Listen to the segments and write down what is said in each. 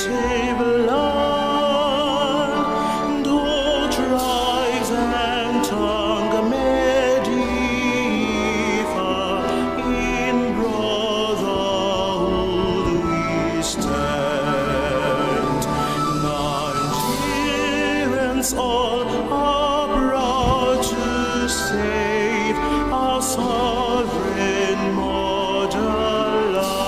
land, all tribes and tongue medieval, in brotherhood we stand. Nigerians all are proud to save our sovereign motherland.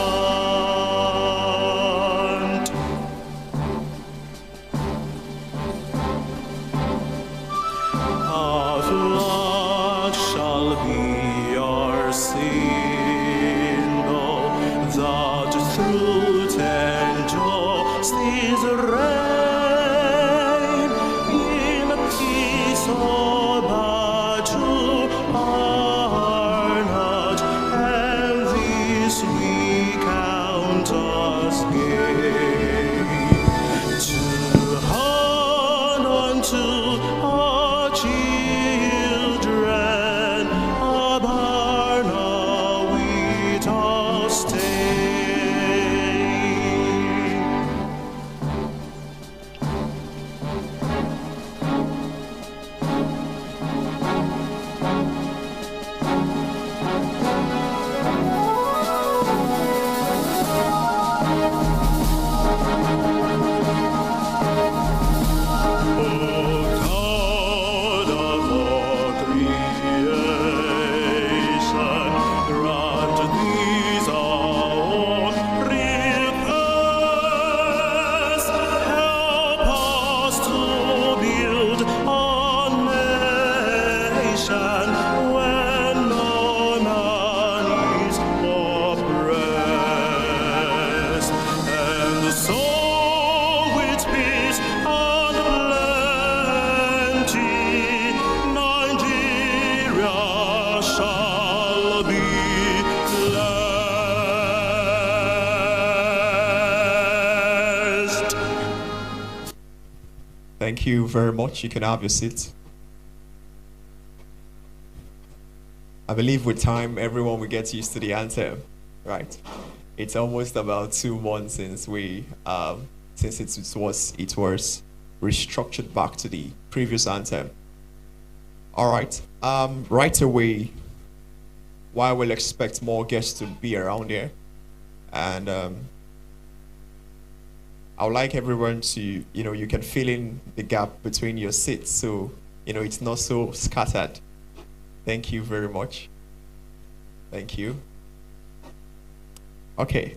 Our flag shall be our symbol, that truth and justice reign in peace or battle are not, and this we count as gain. To hand unto our children a banner without stain. God of all creation, grant these our own requests. Help us to build a nation when no man is oppressed, and so with peace and plenty, Nigeria shall be blessed. Thank you very much. You can have your seat. I believe with time, everyone will get used to the anthem, right? It's almost about 2 months since since it was restructured back to the previous anthem. All right. Right away, while we'll expect more guests to be around here, and I would like everyone to, you can fill in the gap between your seats, so it's not so scattered. Thank you very much. Thank you. Okay,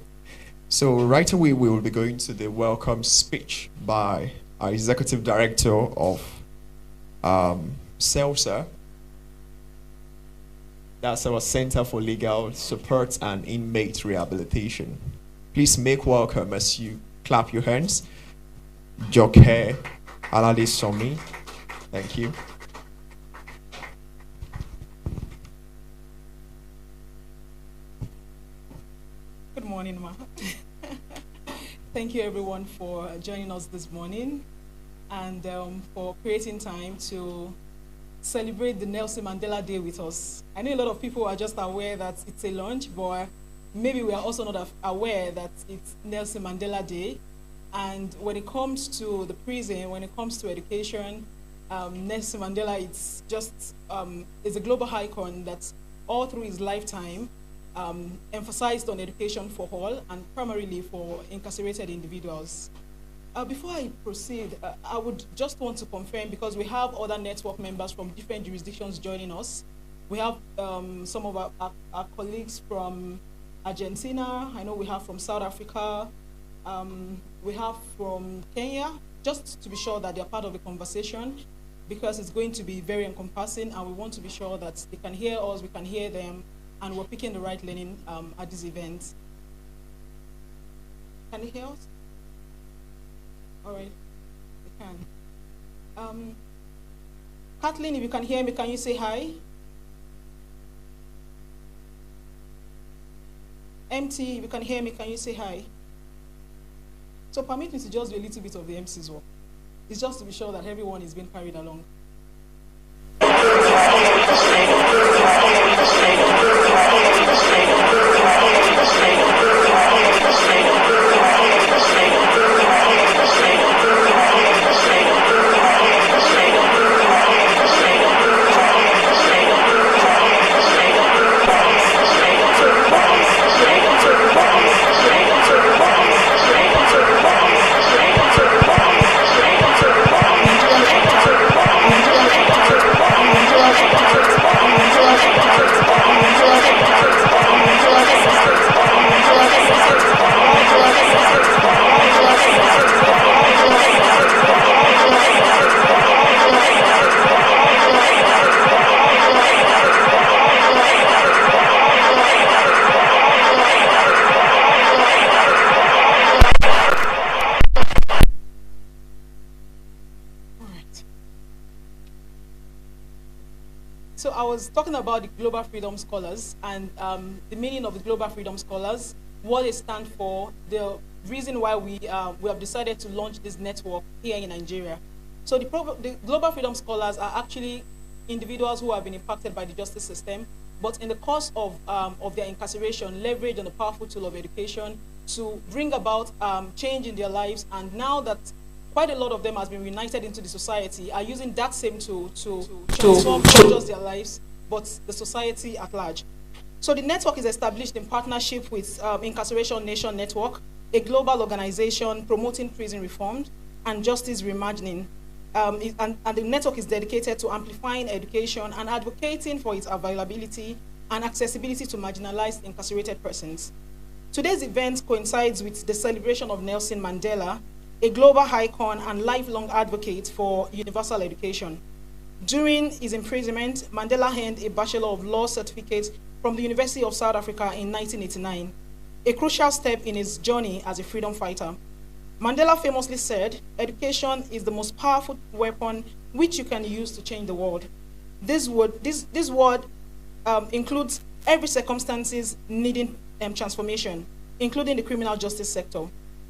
so right away we will be going to the welcome speech by our Executive Director of CELSA. That's our Center for Legal Support and Inmate Rehabilitation. Please make welcome as you clap your hands. Joke Alade Somi. Thank you. Good morning, Ma. Thank you everyone for joining us this morning and for creating time to celebrate the Nelson Mandela Day with us. I know a lot of people are just aware that it's a lunch, but maybe we are also not aware that it's Nelson Mandela Day. And when it comes to the prison, when it comes to education, Nelson Mandela, it's just is a global icon that all through his lifetime emphasized on education for all and primarily for incarcerated individuals. Before I proceed, I would just want to confirm, because we have other network members from different jurisdictions joining us. We have some of our colleagues from Argentina. I know we have from South Africa. We have from Kenya, just to be sure that they're part of the conversation, because it's going to be very encompassing and we want to be sure that they can hear us, we can hear them, and we're picking the right learning at this event. Can you hear us? All right, you can. Kathleen, if you can hear me, can you say hi? MT, if you can hear me, can you say hi? So permit me to just do a little bit of the MC's work. It's just to be sure that everyone is being carried along. So I was talking about the Global Freedom Scholars and the meaning of the Global Freedom Scholars, what they stand for, the reason why we have decided to launch this network here in Nigeria. So the Global Freedom Scholars are actually individuals who have been impacted by the justice system, but in the course of their incarceration, leverage on the powerful tool of education to bring about change in their lives. And now that quite a lot of them has been reunited into the society, are using that same tool to transform not just their lives, but the society at large. So the network is established in partnership with Incarceration Nations Network, a global organization promoting prison reform and justice reimagining. And the network is dedicated to amplifying education and advocating for its availability and accessibility to marginalized incarcerated persons. Today's event coincides with the celebration of Nelson Mandela, a global icon and lifelong advocate for universal education. During his imprisonment, Mandela earned a Bachelor of Law certificate from the University of South Africa in 1989, a crucial step in his journey as a freedom fighter. Mandela famously said, "Education is the most powerful weapon which you can use to change the world." This word includes every circumstances needing transformation, including the criminal justice sector.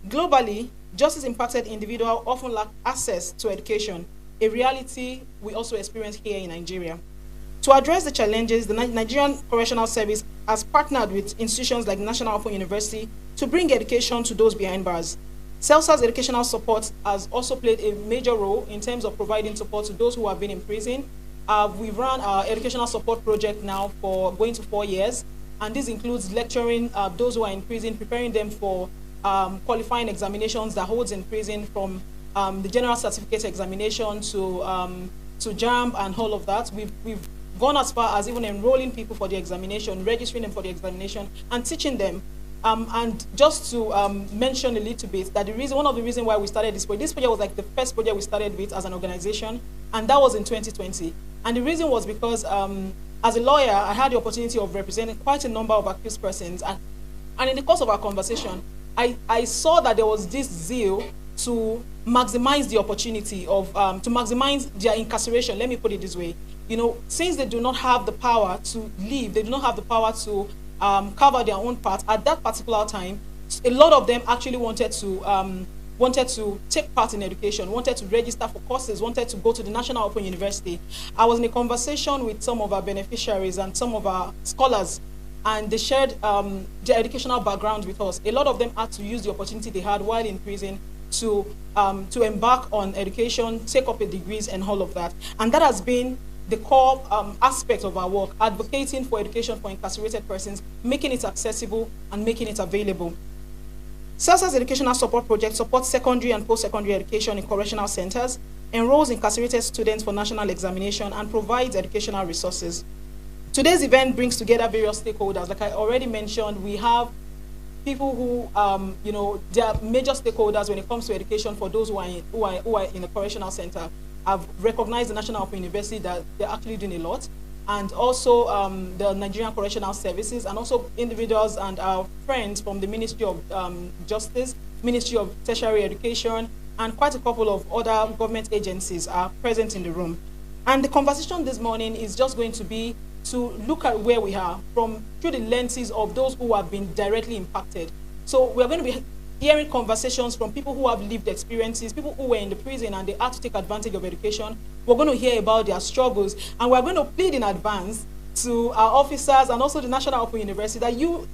Globally, justice-impacted individuals often lack access to education, a reality we also experience here in Nigeria. To address the challenges, the Nigerian Correctional Service has partnered with institutions like National Open University to bring education to those behind bars. CELSA's educational support has also played a major role in terms of providing support to those who have been in prison. We've run our educational support project now for going to 4 years, and this includes lecturing those who are in prison, preparing them for qualifying examinations that holds in prison, from the general certificate examination to JAMB and all of that. We've gone as far as even enrolling people for the examination, registering them for the examination, and teaching them. And just to mention a little bit that one of the reasons why we started this project was like the first project we started with as an organization, and that was in 2020. And the reason was because as a lawyer, I had the opportunity of representing quite a number of accused persons. And in the course of our conversation, I saw that there was this zeal to maximize the opportunity of, to maximize their incarceration, let me put it this way. You know, since they do not have the power to leave, they do not have the power to cover their own part at that particular time, a lot of them actually wanted to take part in education, wanted to register for courses, wanted to go to the National Open University. I was in a conversation with some of our beneficiaries and some of our scholars, and they shared their educational background with us. A lot of them had to use the opportunity they had while in prison to embark on education, take up a degrees and all of that. And that has been the core aspect of our work, advocating for education for incarcerated persons, making it accessible and making it available. CELSA's educational support project supports secondary and post-secondary education in correctional centers, enrolls incarcerated students for national examination, and provides educational resources. Today's event brings together various stakeholders. Like I already mentioned, we have people who, you know, they are major stakeholders when it comes to education for those who are in a correctional center. I've recognized the National Open University that they're actually doing a lot, and also the Nigerian Correctional Services, and also individuals and our friends from the Ministry of Justice, Ministry of Tertiary Education, and quite a couple of other government agencies are present in the room. And the conversation this morning is just going to be to look at where we are through the lenses of those who have been directly impacted. So we're going to be hearing conversations from people who have lived experiences, people who were in the prison and they had to take advantage of education. We're going to hear about their struggles, and we're going to plead in advance to our officers and also the National Open University that you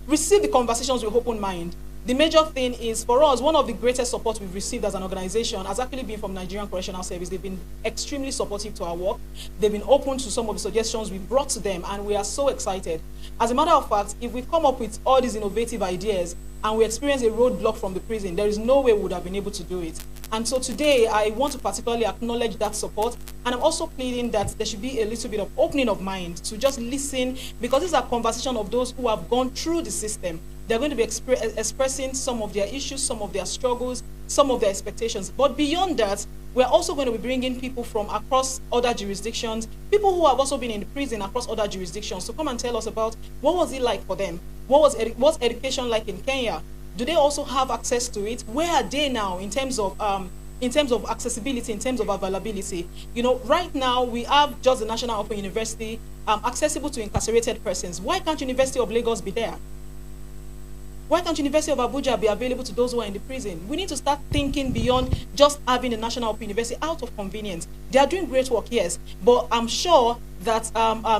receive the conversations with open mind. The major thing is, for us, one of the greatest support we've received as an organization has actually been from Nigerian Correctional Service. They've been extremely supportive to our work. They've been open to some of the suggestions we brought to them, and we are so excited. As a matter of fact, if we come up with all these innovative ideas and we experience a roadblock from the prison, there is no way we would have been able to do it. And so today, I want to particularly acknowledge that support, and I'm also pleading that there should be a little bit of opening of mind to just listen, because this is a conversation of those who have gone through the system. They're going to be expressing some of their issues, some of their struggles, some of their expectations. But beyond that, we're also going to be bringing people from across other jurisdictions, people who have also been in prison across other jurisdictions, to come and tell us about what was it like for them? What's education like in Kenya? Do they also have access to it? Where are they now in terms of in terms of accessibility, in terms of availability. You know, right now we have just the National Open University accessible to incarcerated persons. Why can't University of Lagos be there? Why can't University of Abuja be available to those who are in the prison? We need to start thinking beyond just having the National Open University out of convenience. They are doing great work, yes, but I'm sure that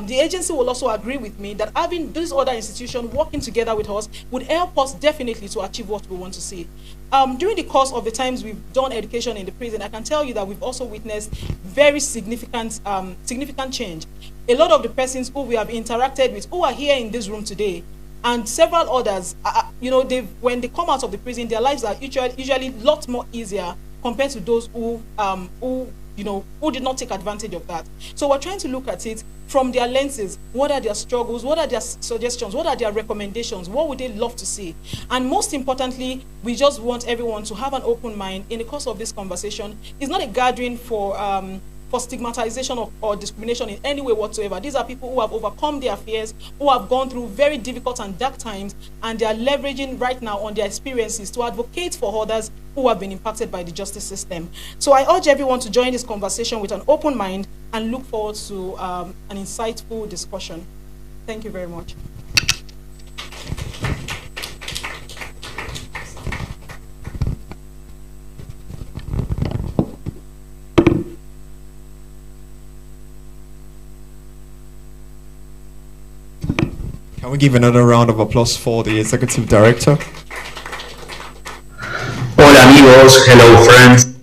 the agency will also agree with me that having these other institutions working together with us would help us definitely to achieve what we want to see. During the course of the times we've done education in the prison, I can tell you that we've also witnessed very significant change. A lot of the persons who we have interacted with, who are here in this room today, and several others, you know, when they come out of the prison, their lives are usually a lot more easier compared to those who did not take advantage of that. So we're trying to look at it from their lenses. What are their struggles? What are their suggestions? What are their recommendations? What would they love to see? And most importantly, we just want everyone to have an open mind in the course of this conversation. It's not a gathering for stigmatization or discrimination in any way whatsoever. These are people who have overcome their fears, who have gone through very difficult and dark times, and they are leveraging right now on their experiences to advocate for others who have been impacted by the justice system. So I urge everyone to join this conversation with an open mind and look forward to an insightful discussion. Thank you very much. Can we give another round of applause for the Executive Director? Hola amigos, hello friends.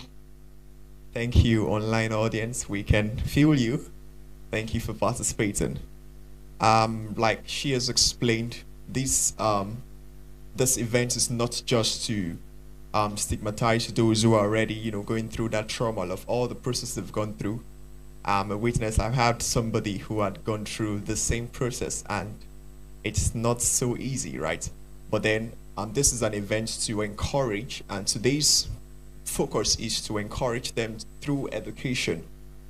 Thank you, online audience. We can feel you. Thank you for participating. Like she has explained, this event is not just to stigmatize those who are already, going through that trauma of all the process they've gone through. I'm a witness. I've had somebody who had gone through the same process, and it's not so easy, right? But then this is an event to encourage, and today's focus is to encourage them through education,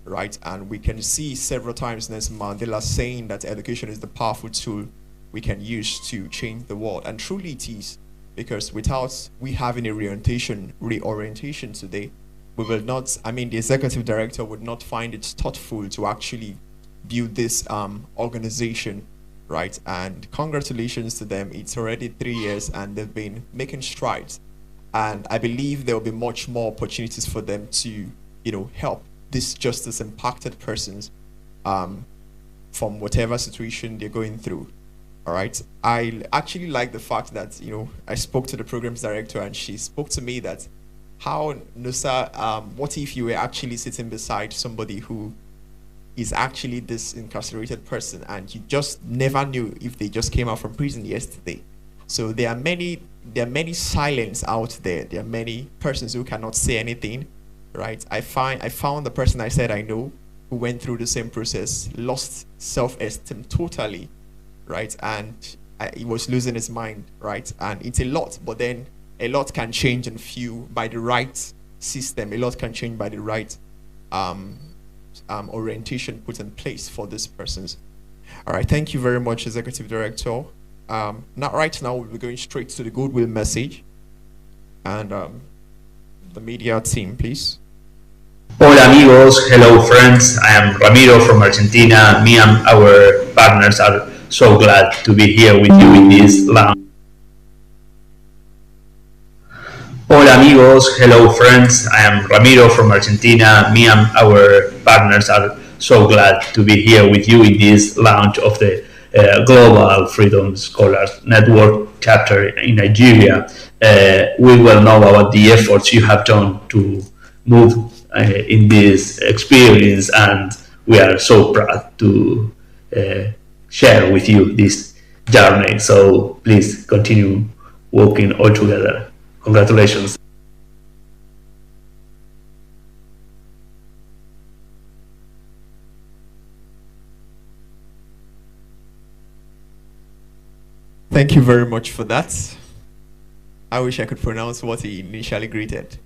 right? And we can see several times Nelson Mandela saying that education is the powerful tool we can use to change the world. And truly it is, because without we having a reorientation today, we will not, the Executive Director would not find it thoughtful to actually build this organization, right? And congratulations to them. It's already 3 years and they've been making strides. And I believe there will be much more opportunities for them to, help these justice impacted persons from whatever situation they're going through. All right. I actually like the fact that, I spoke to the programs director and she spoke to me that how, Nusa, what if you were actually sitting beside somebody who is actually this incarcerated person and you just never knew if they just came out from prison yesterday. So there are many silence out there. There are many persons who cannot say anything, right? I found the person I said I know who went through the same process, lost self-esteem totally, right? And he was losing his mind, right? And it's a lot, but then a lot can change and few by the right system. A lot can change by the right orientation put in place for these persons. All right, thank you very much, Executive Director. Right now, we'll be going straight to the goodwill message. And the media team, please. Hola amigos, hello friends. I am Ramiro from Argentina. Me and our partners are so glad to be here with you in this lounge. Hola amigos, hello friends. I am Ramiro from Argentina. Me and our partners are so glad to be here with you in this launch of the Global Freedom Scholars Network chapter in Nigeria. We well know about the efforts you have done to move in this experience, and we are so proud to share with you this journey. So please continue working all together. Congratulations. Thank you very much for that. I wish I could pronounce what he initially greeted.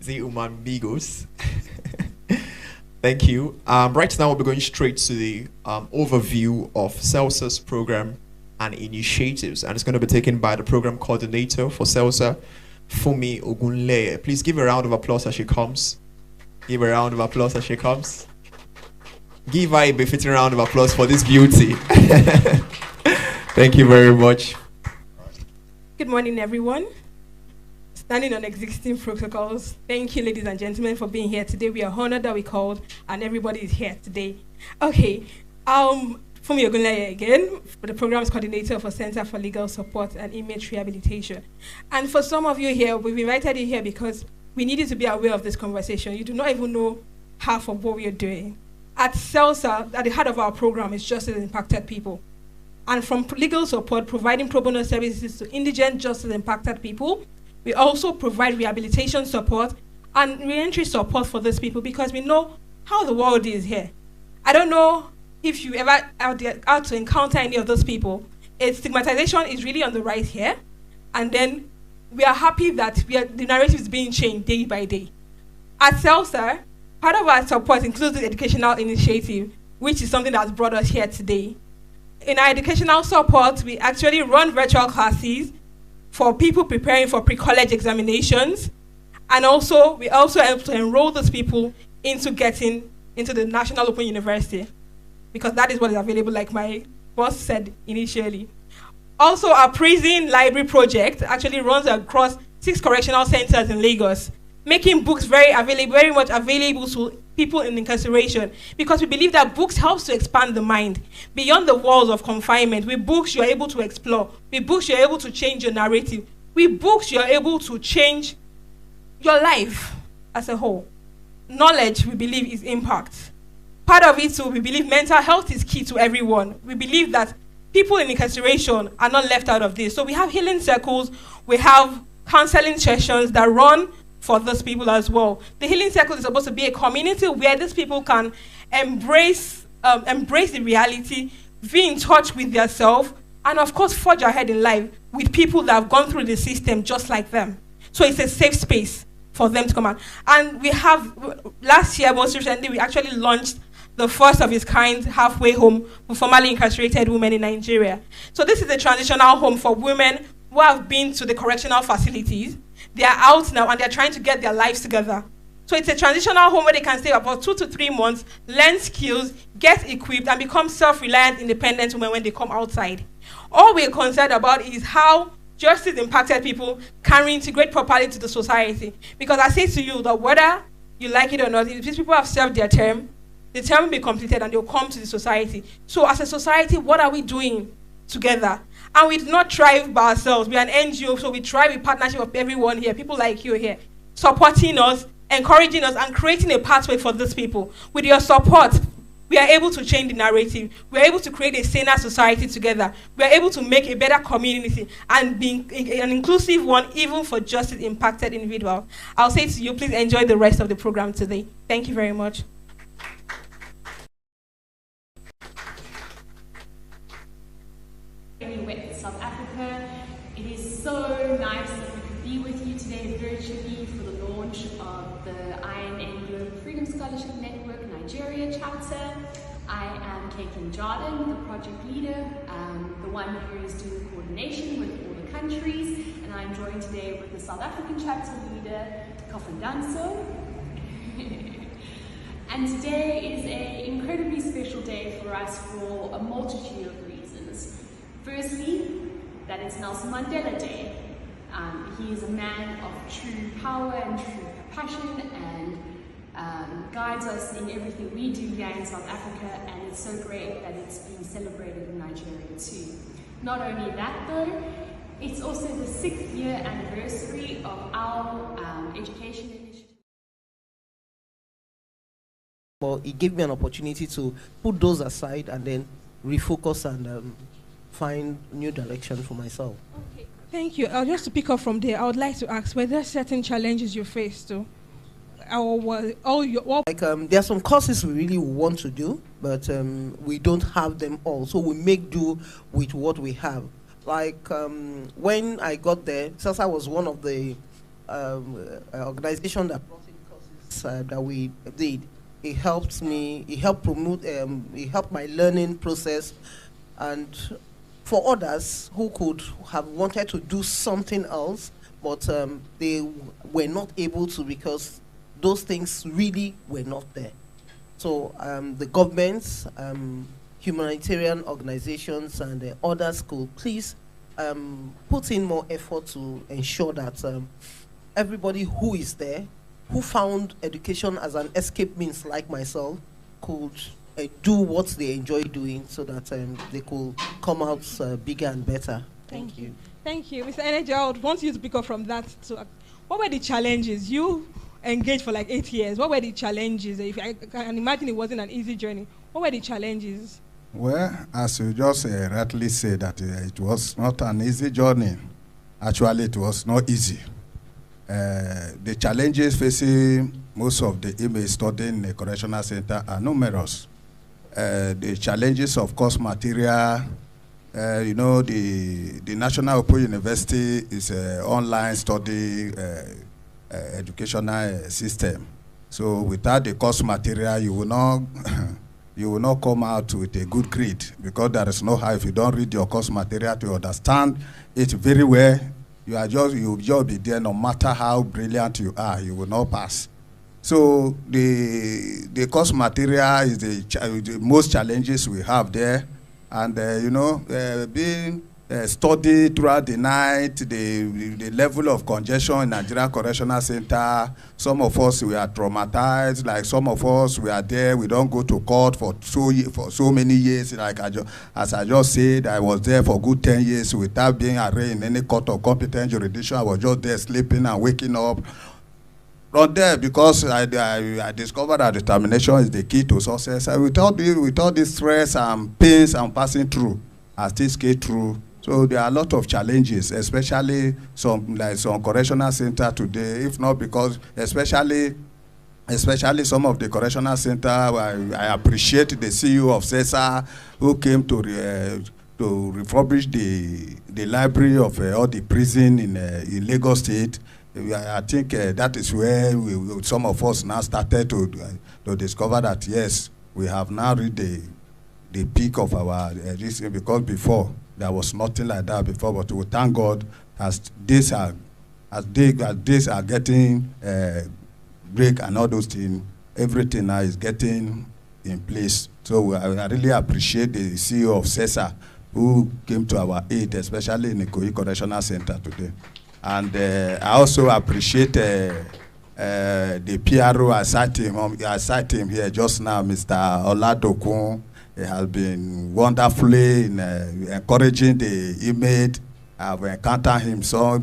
Uman Bigos. Thank you. Right now, we'll be going straight to the overview of CELSA's program and initiatives. And it's going to be taken by the program coordinator for CELSA, Fumi Ogunleye. Please give a round of applause as she comes. Give a round of applause as she comes. Give her a befitting round of applause for this beauty. Thank you very much. Good morning, everyone. Standing on existing protocols, thank you, ladies and gentlemen, for being here today. We are honored that we called and everybody is here today. Okay, Fumi Ogunleye again, the Programs Coordinator for Center for Legal Support and Inmate Rehabilitation. And for some of you here, we've invited you here because we need you to be aware of this conversation. You do not even know half of what we are doing. At CELSA, at the heart of our program is justice impacted people. And from legal support, providing pro bono services to indigent justice impacted people, we also provide rehabilitation support and re-entry support for these people because we know how the world is here. I don't know if you ever out to encounter any of those people. Stigmatization is really on the rise here. And then we are happy that the narrative is being changed day by day. At CELSA, part of our support includes the educational initiative, which is something that's brought us here today. In our educational support, we actually run virtual classes for people preparing for pre-college examinations. And also, we also help to enroll those people into getting into the National Open University, because that is what is available, like my boss said initially. Also, our prison library project actually runs across 6 correctional centers in Lagos, making books very much available to people in incarceration, because we believe that books helps to expand the mind beyond the walls of confinement. With books, you're able to explore. With books, you're able to change your narrative. With books, you're able to change your life as a whole. Knowledge, we believe, is impact. Part of it too, we believe mental health is key to everyone. We believe that people in incarceration are not left out of this. So we have healing circles, we have counseling sessions that run for those people as well. The healing circle is supposed to be a community where these people can embrace the reality, be in touch with themselves, and of course forge ahead in life with people that have gone through the system just like them. So it's a safe space for them to come out. And we have, last year, most recently, we actually launched the first of its kind halfway home for formerly incarcerated women in Nigeria. So this is a transitional home for women who have been to the correctional facilities. They are out now and they're trying to get their lives together. So it's a transitional home where they can stay about 2 to 3 months, learn skills, get equipped, and become self-reliant, independent women when they come outside. All we're concerned about is how justice impacted people can reintegrate properly to the society. Because I say to you that whether you like it or not, if these people have served their term, the term will be completed and they'll come to the society. So as a society, what are we doing together? And we do not thrive by ourselves. We are an NGO, so we thrive in partnership with everyone here, people like you here, supporting us, encouraging us, and creating a pathway for these people. With your support, we are able to change the narrative. We are able to create a saner society together. We are able to make a better community and be an inclusive one, even for justice impacted individuals. I'll say to you, please enjoy the rest of the program today. Thank you very much. With South Africa. It is so nice that we could be with you today virtually for the launch of the INN Global Freedom Scholarship Network Nigeria chapter. I am Caitlin Jordan, the project leader, the one who is doing the coordination with all the countries, and I'm joined today with the South African chapter leader, Kofandanso. And today is an incredibly special day for us for a multitude of reasons. Firstly, that it's Nelson Mandela Day. He is a man of true power and true compassion and guides us in everything we do here in South Africa, and it's so great that it's being celebrated in Nigeria too. Not only that though, it's also the 6th year anniversary of our education initiative. Well, it gave me an opportunity to put those aside and then refocus and find new direction for myself. Okay, thank you. Just to pick up from there, I would like to ask, were there certain challenges you faced too? Or there are some courses we really want to do, but we don't have them all, so we make do with what we have. Like when I got there, SASA was one of the organizations that brought in courses that we did. It helped me, it helped promote, it helped my learning process, and for others who could have wanted to do something else, but they were not able to because those things really were not there. So the governments, humanitarian organizations, and others could please put in more effort to ensure that everybody who is there, who found education as an escape means like myself, could do what they enjoy doing so that they could come out bigger and better. Thank you. Thank you. Mr. Energy, I would want you to pick up from that. So, what were the challenges? You engaged for like 8 years. What were the challenges? If I can imagine it wasn't an easy journey. What were the challenges? Well, as you just rightly said, that it was not an easy journey. Actually, it was not easy. The challenges facing most of the inmates studying in the correctional center are numerous. The challenges of course material, the National Open University is an online study educational system. So without the course material, you will not you will not come out with a good grade, because there is no how. If you don't read your course material to understand it very well, you will just be there. No matter how brilliant you are, you will not pass. So the course material is the most challenges we have there, and being studied throughout the night, the level of congestion in Nigeria Correctional Center. Some of us, we are traumatized. Like some of us, we are there. We don't go to court for so many years. Like as I just said, I was there for good 10 years without being arraigned in any court of competent jurisdiction. I was just there sleeping and waking up. Not there because I discovered that determination is the key to success. And with all this stress and pains I'm passing through, I still skate through. So there are a lot of challenges, especially some correctional center today. If not because, especially some of the correctional center, I appreciate the CEO of CESA who came to refurbish the library of all the prison in Lagos State. I think that is where some of us now started to discover that yes, we have now reached the peak of our risk, because before there was nothing like that before. But we thank God as days are getting break and all those things, everything now is getting in place. So I really appreciate the CEO of CESA who came to our aid, especially in the Ikoyi Correctional Center today. And I also appreciate the PRO. I cite him here just now, Mr. Oladokun. He has been wonderfully encouraging the inmate. I've encountered him so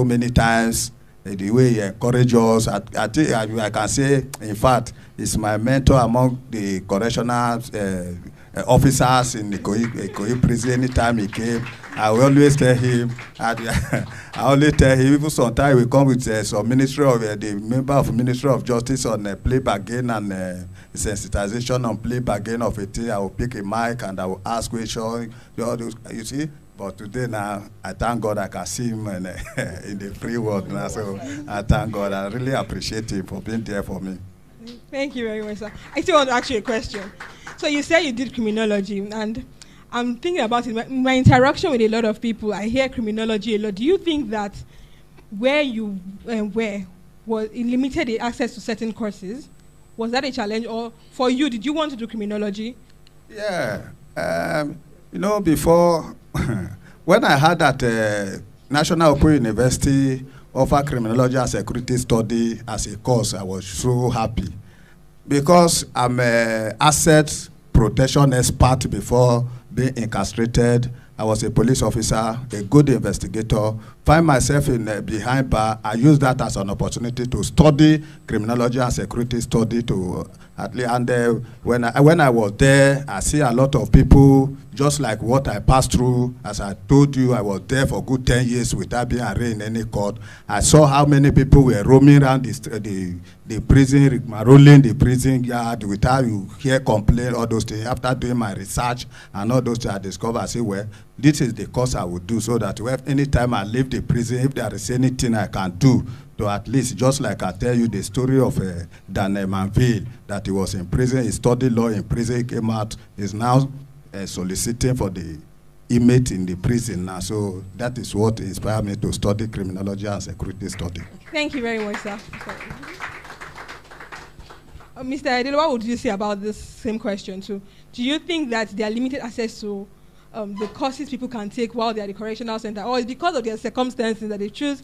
many times. The way he encourages us, I think I can say, in fact, he's my mentor among the correctional officers in the Ikoyi prison. Anytime he came, I will always tell him. I always tell him. Even sometimes we come with some the member of Ministry of Justice on plea bargain and sensitization on plea bargain of a thing. I will pick a mic and I will ask questions. You see. But today now, I thank God I can see him in the free world now. So I thank God. I really appreciate him for being there for me. Thank you very much, sir. I still want to ask you a question. So you said you did criminology, and I'm thinking about it. My interaction with a lot of people, I hear criminology a lot. Do you think that where you was it limited the access to certain courses? Was that a challenge, or for you, did you want to do criminology? Yeah. Before, when I heard that National Open University offer criminology and security study as a course, I was so happy, because I'm an asset protection expert. Before being incarcerated, I was a police officer, a good investigator. Find myself in behind bar. I use that as an opportunity to study criminology and security study and when I was there, I see a lot of people just like what I passed through. As I told you, I was there for good 10 years without being arraigned in any court. I saw how many people were roaming around the prison, rolling the prison yard without you hear complaint, all those things. After doing my research and all those things, I discovered, I say, well, this is the course I would do, so that anytime I leave the prison, if there is anything I can do, to at least, just like I tell you the story of Daniel Manville, that he was in prison, he studied law in prison, he came out, is now soliciting for the inmate in the prison now. So that is what inspired me to study criminology and security study. Thank you very much, sir. Mr. Adele, what would you say about this same question too? Do you think that there are limited access to the courses people can take while they're at the correctional center, or is because of their circumstances that they choose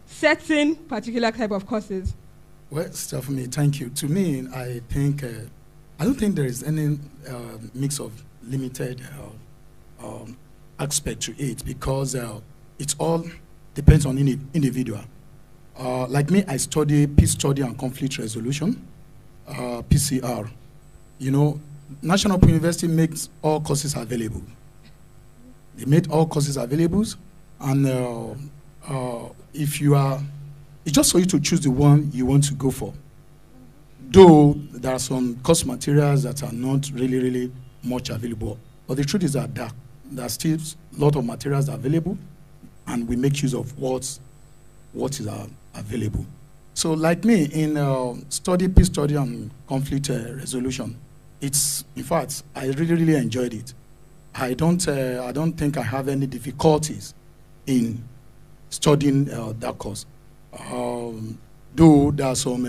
certain particular type of courses? Well, Stephanie, thank you. To me, I think I don't think there is any mix of limited aspect to it, because it all depends on individual. Like me, I study peace study and conflict resolution, PCR. You know, National Open University makes all courses available. They made all courses available, and if you are, it's just for you to choose the one you want to go for. Though there are some course materials that are not really much available, but the truth is that there are still a lot of materials available, and we make use of what is available. So like me, in peace study and conflict resolution, it's, in fact, I really enjoyed it. I don't think I have any difficulties in studying that course. Though there are some,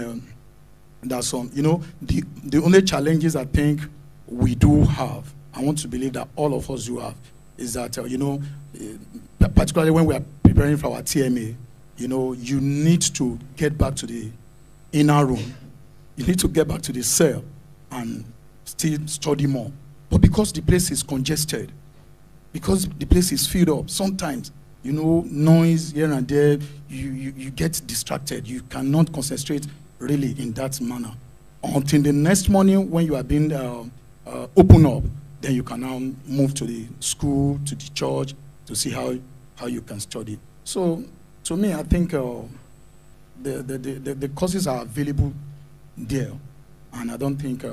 you know, the only challenges I think we do have, I want to believe that all of us do have, is that, you know, particularly when we are preparing for our TMA, you know, you need to get back to the inner room. You need to get back to the cell and still study more. But because the place is congested, because the place is filled up, sometimes, you know, noise here and there, you get distracted. You cannot concentrate really in that manner. Until the next morning when you are being opened up, then you can now move to the school, to the church, to see how you can study. So, to me, I think the courses are available there, and I don't think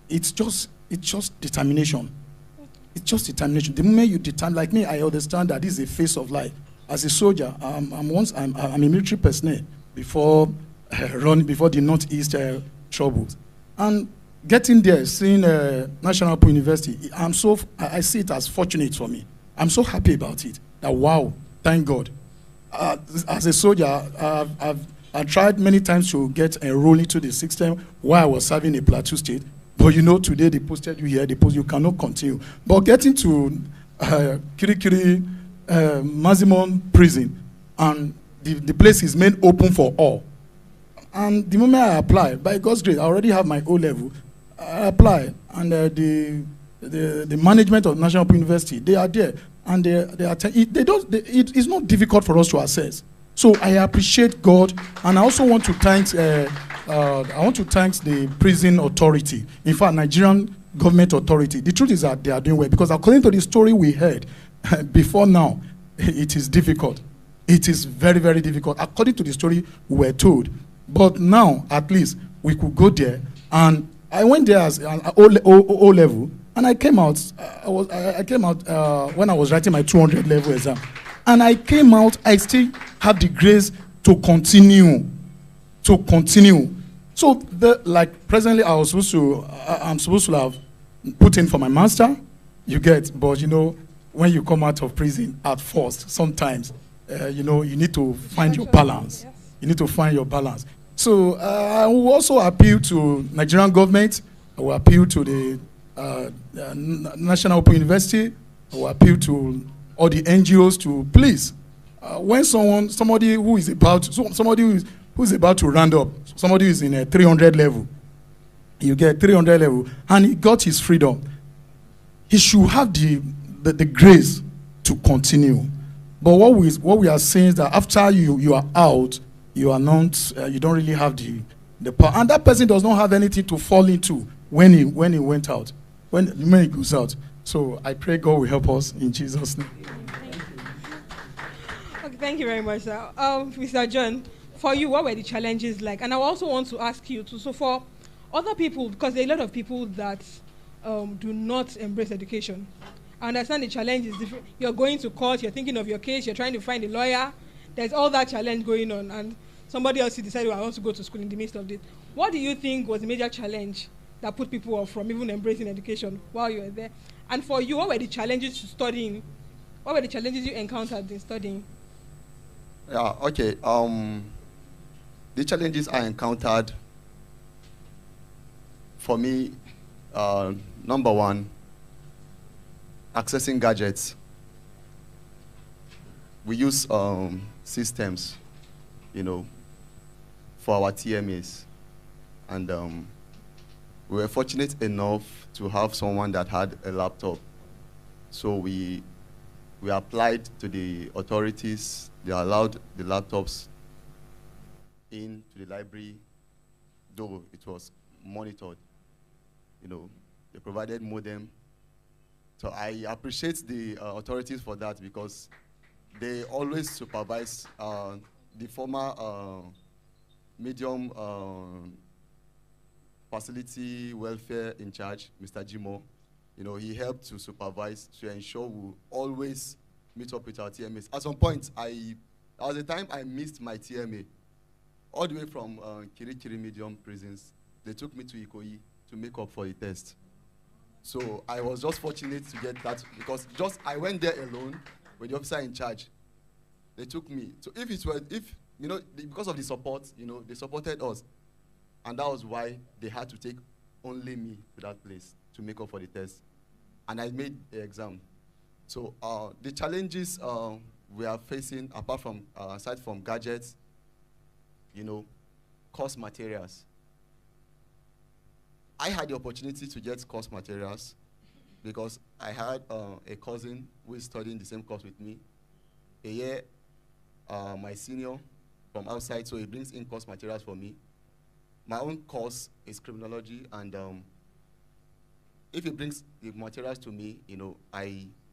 it's just determination. It's just determination. The moment you determine, like me, I understand that this is a phase of life. As a soldier, I'm a military personnel before the Northeast troubles, and getting there, seeing National Open University, I see it as fortunate for me. I'm so happy about it. That wow, thank God. As a soldier, I tried many times to get enrolled into the system while I was serving a plateau state. But you know, today they posted you here, you cannot continue. But getting to Kirikiri maximum prison, and the place is made open for all. And the moment I apply, by God's grace, I already have my O level. I apply, and the management of National Open University, they are there, and it's not difficult for us to access. So I appreciate God, and I also want to thank the prison authority. In fact, Nigerian government authority. The truth is that they are doing well, because according to the story we heard before now, it is difficult. It is very, very difficult. According to the story we were told, but now at least we could go there. And I went there as an O level, and I came out. I came out when I was writing my 200 level exam, and I came out. I still have the grace to continue. So, like presently, I'm supposed to have put in for my master. You get, but you know, when you come out of prison at first, sometimes, you know, you need to find your balance. Yes. You need to find your balance. So I will also appeal to Nigerian government. I will appeal to the National Open University. I will appeal to all the NGOs to please, when somebody who is about to round up, somebody who is in a 300 level, you get 300 level, and he got his freedom, he should have the grace to continue. But what we are saying is that after you are out, you are not, you don't really have the power, and that person does not have anything to fall into when he went out, when he goes out. So I pray God will help us in Jesus' name. Okay, thank you very much, sir. Mr. John, for you, what were the challenges like? And I also want to ask you too. So for other people, because there are a lot of people that do not embrace education. I understand the challenge is different. You're going to court, you're thinking of your case, you're trying to find a lawyer. There's all that challenge going on, and somebody else decided, well, I want to go to school in the midst of this. What do you think was the major challenge that put people off from even embracing education while you were there? And for you, what were the challenges to studying What were the challenges you encountered in studying? Yeah, okay. The challenges I encountered, for me, number one, accessing gadgets. We use systems, for our TMAs. And we were fortunate enough to have someone that had a laptop. So we applied to the authorities. They allowed the laptops into the library, though it was monitored. They provided modem. So I appreciate the authorities for that, because they always supervise the former medium facility welfare in charge, Mr. Jimo. He helped to supervise to ensure we always meet up with our TMAs. At some point, there was a time I missed my TMA. All the way from Kirikiri medium prisons, they took me to Ikoyi to make up for the test. So I was just fortunate to get that, because I went there alone with the officer in charge. They took me. So because of the support, they supported us. And that was why they had to take only me to that place to make up for the test. And I made the exam. So the challenges we are facing, aside from gadgets, course materials. I had the opportunity to get course materials because I had a cousin who is studying the same course with me. A year, my senior from outside, so he brings in course materials for me. My own course is criminology, and if he brings the materials to me,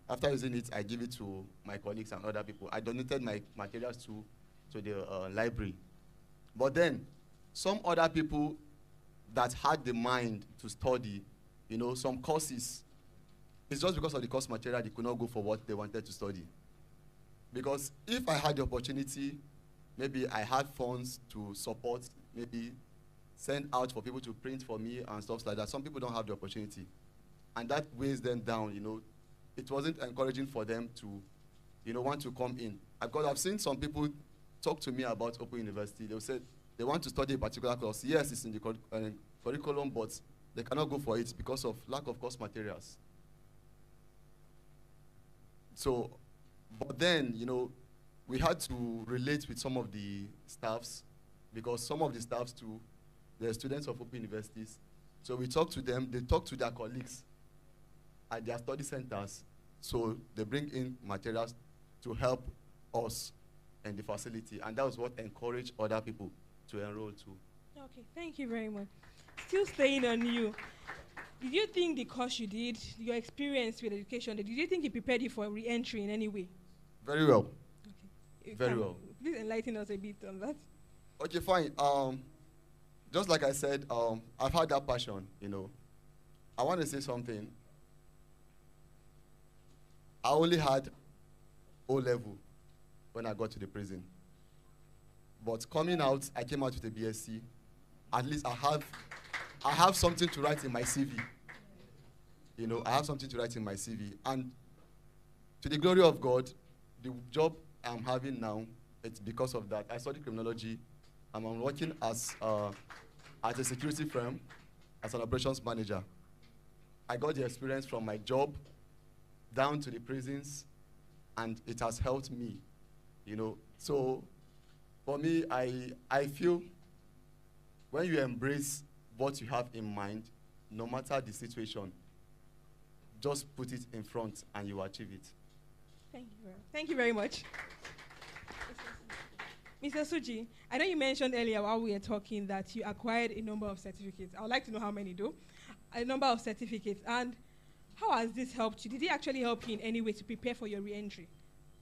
after using it, I give it to my colleagues and other people. I donated my materials to the library. But then, some other people that had the mind to study, some courses, it's just because of the course material they could not go for what they wanted to study. Because if I had the opportunity, maybe I had funds to support, maybe send out for people to print for me and stuff like that. Some people don't have the opportunity. And that weighs them down, It wasn't encouraging for them to, want to come in. Because I've seen some people talk to me about Open University. They said they want to study a particular course. Yes, it's in the curriculum, but they cannot go for it because of lack of course materials. So, but then, we had to relate with some of the staffs, because some of the staffs too, they're students of Open Universities. So we talk to them, they talk to their colleagues at their study centers. So they bring in materials to help us in the facility. And that was what encouraged other people to enroll too. Okay, thank you very much. Still staying on you. Did you think the course you did, your experience with education, did you think it prepared you for re-entry in any way? Very well. Okay. Very well. Please enlighten us a bit on that. Okay, fine. Just like I said, I've had that passion, I want to say something. I only had O-level when I got to the prison. But coming out, I came out with a BSc. At least I have something to write in my CV. I have something to write in my CV. And to the glory of God, the job I'm having now, it's because of that. I studied criminology, and I'm working as a security firm, as an operations manager. I got the experience from my job down to the prisons, and it has helped me, So for me, I feel when you embrace what you have in mind, no matter the situation, just put it in front and you achieve it. Thank you very much. Mr. Suji, I know you mentioned earlier while we were talking that you acquired a number of certificates. I would like to know how many though. A number of certificates. And how has this helped you? Did it actually help you in any way to prepare for your re-entry?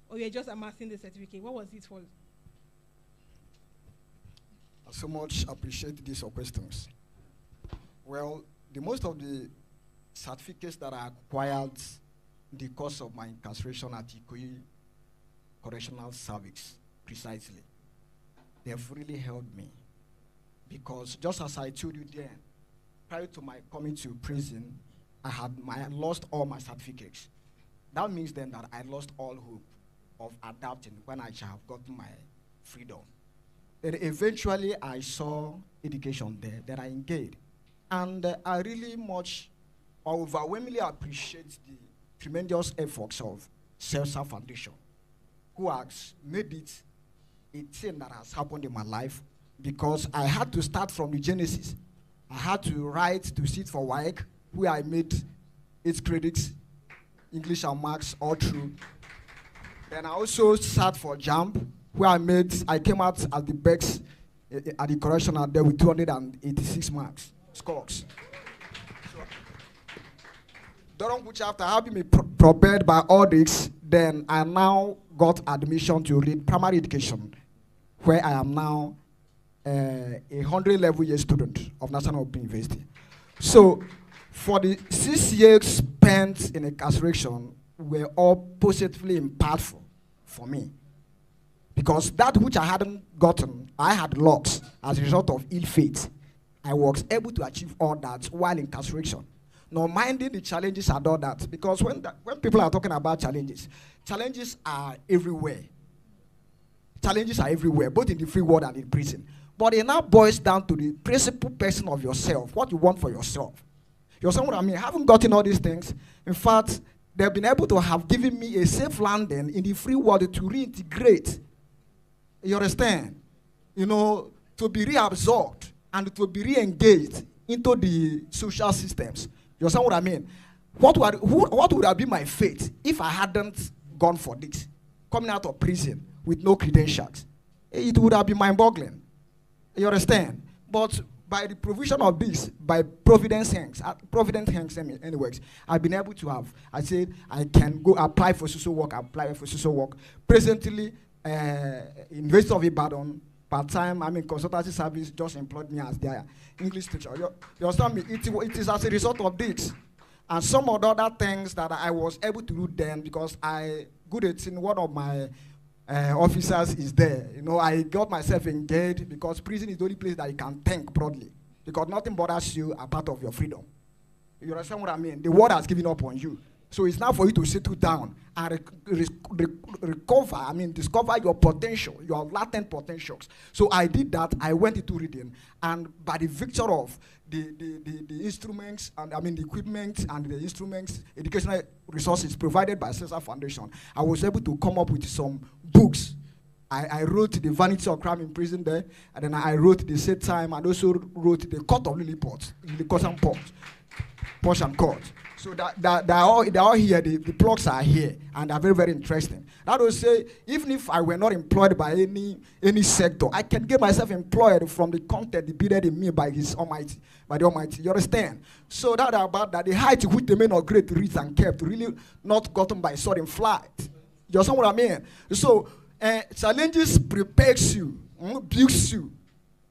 Or you're just amassing the certificate? What was it for? I so much appreciate these questions. Well, the most of the certificates that I acquired in the course of my incarceration at Ikoyi Correctional Service, precisely, they have really helped me. Because just as I told you then, prior to my coming to prison, I had lost all my certificates. that means then that I lost all hope of adapting when I shall have gotten my freedom. Then eventually I saw education there that I engaged. And I really much overwhelmingly appreciate the tremendous efforts of CELSA Foundation, who has made it a thing that has happened in my life, because I had to start from the genesis. I had to write to sit for WAEC, where I made 8 credits, English and Maths, all through. Then I also sat for JAMB, where I came out at the best at the correctional there with 286 marks, scores. So, during which, after having me prepared by all this, then I now got admission to read primary education, where I am now a 100-level year student of National Open University. So, for the 6 years spent in incarceration were all positively impactful for me. Because that which I hadn't gotten, I had lost as a result of ill fate. I was able to achieve all that while incarceration. Now, minding the challenges and all that, because when people are talking about challenges, challenges are everywhere. Challenges are everywhere, both in the free world and in prison. But it now boils down to the principal person of yourself, what you want for yourself. You understand what I mean? I haven't gotten all these things. In fact, they've been able to have given me a safe landing in the free world to reintegrate. You understand? You know, to be reabsorbed and to be re-engaged into the social systems. You understand what I mean? What would have been my fate if I hadn't gone for this? Coming out of prison with no credentials. It would have been mind-boggling. You understand? But by the provision of this, by Providence hands anyways, I've been able to have, I said, I can go apply for social work, Presently, University of Ibadan, part-time, consultancy service just employed me as their English teacher. You understand me? It is as a result of this. And some of the other things that I was able to do then, because I good at in one of my officers is there. You know, I got myself engaged because prison is the only place that you can think broadly. Because nothing bothers you apart of your freedom. You understand what I mean? The world has given up on you. So it's now for you to settle down and discover your potential, your latent potentials. So I did that. I went into reading. And by the virtue of the instruments, and the equipment and the instruments, educational resources provided by CELSA Foundation, I was able to come up with some books. I wrote The Vanity of Crime in Prison there, and then I wrote The Set Time, and also wrote The Court of Lilliput, The Court and Posh and Court. So they're all here, the plugs are here, and they're very, very interesting. That will say, even if I were not employed by any sector, I can get myself employed from the content embedded in me by the Almighty. You understand? So that about that, the height which the men of great reached and kept, really not gotten by sword in flight. You understand what I mean? So challenges prepares you, builds you.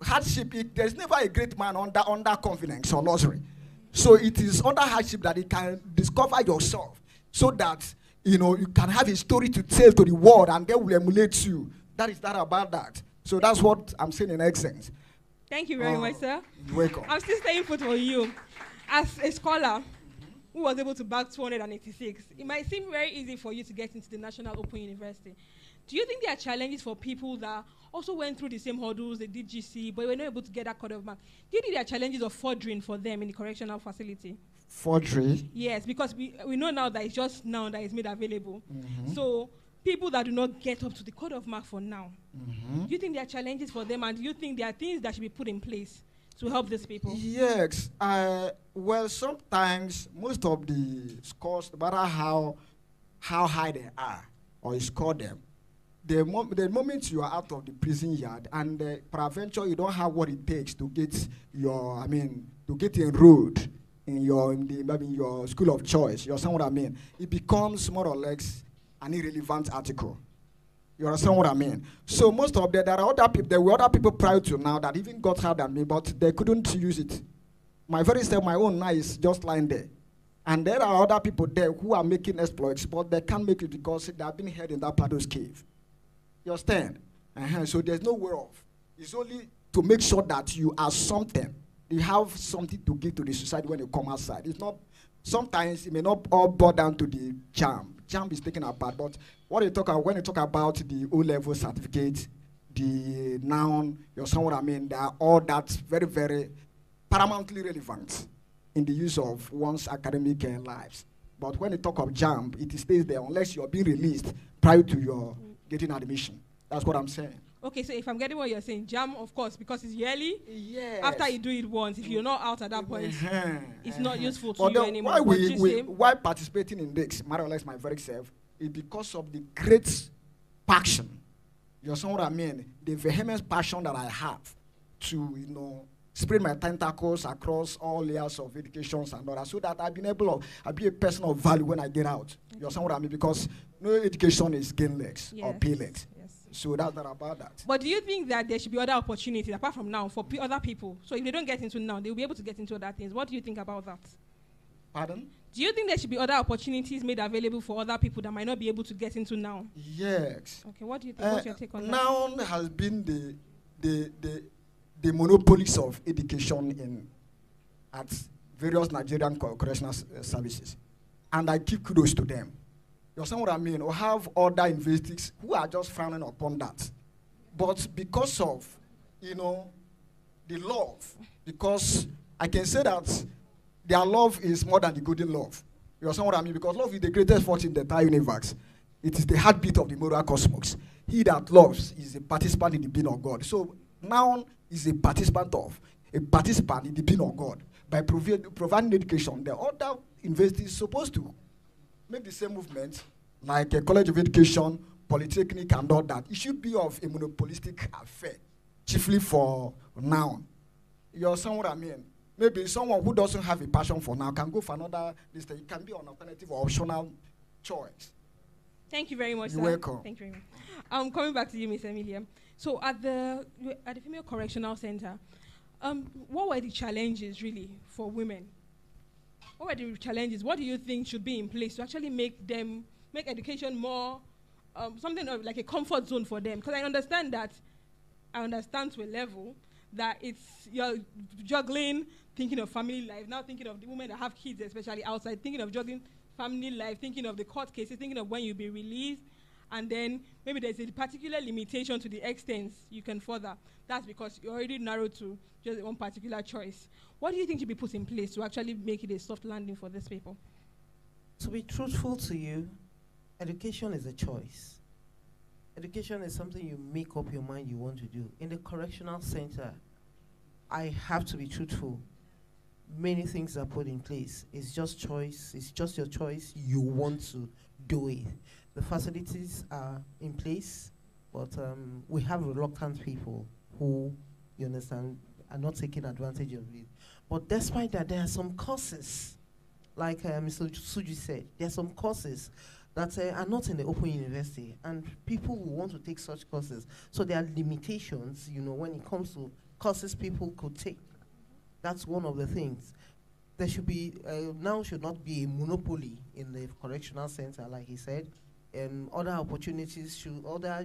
Hardship, there's never a great man under confidence or luxury. So it is under hardship that you can discover yourself, so that you can have a story to tell to the world, and they will emulate you. That is that about that. So that's what I'm saying in essence. Thank you very much, sir. You're welcome. I'm still staying put for you. As a scholar who was able to back 286, it might seem very easy for you to get into the National Open University. Do you think there are challenges for people that also went through the same hurdles, they did GC, but were not able to get that cut-off mark? Do you think there are challenges of forgery for them in the correctional facility? Forgery? Yes, because we know now that it's just now that it's made available. So people that do not get up to the cut-off mark for now, do you think there are challenges for them, and do you think there are things that should be put in place to help these people? Yes. Well, sometimes most of the scores, no matter how high they are, or you score them, the moment you are out of the prison yard and peradventure you don't have what it takes to get to get enrolled in your school of choice, you understand what I mean? It becomes more or less an irrelevant article. You understand what I mean? So most of there were other people prior to now that even got higher than me, but they couldn't use it. My own now is just lying there. And there are other people there who are making exploits, but they can't make it because they have been held in that Plato's cave. You understand? So there's no way off. It's only to make sure that you are something. You have something to give to the society when you come outside. It's not. Sometimes it may not all boil down to the jam. JAMB is taken apart. But what you talk about, when you talk about the O-level certificate, the noun, you know what I mean, they are all that very, very paramountly relevant in the use of one's academic lives. But when you talk of JAMB, it stays there unless you're being released prior to your getting admission. That's what I'm saying. Okay, so if I'm getting what you're saying, JAM, of course, because it's yearly. Yes. After you do it once, if you're not out at that point, it's not useful to But you anymore. Why participating in this, more or less my very self, is because of the great passion. You know what I mean? The vehement passion that I have to, you know, spread my tentacles across all layers of educations and all that, so that I've been able to, I'll be a person of value when I get out. You know what I mean? Because no education is gain legs or pay legs. So that's not about that. But do you think that there should be other opportunities apart from now for other people? So if they don't get into now, they'll be able to get into other things. What do you think about that? Pardon? Do you think there should be other opportunities made available for other people that might not be able to get into now? Yes. Okay, what do you think? What's your take on that? Now has been the monopolies of education at various Nigerian correctional services. And I give kudos to them. You understand what I mean? Or have other universities who are just frowning upon that. But because of, you know, the love, because I can say that their love is more than the golden love. You understand what I mean? Because love is the greatest force in the entire universe. It is the heartbeat of the moral cosmos. He that loves is a participant in the being of God. So now is a participant in the being of God. By providing education, the other universities is supposed to make the same movement, like a college of education, polytechnic, and all that. It should be of a monopolistic affair, chiefly for now. You understand what I mean? Maybe someone who doesn't have a passion for now can go for another list. It can be an alternative or optional choice. Thank you very much, You're sir. welcome. Thank you very much. Coming back to you, Miss Emilia. So at the Female Correctional Center, what were the challenges really for women? What were the challenges? What do you think should be in place to actually make education more something like a comfort zone for them? Because I understand to a level that you're juggling, thinking of family life, now thinking of the women that have kids, especially outside, thinking of juggling family life, thinking of the court cases, thinking of when you'll be released, and then maybe there's a particular limitation to the extent you can further. That's because you're already narrowed to just one particular choice. What do you think should be put in place to actually make it a soft landing for these people? To be truthful to you, education is a choice. Education is something you make up your mind you want to do. In the correctional center, I have to be truthful. Many things are put in place. It's just choice. It's just your choice. You want to do it. The facilities are in place, but we have reluctant people who, you understand, are not taking advantage of it. But despite that, there are some courses, like Mr. Suji said, there are some courses that are not in the Open University, and people who want to take such courses. So there are limitations, you know, when it comes to courses people could take. That's one of the things. There should be, now should not be a monopoly in the correctional center, like he said. Other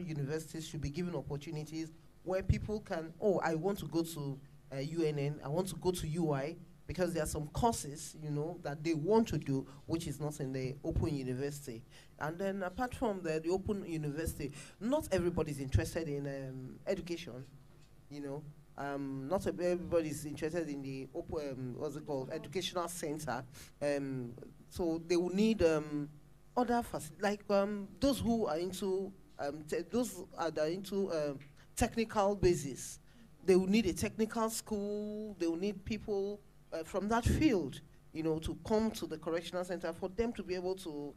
universities should be given opportunities where people can, I want to go to UNN, I want to go to UI, because there are some courses, you know, that they want to do, which is not in the Open University. And then apart from the Open University, not everybody is interested in education, you know. Not everybody is interested in the open, educational center. So they will need other facilities, like those who are into technical basis. They will need a technical school. They will need people from that field, you know, to come to the correctional center for them to be able to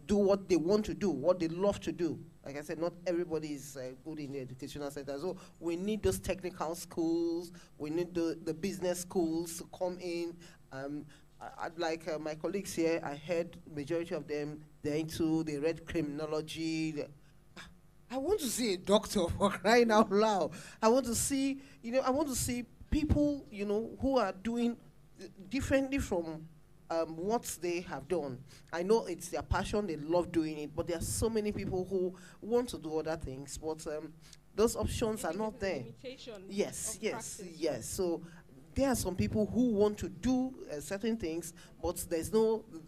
do what they want to do, what they love to do. Like I said, not everybody is good in the educational center. So we need those technical schools. We need the business schools to come in. Like my colleagues here, I heard majority of them, they read criminology. I want to see a doctor for crying out loud. I want to see people, you know, who are doing differently from what they have done. I know it's their passion, they love doing it, but there are so many people who want to do other things, but those options are not there. Yes. So there are some people who want to do certain things, but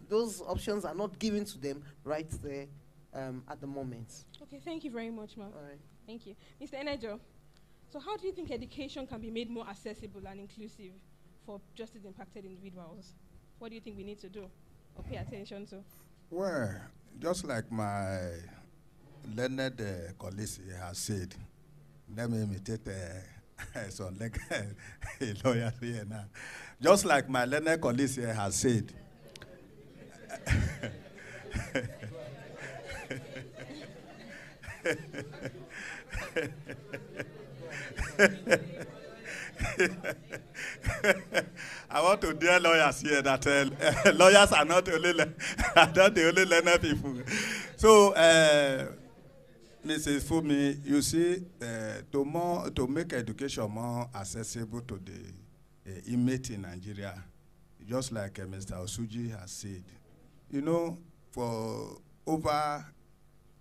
those options are not given to them right there at the moment. Okay, thank you very much, ma'am. All right. Thank you. Mr. Enejo, so how do you think education can be made more accessible and inclusive for justice-impacted individuals? What do you think we need to do or pay attention to? Well, just like my learned colleague has said, let me imitate some like a lawyer here now. Just like my learned colleague here has said, I want to dear lawyers here that lawyers are not the only learner people. So, Mrs. Fumi, you see, to make education more accessible to the inmate in Nigeria, just like Mr. Osuji has said, you know, for over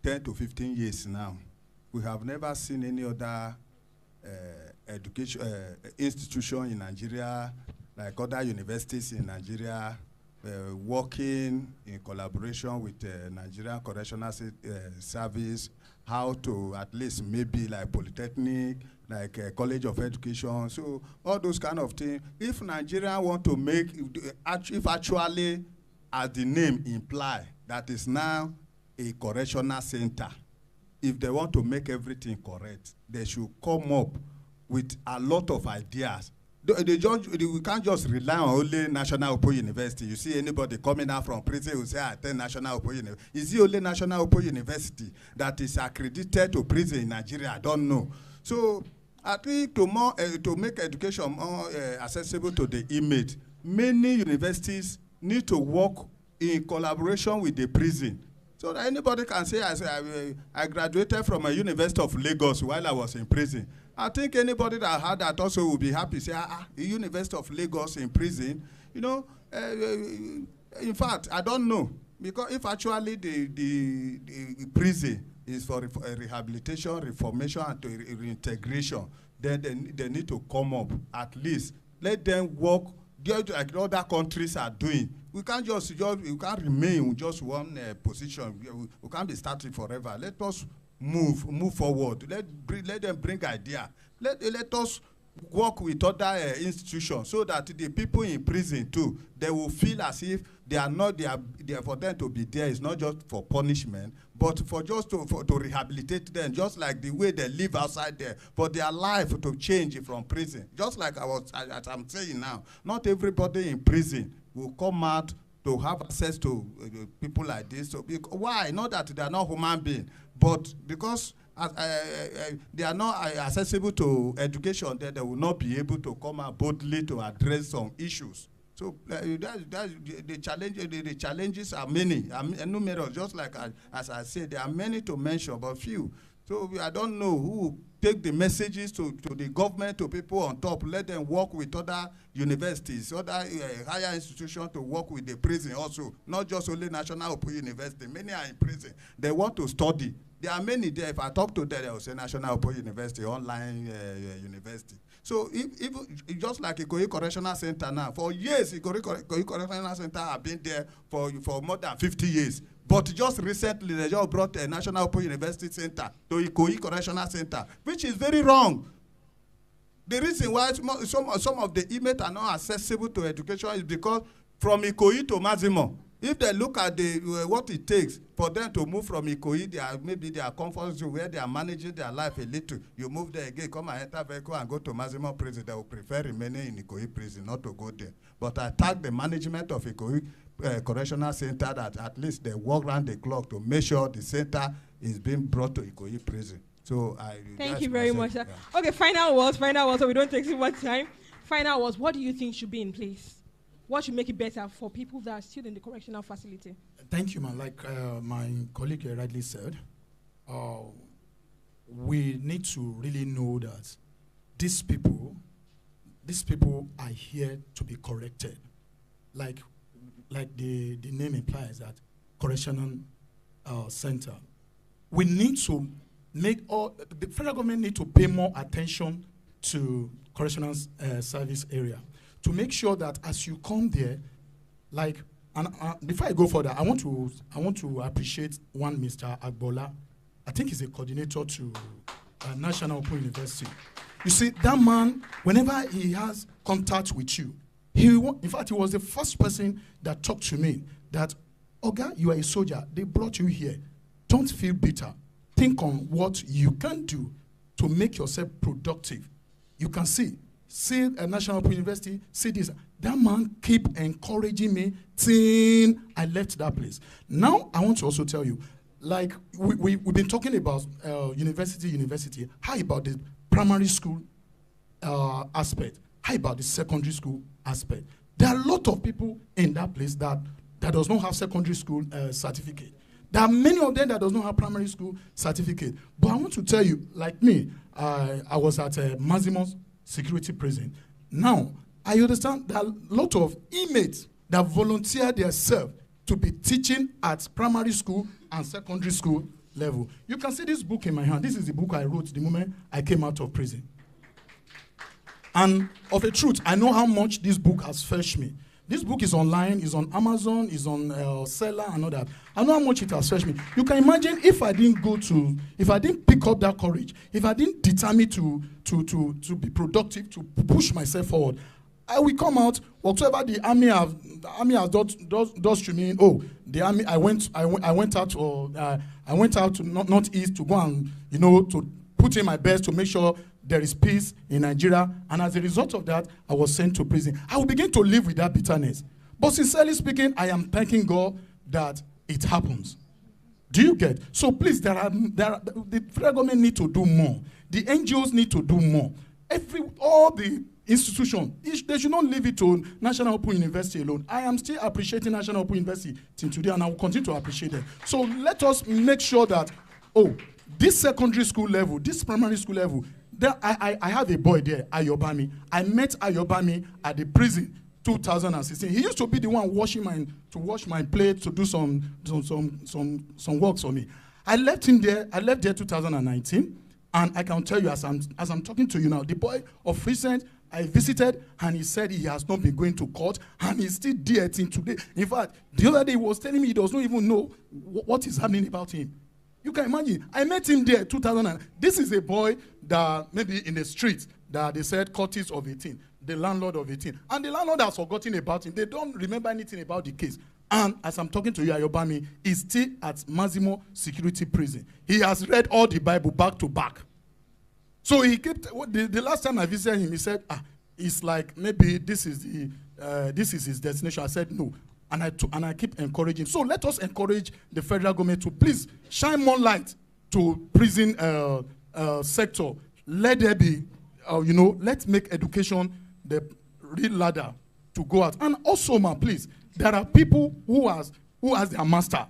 10 to 15 years now, we have never seen any other education institution in Nigeria, like other universities in Nigeria, working in collaboration with Nigerian Correctional Service, how to at least maybe like Polytechnic, like College of Education, so all those kind of things. If Nigeria want to make, if actually, as the name imply, that is now a correctional center, if they want to make everything correct, they should come up with a lot of ideas. We can't just rely on only National Open University. You see anybody coming out from prison who say, I attend National Open University. Is it only National Open University that is accredited to prison in Nigeria? I don't know. So I think to make education more accessible to the inmate, many universities need to work in collaboration with the prison. So that anybody can say, I graduated from a University of Lagos while I was in prison. I think anybody that had that also will be happy. Say, the University of Lagos in prison, you know. In fact, I don't know, because if actually the prison is for rehabilitation, reformation, and reintegration, then they need to come up at least. Let them work just like other countries are doing. We can't we can't remain in just one position. We can't be starting forever. Let us move forward. Let them bring idea. Let us work with other institutions so that the people in prison too, they will feel as if they are not there for them to be there. It's not just for punishment, but for just to rehabilitate them, just like the way they live outside there, for their life to change from prison. Just like as I'm saying now, not everybody in prison will come out to have access to people like this. So why? Not that they are not human beings, but because they are not accessible to education, that they will not be able to come out boldly to address some issues. So the challenges are many, numerous. Just like as I said, there are many to mention, but few. So I don't know who take the messages to the government, to people on top. Let them work with other universities, other higher institutions to work with the prison also. Not just only National Open University. Many are in prison. They want to study. There are many there. If I talk to them, they will say National Open University, online university. So if just like Ikoyi Correctional Center now, for years, Ikoyi Correctional Center have been there for more than 50 years. But just recently, they just brought a National Open University Center to Ikoyi Correctional Center, which is very wrong. The reason why some of the inmates are not accessible to education is because from Ikoyi to Mazimo, if they look at what it takes for them to move from Ikoyi, maybe they are comfort zone where they are managing their life a little. You move there again, come and enter vehicle and go to Mazimo prison. They will prefer remaining in Ikoyi prison, not to go there. But I thank the management of Ikoyi Correctional Center that at least they work around the clock to make sure the center is being brought to Ikoyi prison. So thank you very much, sir. Yeah. Okay, final words, so we don't take too much time. Final words, what do you think should be in place? What should make it better for people that are still in the correctional facility? Thank you, man. Like my colleague rightly said, we need to really know that these people are here to be corrected. Like the name implies, that correctional center. We need to the federal government need to pay more attention to correctional service area. to make sure that as you come there, like, and before I go further, I want to appreciate one Mr. Agbola. I think he's a coordinator to National Open University. You see, that man, whenever he has contact with you, in fact, he was the first person that talked to me that, Oga, you are a soldier. They brought you here. Don't feel bitter. Think on what you can do to make yourself productive. You can see a National Open University, see this. That man keep encouraging me till I left that place. Now, I want to also tell you, like, we've been talking about university. How about the primary school aspect? How about the secondary school aspect? There are a lot of people in that place that does not have secondary school certificate. There are many of them that does not have primary school certificate. But I want to tell you, like me, I was at a maximum security prison. Now, I understand that a lot of inmates that volunteer themselves to be teaching at primary school and secondary school level. You can see this book in my hand. This is the book I wrote the moment I came out of prison. And of a truth, I know how much this book has fetched me. This book is online, is on Amazon, is on Seller and all that. I know how much it has fetched me. You can imagine if I didn't pick up that courage, if I didn't determine to be productive, to push myself forward, I will come out, whatever the army has does to me. Oh, the army, I went out to northeast to go and, to put in my best to make sure there is peace in Nigeria, and as a result of that, I was sent to prison. I will begin to live with that bitterness. But sincerely speaking, I am thanking God that it happens. Do you get? So please, the federal government need to do more. The NGOs need to do more. All the institutions, they should not leave it to National Open University alone. I am still appreciating National Open University till today, and I will continue to appreciate them. So let us make sure that, this secondary school level, this primary school level, I have a boy there, Ayobami. I met Ayobami at the prison 2016. He used to be the one wash my plate, to do some work for me. I left there 2019, and I can tell you as I'm talking to you now, the boy of recent I visited, and he said he has not been going to court, and he's still there till today. In fact, the other day he was telling me he does not even know what is happening about him. You can imagine. I met him there 2000. This is a boy that maybe in the street that they said Curtis of 18, the landlord of 18. And the landlord has forgotten about him. They don't remember anything about the case. And as I'm talking to you, Ayobami is still at maximum security prison. He has read all the Bible back to back. So he kept, the last time I visited him, he said, it's like maybe this is his destination. I said, no. And I keep encouraging. So let us encourage the federal government to please shine more light to prison sector. Let there be, let's make education the real ladder to go out. And also, please, there are people who has their master.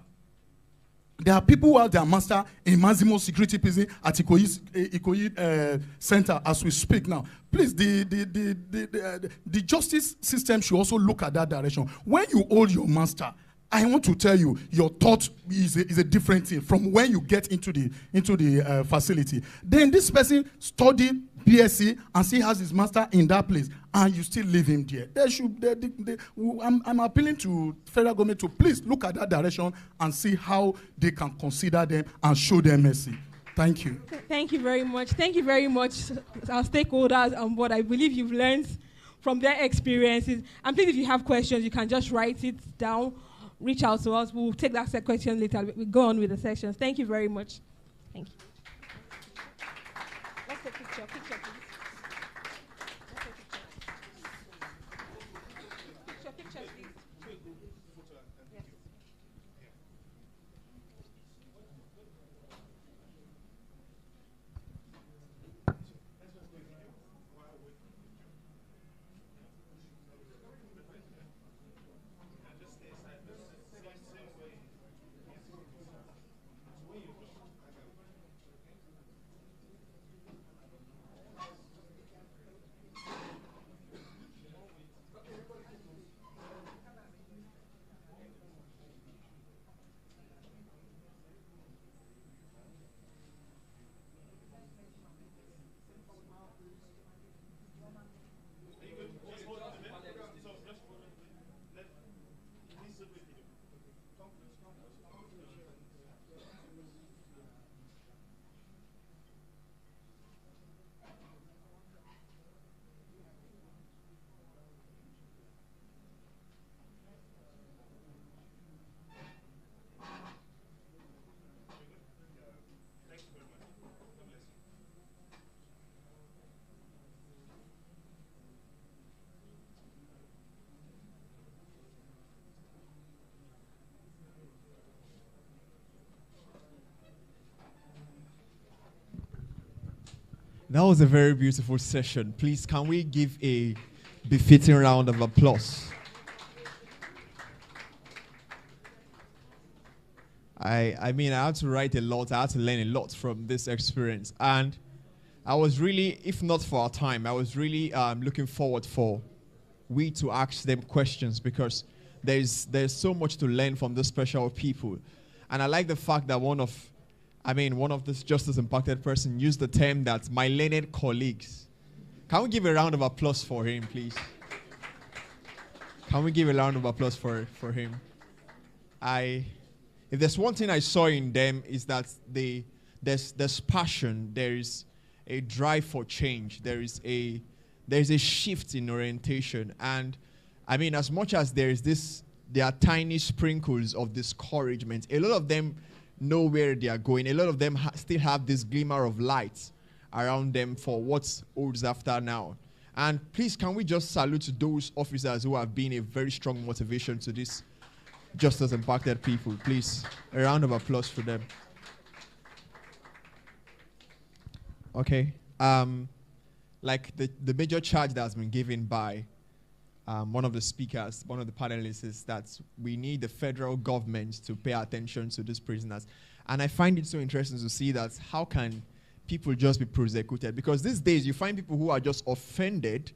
There are people who have their master in maximum security prison at Ikoyi Center as we speak now. Please, the justice system should also look at that direction. When you hold your master, I want to tell you, your thought is a different thing from when you get into the facility. Then this person studied BSc and still has his master in that place, and you still leave him there. I'm appealing to federal government to please look at that direction and see how they can consider them and show them mercy. Thank you. Thank you very much. Thank you very much, our stakeholders on board. I believe you've learned from their experiences. And please, if you have questions, you can just write it down, reach out to us. We'll take that question later. We'll go on with the sections. Thank you very much. Thank you. Let's take a picture. Picture, please. Let's take a picture. Picture, please. Yes. That was a very beautiful session. Please, can we give a befitting round of applause? I mean, I had to write a lot. I had to learn a lot from this experience. And I was really, if not for our time, I was really looking forward for we to ask them questions, because there's so much to learn from these special people. And I like the fact that one of this justice impacted person used the term that my learned colleagues. Can we give a round of applause for him, please? Can we give a round of applause for him? If there's one thing I saw in them is that there's passion, there is a drive for change, there's a shift in orientation. And I mean, as much as there are tiny sprinkles of discouragement, a lot of them know where they are going. A lot of them still have this glimmer of light around them for what holds after now. And please, can we just salute those officers who have been a very strong motivation to this justice impacted people? Please, a round of applause for them. Okay. Like the major charge that has been given by one of the speakers, one of the panelists, is that we need the federal government to pay attention to these prisoners. And I find it so interesting to see that how can people just be prosecuted? Because these days you find people who are just offended,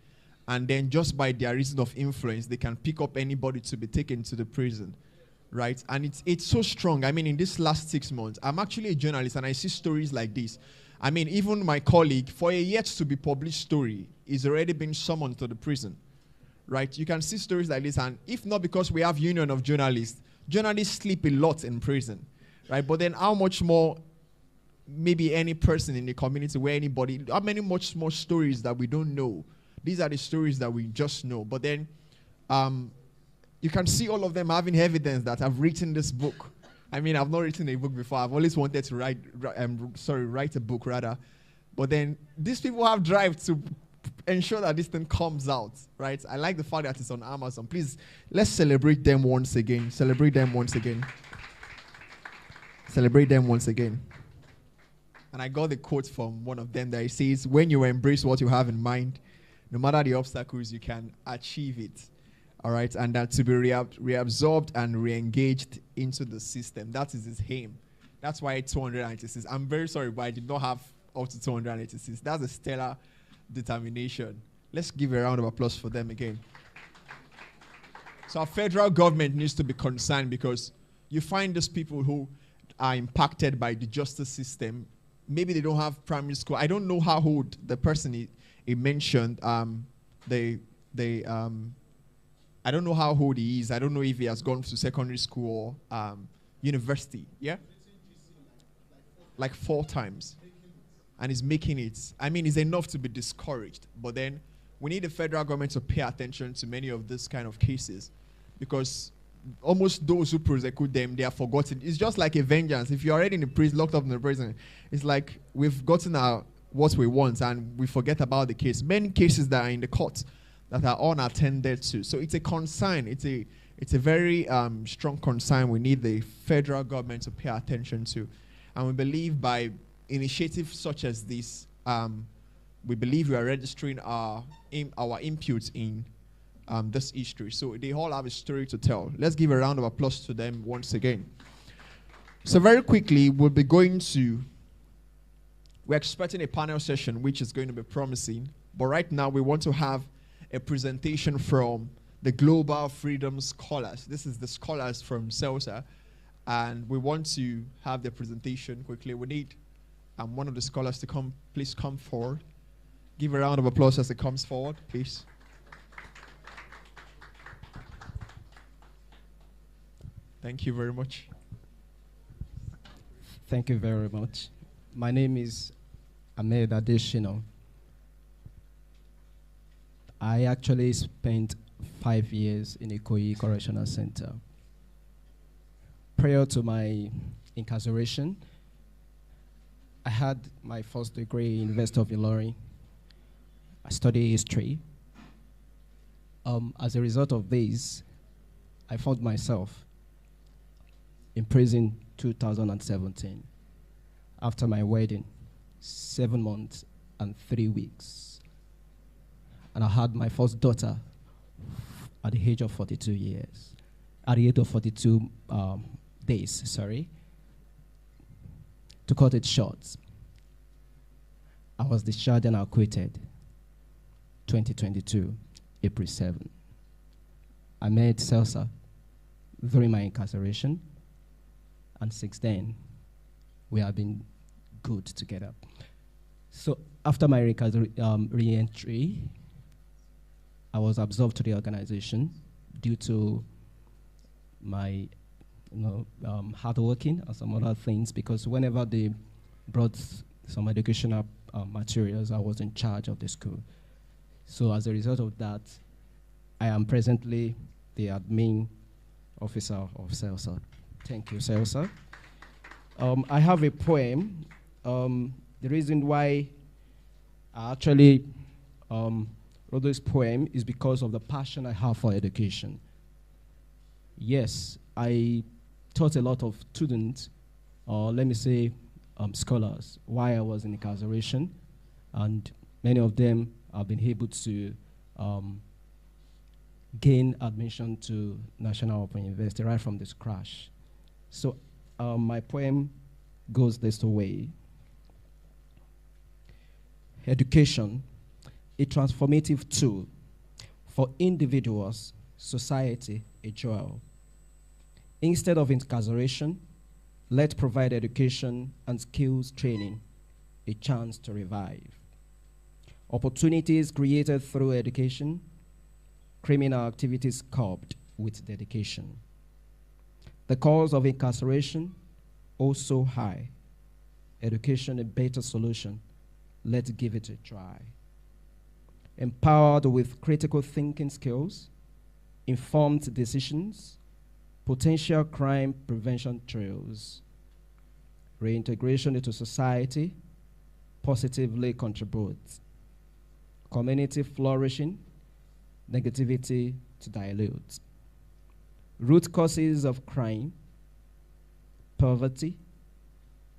and then just by their reason of influence, they can pick up anybody to be taken to the prison, right? And it's so strong. I mean, in this last 6 months, I'm actually a journalist, and I see stories like this. I mean, even my colleague, for a yet to be published story, is already been summoned to the prison. Right, you can see stories like this, and if not because we have union of journalists sleep a lot in prison, right? But then how much more maybe any person in the community, where anybody, how many much more stories that we don't know? These are the stories that we just know. But then you can see all of them having evidence that I've written this book. I mean, I've not written a book before. I've always wanted to write a book rather. But then these people have drive to ensure that this thing comes out, right? I like the fact that it's on Amazon. Please, let's celebrate them once again. Celebrate them once again. Celebrate them once again. And I got the quote from one of them that he says, when you embrace what you have in mind, no matter the obstacles, you can achieve it. All right? And that to be reabsorbed and re-engaged into the system. That is his aim. That's why 286. I'm very sorry, but I did not have up to 286. That's a stellar determination. Let's give a round of applause for them again. So our federal government needs to be concerned, because you find those people who are impacted by the justice system. Maybe they don't have primary school. I don't know how old the person he mentioned. I don't know how old he is. I don't know if he has gone to secondary school or university. Yeah? Like 4 times. And is making it. I mean, it's enough to be discouraged. But then we need the federal government to pay attention to many of these kind of cases, because almost those who prosecute them, they are forgotten. It's just like a vengeance. If you're already in the prison, locked up in the prison, it's like we've gotten what we want and we forget about the case. Many cases that are in the court that are unattended to. So it's a concern. It's a very strong concern we need the federal government to pay attention to. And we believe by initiatives such as this, we believe we are registering our inputs in this history. So they all have a story to tell. Let's give a round of applause to them once again. So very quickly, we're expecting a panel session, which is going to be promising. But right now, we want to have a presentation from the Global Freedom Scholars. This is the scholars from CELSA. And we want to have the presentation quickly. We need one of the scholars to please come forward. Give a round of applause as it comes forward, please. Thank you very much. Thank you very much. My name is Ahmed Adeshino. I actually spent 5 years in Ikoyi Correctional Center. Prior to my incarceration, I had my first degree in University of Ilorin. I studied history. As a result of this, I found myself in prison 2017 after my wedding, 7 months and 3 weeks. And I had my first daughter at the age of 42 years, at the age of 42 days, sorry. To cut it short, I was discharged and acquitted 2022, April 7. I met Celsa during my incarceration, and since then, we have been good together. So after my re-entry, I was absorbed to the organization due to my hardworking and some other things, because whenever they brought some educational materials, I was in charge of the school. So as a result of that, I am presently the admin officer of CELSA. Thank you, CELSA. I have a poem. The reason why I actually wrote this poem is because of the passion I have for education. Yes, I taught a lot of students, or let me say scholars, while I was in incarceration, and many of them have been able to gain admission to National Open University right from this crash. So my poem goes this way. Education, a transformative tool for individuals, society, a jewel. Instead of incarceration, let's provide education and skills training, a chance to revive. Opportunities created through education, criminal activities curbed with dedication. The cause of incarceration, also high. Education a better solution, let's give it a try. Empowered with critical thinking skills, informed decisions, potential crime prevention trails, reintegration into society positively contributes, community flourishing, negativity to dilute. Root causes of crime, poverty,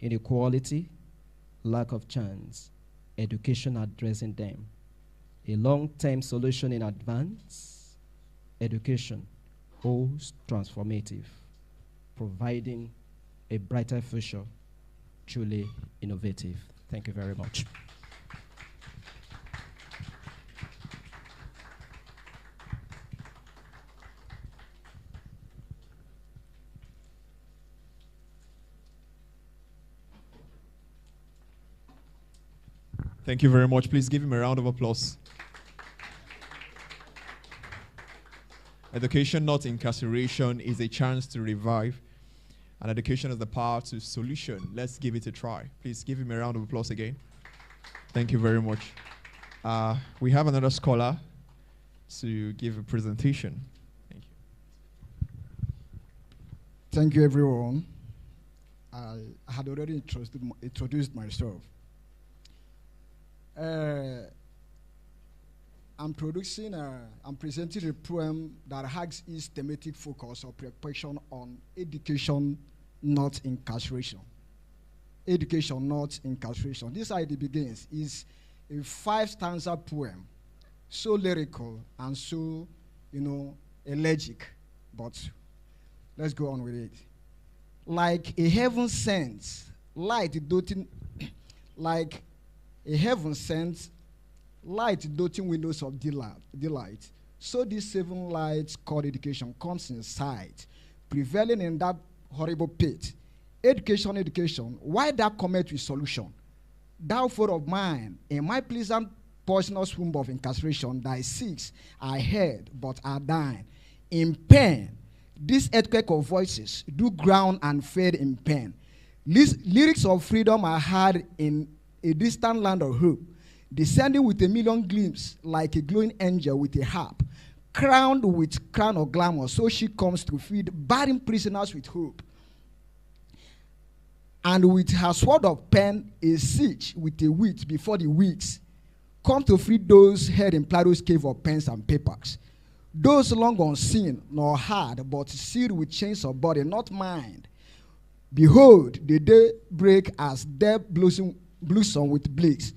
inequality, lack of chance, education addressing them. A long-term solution in advance, education, holds transformative, providing a brighter future, truly innovative. Thank you very much. Thank you very much. Please give him a round of applause. Education, not incarceration, is a chance to revive. And education is the power to solution. Let's give it a try. Please give him a round of applause again. Thank you very much. We have another scholar to give a presentation. Thank you. Thank you, everyone. I had already introduced myself. I'm presenting a poem that has its thematic focus or preoccupation on education, not incarceration. Education, not incarceration. This idea begins is a 5-stanza poem, so lyrical and so, elegic. But let's go on with it. Like a heaven sent light doting, like a heaven sent light doting windows of delight. So these 7 lights called education comes in sight, prevailing in that horrible pit. Education, why that comment with solution? Thou foe of mine, in my pleasant poisonous womb of incarceration, thy 6 I heard, but are dying. In pain, This earthquake of voices do ground and fade in pain. Lyrics of freedom are heard in a distant land of hope, descending with a million gleams like a glowing angel with a harp, crowned with crown of glamour, so she comes to feed barren prisoners with hope. And with her sword of pen, a siege with a wit before the weeks, come to free those held in Plato's cave of pens and papers. Those long unseen nor hard, but sealed with chains of body, not mind. Behold, the day break as death blossom with bliss.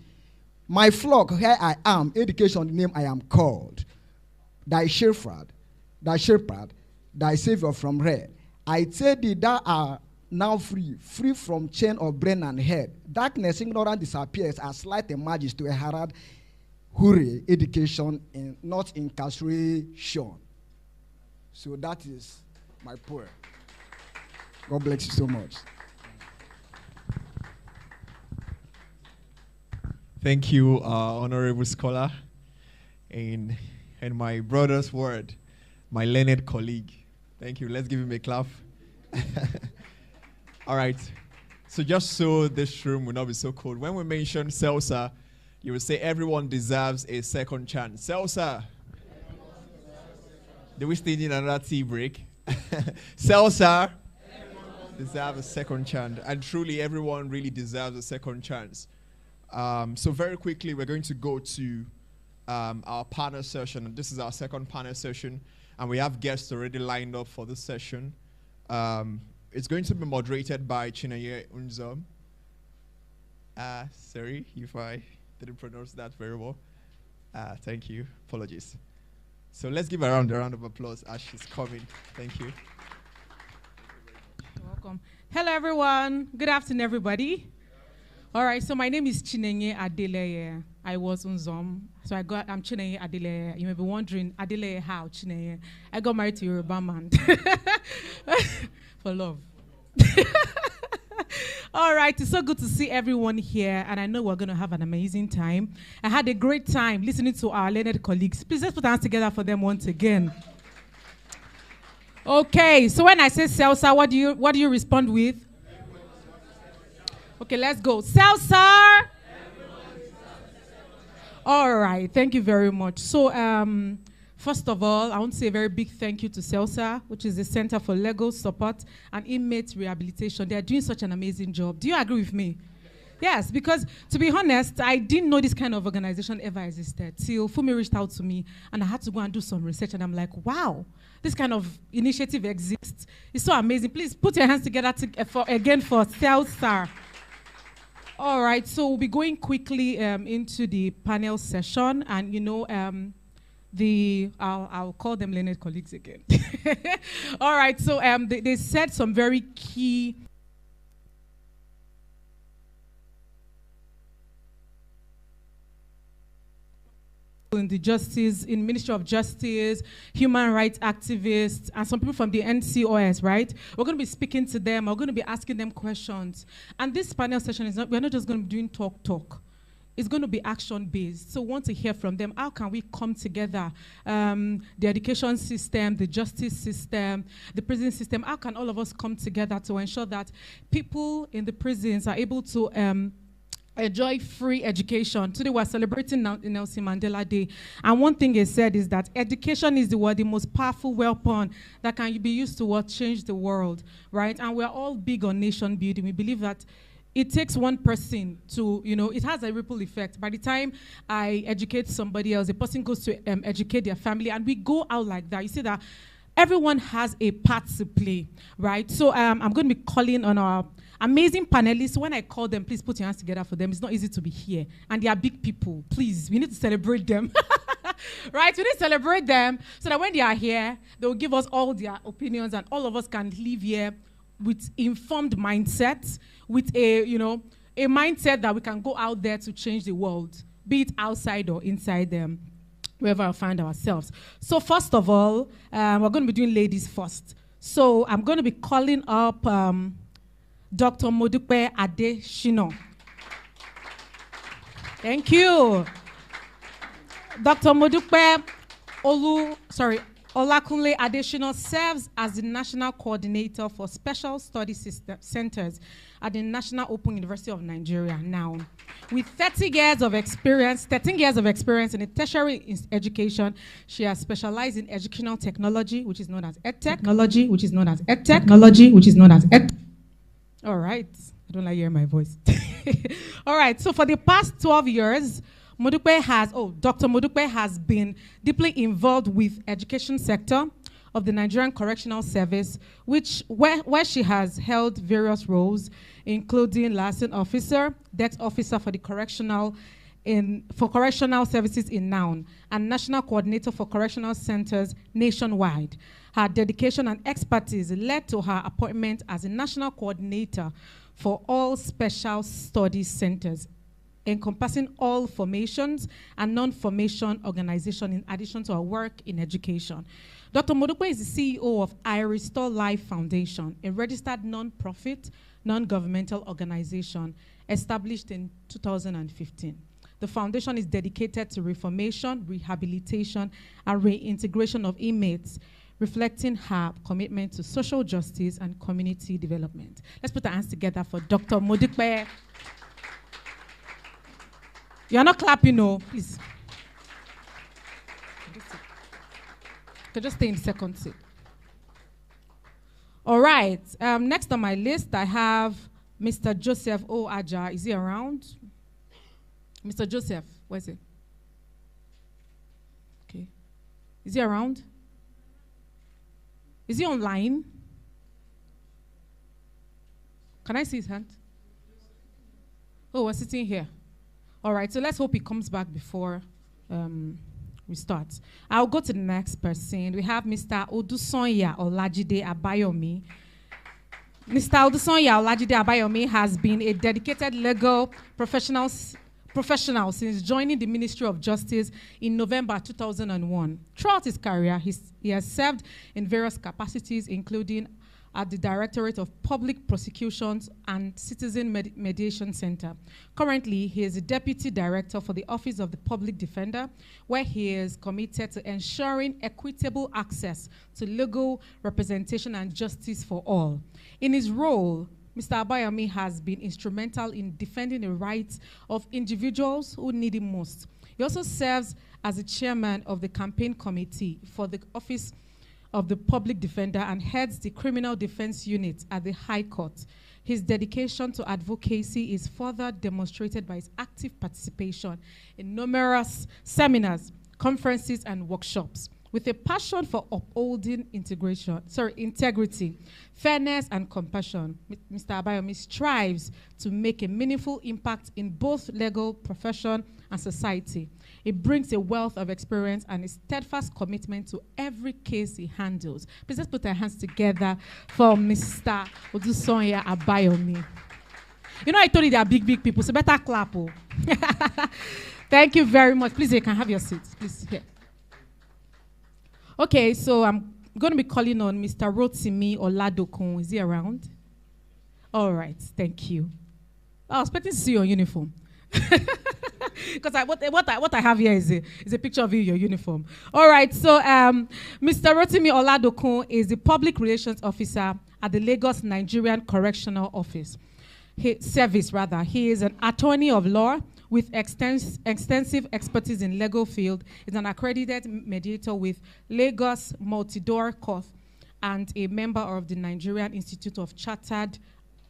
My flock, here I am, education, the name I am called. Thy shepherd, thy savior from red. I tell thee, thou art now free from chain of brain and head. Darkness, ignorance disappears as light emerges to a herald. Hooray, education, and not incarceration. So that is my poem. God bless you so much. Thank you, honorable scholar. And my brother's word, my learned colleague. Thank you. Let's give him a clap. All right. So just so this room will not be so cold, when we mention Selsa, you will say everyone deserves a second chance. Selsa. Do we still need another tea break? Selsa deserves a second chance. And truly, everyone really deserves a second chance. So very quickly, we're going to go to our panel session. This is our second panel session, and we have guests already lined up for this session. It's going to be moderated by Chinenye Unzom. Sorry if I didn't pronounce that very well. Thank you. Apologies. So let's give her a round of applause as she's coming. Thank you. You're welcome. Hello, everyone. Good afternoon, everybody. All right, so my name is Chinenye Adeleye. I was Unzom, so I'm Chinenye Adeleye. You may be wondering, Adeleye how, Chinenye? I got married to a Yoruba man for love. All right, it's so good to see everyone here, and I know we're going to have an amazing time. I had a great time listening to our learned colleagues. Please let's put our hands together for them once again. Okay, so when I say Selsa, what do you respond with? Okay, let's go. Selsa! All right, thank you very much. So, first of all, I want to say a very big thank you to Selsa, which is the Center for Legal Support and Inmate Rehabilitation. They are doing such an amazing job. Do you agree with me? Yes, because to be honest, I didn't know this kind of organization ever existed till Fumi reached out to me, and I had to go and do some research, and I'm like, wow, this kind of initiative exists. It's so amazing. Please put your hands together for Selsa. All right, so we'll be going quickly into the panel session, and I'll call them learned colleagues again. All right, so they said some very key in the Ministry of Justice, human rights activists, and some people from the NCOS, right? We're going to be speaking to them. We're going to be asking them questions. And this panel session we're not just going to be doing talk. It's going to be action-based. So we want to hear from them. How can we come together? The education system, the justice system, the prison system, how can all of us come together to ensure that people in the prisons are able to enjoy free education? Today we're celebrating Nelson Mandela Day, and one thing he said is that education is the most powerful weapon that can be used to change the world, right? And we're all big on nation building. We believe that it takes one person to, it has a ripple effect. By the time I educate somebody else, the person goes to educate their family, and we go out like that. You see that everyone has a part to play, right? So I'm going to be calling on our amazing panelists. When I call them, please put your hands together for them. It's not easy to be here. And they are big people. Please, we need to celebrate them. Right? We need to celebrate them so that when they are here, they will give us all their opinions, and all of us can live here with informed mindsets, with a mindset that we can go out there to change the world, be it outside or inside them, wherever we find ourselves. So first of all, we're going to be doing ladies first. So I'm going to be calling up Dr. Modupe Adeshino. Thank you. Dr. Modupe Olakunle Adesina serves as the National Coordinator for Special Study Centers at the National Open University of Nigeria now. With 13 years of experience in the tertiary education, she has specialized in educational technology, which is known as EdTech. All right. I don't like hearing my voice. All right. So for the past 12 years, Dr. Modupe has been deeply involved with education sector of the Nigerian Correctional Service, where she has held various roles, including liaison officer, desk officer for the correctional services in Noun, and national coordinator for correctional centers nationwide. Her dedication and expertise led to her appointment as a national coordinator for all special studies centers, encompassing all formations and non-formation organizations in addition to her work in education. Dr. Modupe is the CEO of I Restore Life Foundation, a registered non-profit, non-governmental organization established in 2015. The foundation is dedicated to reformation, rehabilitation, and reintegration of inmates, reflecting her commitment to social justice and community development. Let's put our hands together for Dr. Modupe. You're not clapping, no, please. You can just stay in the second seat. All right, next on my list, I have Mr. Joseph O. Aja. Is he around? Mr. Joseph, where is he? Okay. Is he around? Is he online? Can I see his hand? Oh, we're sitting here. All right, so let's hope he comes back before we start. I'll go to the next person. We have Mr. Odusonya Olajide Abayomi. Mr. Odusonya Olajide Abayomi has been a dedicated legal professional since joining the Ministry of Justice in November 2001. Throughout his career, he has served in various capacities, including at the Directorate of Public Prosecutions and Citizen Mediation Center. Currently, he is the Deputy Director for the Office of the Public Defender, where he is committed to ensuring equitable access to legal representation and justice for all. In his role, Mr. Abayomi has been instrumental in defending the rights of individuals who need it most. He also serves as the chairman of the campaign committee for the Office of the Public Defender and heads the Criminal Defense Unit at the High Court. His dedication to advocacy is further demonstrated by his active participation in numerous seminars, conferences, and workshops. With a passion for upholding integrity, fairness, and compassion, Mr. Abayomi strives to make a meaningful impact in both legal profession and society. He brings a wealth of experience and a steadfast commitment to every case he handles. Please let's put our hands together for Mr. Odusonya Abayomi. You know, I told you they are big, big people, so better clap. Oh. Thank you very much. Please, you can have your seats. Please, here. Okay, so I'm going to be calling on Mr. Rotimi Oladokun. Is he around? All right, thank you. I was expecting to see your uniform. Because what I have here is a picture of you in your uniform. All right, so Mr. Rotimi Oladokun is the Public Relations Officer at the Lagos Nigerian Correctional Service. He is an attorney of law with extensive expertise in legal field, is an accredited mediator with Lagos Multi-Door Court and a member of the Nigerian Institute of Chartered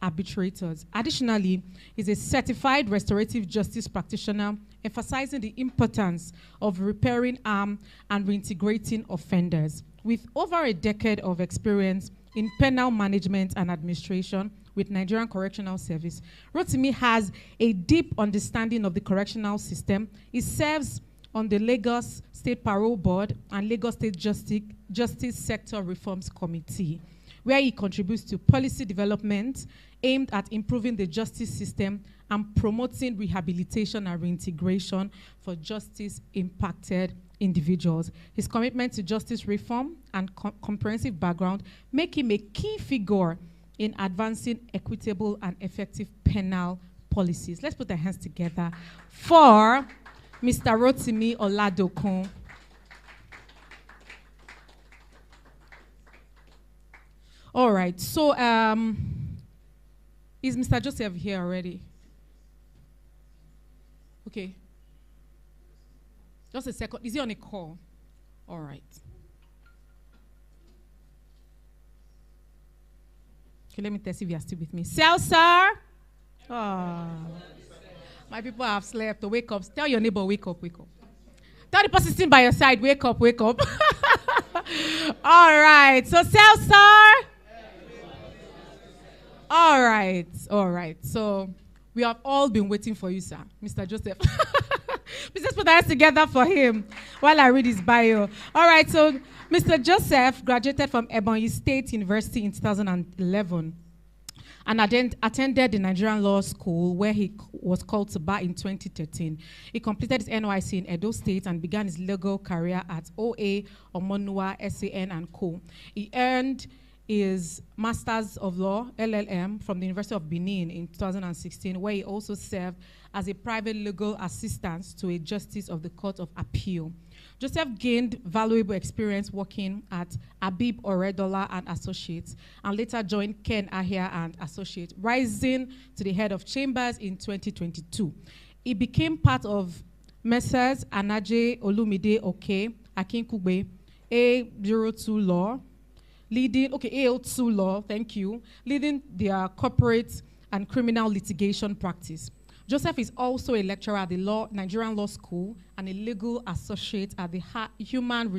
Arbitrators. Additionally, is a certified restorative justice practitioner, emphasizing the importance of repairing harm and reintegrating offenders. With over a decade of experience in penal management and administration with Nigerian Correctional Service, Rotimi has a deep understanding of the correctional system. He serves on the Lagos State Parole Board and Lagos State Justice Sector Reforms Committee, where he contributes to policy development aimed at improving the justice system and promoting rehabilitation and reintegration for justice-impacted individuals. His commitment to justice reform and comprehensive background make him a key figure in advancing equitable and effective penal policies. Let's put our hands together for Mr. Rotimi Oladokun. All right. So, is Mr. Joseph here already? Okay. Just a second. Is he on a call? All right. Okay, let me test if you are still with me. Sir. Oh. My people have slept. Wake up. Tell your neighbor, wake up, wake up. Tell the person sitting by your side, wake up, wake up. All right. So, sir. All right. So, we have all been waiting for you, sir. Mr. Joseph. Please let's put our hands together for him while I read his bio. All right, so Mr. Joseph graduated from Ebonyi State University in 2011 and attended the Nigerian Law School, where he was called to bar in 2013. He completed his NYC in Edo State and began his legal career at OA, Omonua, SAN, and Co. He earned his Masters of Law, LLM, from the University of Benin in 2016, where he also served as a private legal assistant to a justice of the Court of Appeal. Joseph gained valuable experience working at Abib Oredola and Associates, and later joined Ken Ahia and Associates, rising to the head of chambers in 2022. He became part of Messrs. Anaje Olumide Oke, Akinkugbe, A02 Law, AO2 Law, thank you, leading their corporate and criminal litigation practice. Joseph is also a lecturer at the Nigerian Law School and a legal associate at the Human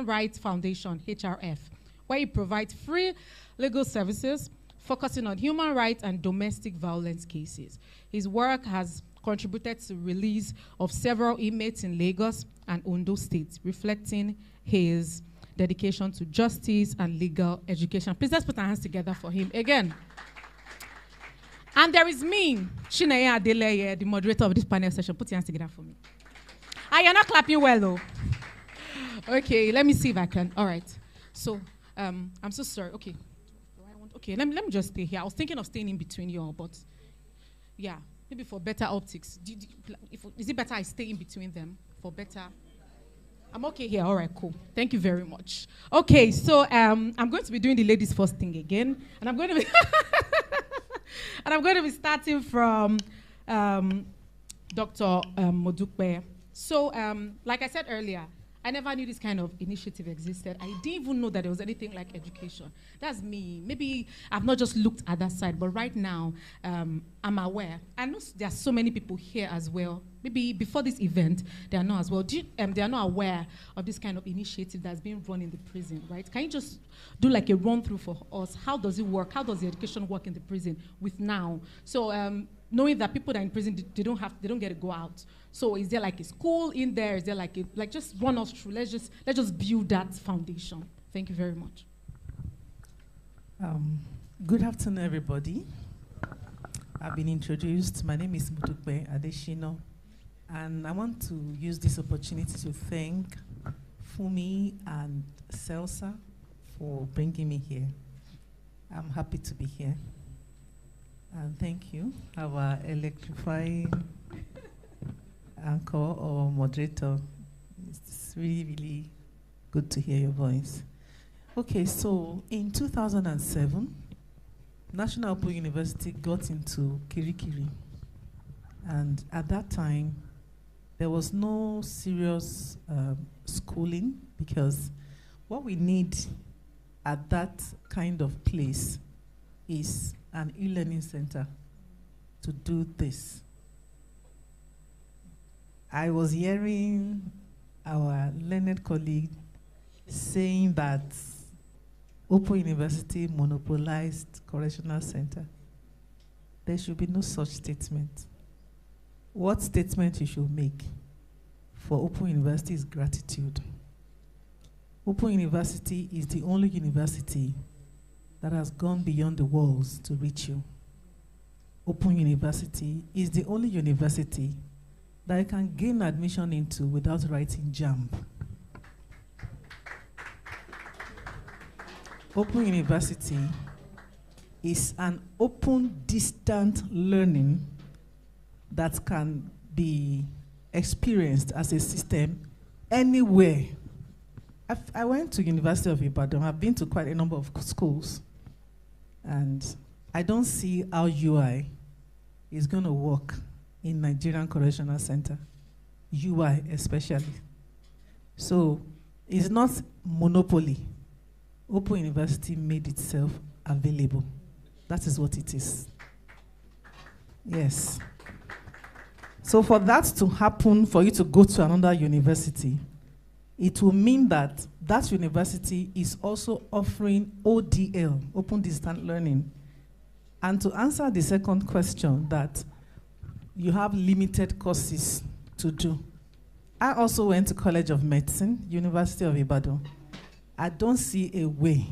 Rights Foundation, HRF, where he provides free legal services focusing on human rights and domestic violence cases. His work has contributed to the release of several inmates in Lagos and Ondo states, reflecting his dedication to justice and legal education. Please let's put our hands together for him again. And there is me, Chineye Adeleye, the moderator of this panel session. Put your hands together for me. You're not clapping well, though. Okay, let me see if I can. All right. So, I'm so sorry. Okay. Let me just stay here. I was thinking of staying in between you all, but yeah, maybe for better optics. Is it better I stay in between them for better? I'm okay here. All right, cool. Thank you very much. Okay, so I'm going to be doing the ladies first thing again, and I'm going to be starting from Dr. Modukwe. So, like I said earlier, I never knew this kind of initiative existed. I didn't even know that there was anything like education. That's me. Maybe I've not just looked at that side, but right now, I'm aware. I know there are so many people here as well. Maybe before this event, they are not as well. They are not aware of this kind of initiative that's being run in the prison, right? Can you just do like a run-through for us? How does it work? How does the education work in the prison with now? So, knowing that people that are in prison, they don't get to go out. So is there like a school in there? Is there like just run us through? Let's just build that foundation. Thank you very much. Good afternoon, everybody. I've been introduced. My name is Mutukwe Adeshino, and I want to use this opportunity to thank Fumi and Selsa for bringing me here. I'm happy to be here. And thank you, our electrifying anchor or moderator. It's really, really good to hear your voice. Okay, so in 2007, National Open University got into Kirikiri. And at that time, there was no serious schooling, because what we need at that kind of place is an e-learning center to do this. I was hearing our learned colleague saying that Open University monopolized correctional center. There should be no such statement. What statement you should make for Open University is gratitude. Open University is the only university that has gone beyond the walls to reach you. Open University is the only university that you can gain admission into without writing JAMB. Open University is an open, distant learning that can be experienced as a system anywhere. I went to University of Ibadan. I've been to quite a number of schools. And I don't see how UI is going to work in Nigerian Correctional Center, UI especially. So it's not monopoly. Open University made itself available. That is what it is. Yes. So for that to happen, for you to go to another university, it will mean that that university is also offering ODL, Open Distance Learning. And to answer the second question, that you have limited courses to do. I also went to College of Medicine, University of Ibadan. I don't see a way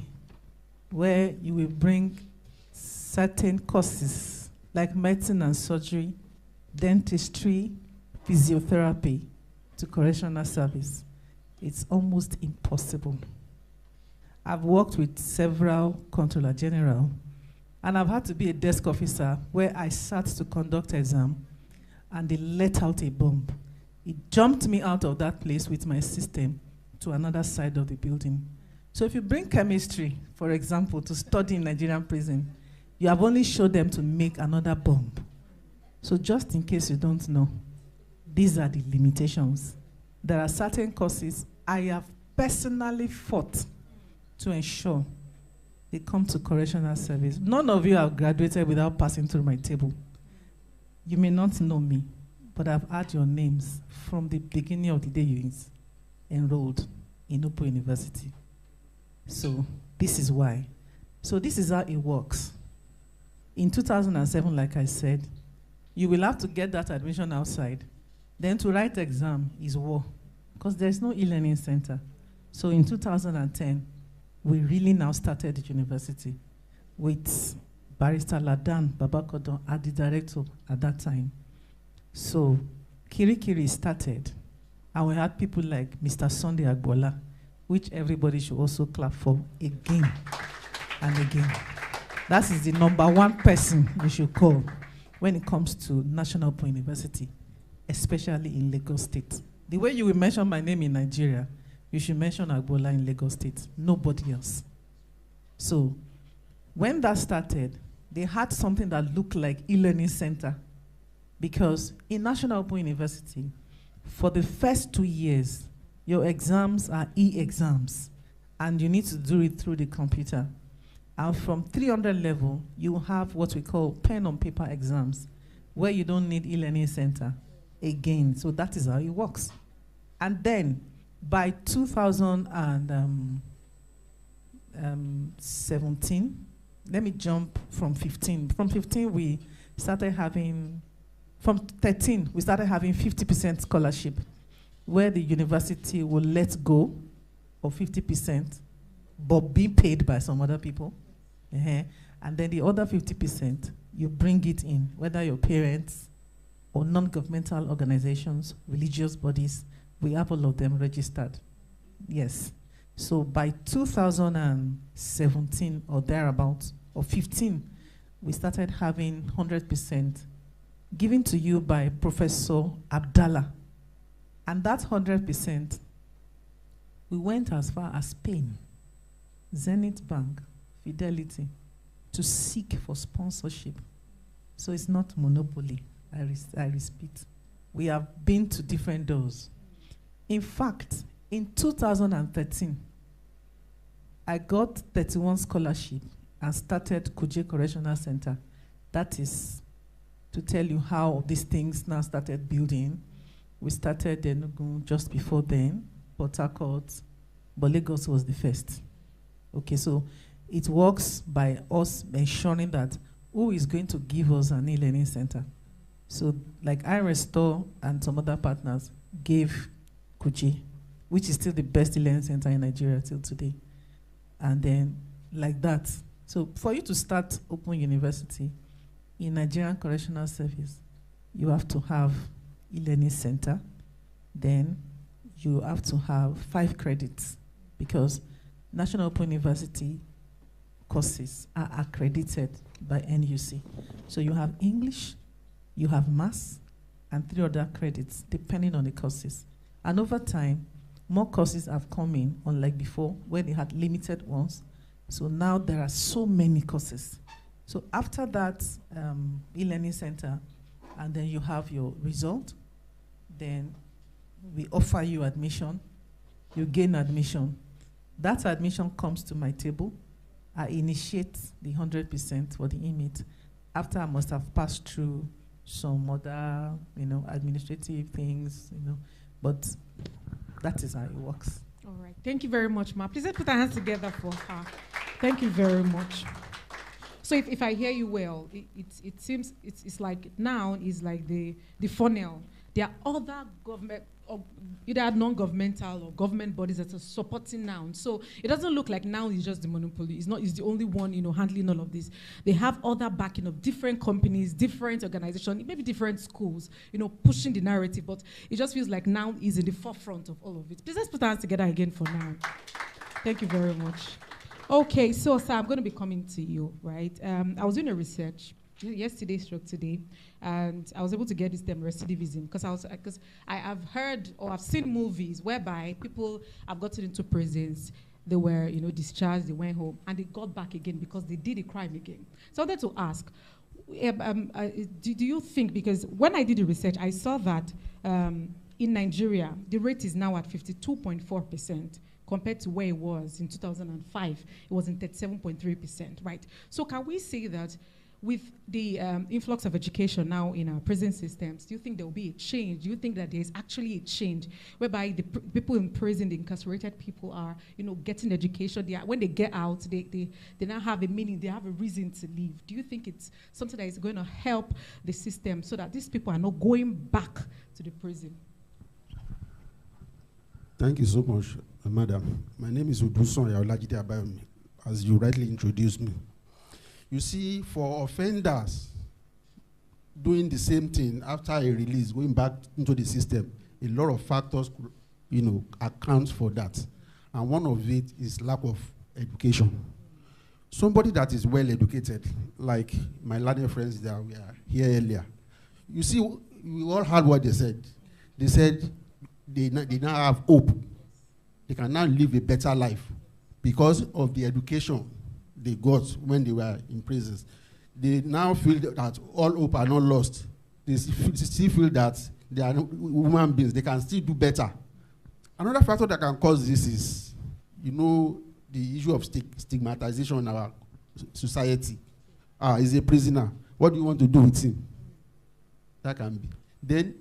where you will bring certain courses like medicine and surgery, dentistry, physiotherapy to correctional service. It's almost impossible. I've worked with several Controller General, and I've had to be a desk officer where I sat to conduct exam, and they let out a bomb. It jumped me out of that place with my system to another side of the building. So if you bring chemistry, for example, to study in Nigerian prison, you have only showed them to make another bomb. So just in case you don't know, these are the limitations. There are certain courses I have personally fought to ensure they come to correctional service. None of you have graduated without passing through my table. You may not know me, but I've had your names from the beginning of the day you enrolled in Open University. So this is why. So this is how it works. In 2007, like I said, you will have to get that admission outside. Then to write exam is war, because there's no e-learning center. So in 2010, we really now started the university with Barrister Ladan Babakodo as the director at that time. So Kirikiri started, and we had people like Mr. Sunday Agbola, which everybody should also clap for again and again. That is the #1 person you should call when it comes to National Open University, especially in Lagos State. The way you will mention my name in Nigeria, you should mention Agbola in Lagos State, nobody else. So when that started, they had something that looked like e-learning center, because in National Open University, for the first 2 years, your exams are e-exams, and you need to do it through the computer. And from 300 level, you have what we call pen on paper exams, where you don't need e-learning center again. So that is how it works. And then by 2017, let me jump from 15. From 15, we started having, from 13, we started having 50% scholarship, where the university will let go of 50%, but be paid by some other people. And then the other 50%, you bring it in, whether your parents or non-governmental organizations, religious bodies, we have all of them registered. Yes. So by 2017 or thereabouts, or 15, we started having 100% given to you by Professor Abdallah. And that 100%, we went as far as Spain, Zenith Bank, Fidelity, to seek for sponsorship. So it's not monopoly, I repeat. We have been to different doors. In fact, in 2013, I got 31 scholarship and started Kuje Correctional Center. That is to tell you how these things now started building. We started Enugu just before then, Port Harcourt, but Lagos was the first. Okay, so it works by us ensuring that who is going to give us an e-learning center. So like iRestore and some other partners gave Kuchi, which is still the best e-learning center in Nigeria till today. And then like that. So for you to start Open University in Nigerian Correctional Service, you have to have e-learning center. Then you have to have 5 credits, because National Open University courses are accredited by NUC. So you have English, you have Maths, and 3 other credits, depending on the courses. And over time, more courses have come in, unlike before, where they had limited ones. So now there are so many courses. So after that e-learning center, and then you have your result, then we offer you admission, you gain admission. That admission comes to my table. I initiate the 100% for the inmate after I must have passed through some other, administrative things, but that is how it works. All right. Thank you very much, Ma. Please let's put our hands together for her. Thank you very much. So if I hear you well, it seems it's like now is like the funnel. There are other government, or either non-governmental or government bodies that are supporting now. So it doesn't look like now is just the monopoly. It's the only one, handling all of this. They have other backing of different companies, different organizations, maybe different schools, pushing the narrative. But it just feels like now is in the forefront of all of it. Please let's put our hands together again for now. Thank you very much. Okay, so sir, I'm going to be coming to you, right? I was doing a research yesterday stroke today, and I was able to get this term recidivism because I have heard or I've seen movies whereby people have gotten into prisons, they were discharged, they went home, and they got back again because they did a crime again. So I wanted to ask, do you think, because when I did the research, I saw that in Nigeria, the rate is now at 52.4%. compared to where it was in 2005, it was in 37.3%, right? So can we say that with the influx of education now in our prison systems, do you think there will be a change? Do you think that there is actually a change whereby the people in prison, the incarcerated people are, getting education? When they get out, they now have a meaning, they have a reason to leave. Do you think it's something that is going to help the system so that these people are not going back to the prison? Thank you so much, Madam. My name is Uduson Yaolajide Abayomi, as you rightly introduced me. You see, for offenders doing the same thing after a release, going back into the system, a lot of factors, account for that. And one of it is lack of education. Somebody that is well educated, like my learned friends that were here earlier, you see, we all heard what they said. They said they now have hope. They can now live a better life because of the education they got when they were in prisons. They now feel that all hope are not lost. They still feel that they are human beings. They can still do better. Another factor that can cause this is, the issue of stigmatization in our society. He's a prisoner. What do you want to do with him? That can be. Then,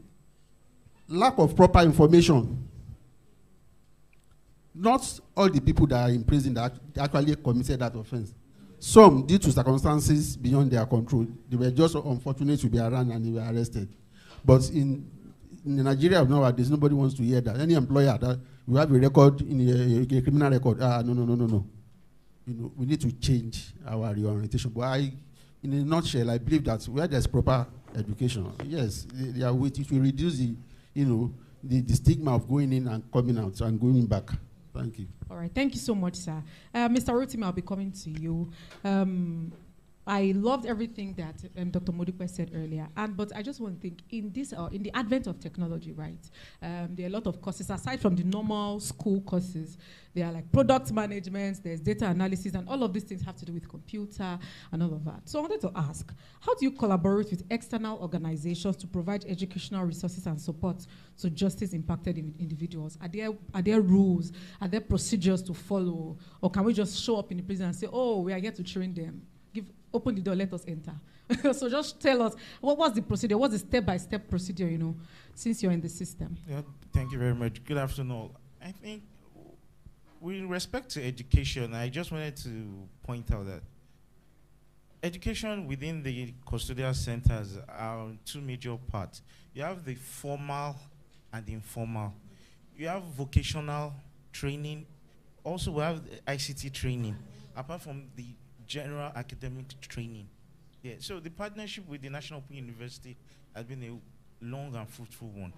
lack of proper information. Not all the people that are in prison that actually committed that offense. Some, due to circumstances beyond their control, they were just unfortunate to be around and they were arrested. But in Nigeria nowadays, nobody wants to hear that. Any employer that you have a record in a criminal record, no. We need to change our reorientation. But in a nutshell, I believe that where there's proper education, yes, it will reduce the stigma of going in and coming out and going back. Thank you. All right, thank you so much, sir. Mr. Rotimi, I'll be coming to you. I loved everything that Dr. Modukwe said earlier, but I just want to think, in the advent of technology, right, there are a lot of courses, aside from the normal school courses. There are like product management, there's data analysis, and all of these things have to do with computer and all of that. So I wanted to ask, how do you collaborate with external organizations to provide educational resources and support to justice-impacted individuals? Are there rules? Are there procedures to follow? Or can we just show up in the prison and say, oh, we are here to train them? Open the door, let us enter. So just tell us, what's the procedure? What's the step-by-step procedure, since you're in the system? Yeah, thank you very much. Good afternoon. I think with respect to education, I just wanted to point out that education within the custodial centers are on two major parts. You have the formal and the informal. You have vocational training. Also, we have ICT training, apart from the general academic training. Yeah, so the partnership with the National Open University has been a long and fruitful one.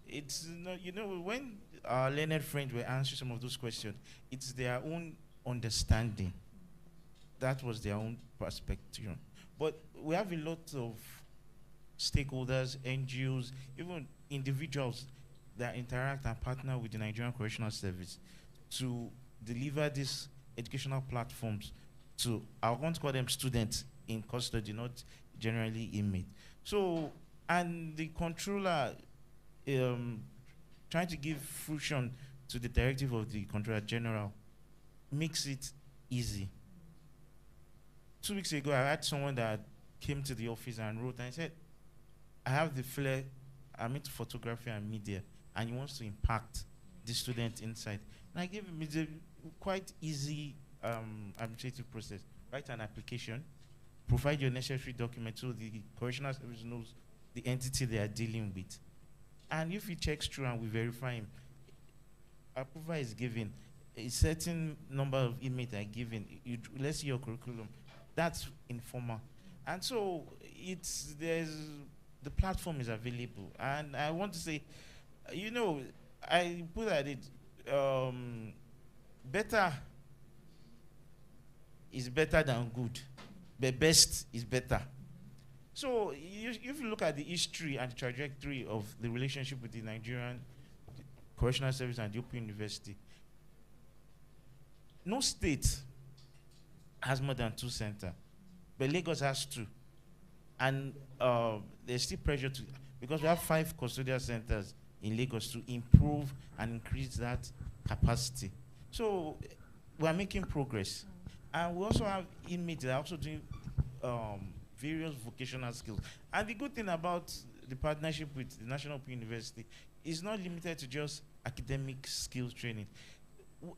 It's not, when our learned friends were answering some of those questions, it's their own understanding. That was their own perspective. But we have a lot of stakeholders, NGOs, even individuals that interact and partner with the Nigerian Correctional Service to deliver this educational platforms to, I want to call them students in custody, not generally inmate. So, and the controller trying to give fruition to the directive of the Controller General makes it easy. 2 weeks ago, I had someone that came to the office and wrote and said, I have the flair, I'm into photography and media, and he wants to impact the student inside. And I gave him a quite easy administrative process. Write an application, provide your necessary documents so the correctional service knows the entity they are dealing with. And if he checks through and we verify him, approval is given, a certain number of inmates are given, let's see your curriculum. That's informal. And so the platform is available. And I want to say, I put at it, better is better than good, but best is better. So if you look at the history and trajectory of the relationship with the Nigerian Correctional Service and the Open University, no state has more than 2 centers, but Lagos has 2. And there's still pressure because we have 5 custodial centers in Lagos to improve and increase that capacity. So we're making progress. And we also have inmates that are also doing various vocational skills. And the good thing about the partnership with the National Open University is not limited to just academic skills training.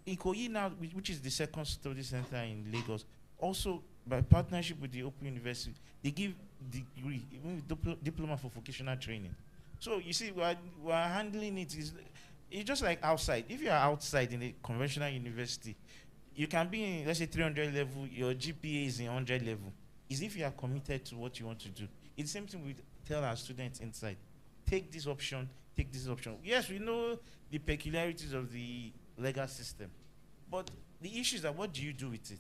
Ikoyi now, which is the second study center in Lagos, also by partnership with the Open University, they give degree, even diploma for vocational training. So you see, we're handling it. It's just like outside. If you are outside in a conventional university, you can be in, let's say, 300 level, your GPA is in 100 level. Is if you are committed to what you want to do. It's the same thing we tell our students inside. Take this option, take this option. Yes, we know the peculiarities of the legal system, but the issue is that what do you do with it?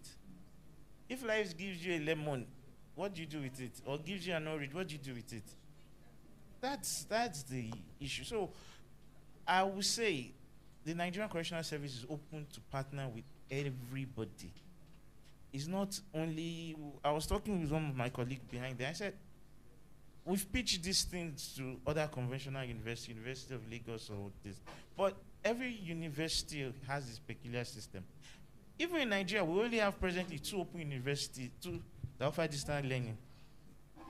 If life gives you a lemon, what do you do with it? Or gives you an orange, what do you do with it? That's the issue. So I would say the Nigerian Correctional Service is open to partner with everybody. It's not only, I was talking with one of my colleagues behind there, I said, we've pitched these things to other conventional universities, University of Lagos or this, but every university has this peculiar system. Even in Nigeria, we only have presently 2 open universities, 2 that offer distance learning.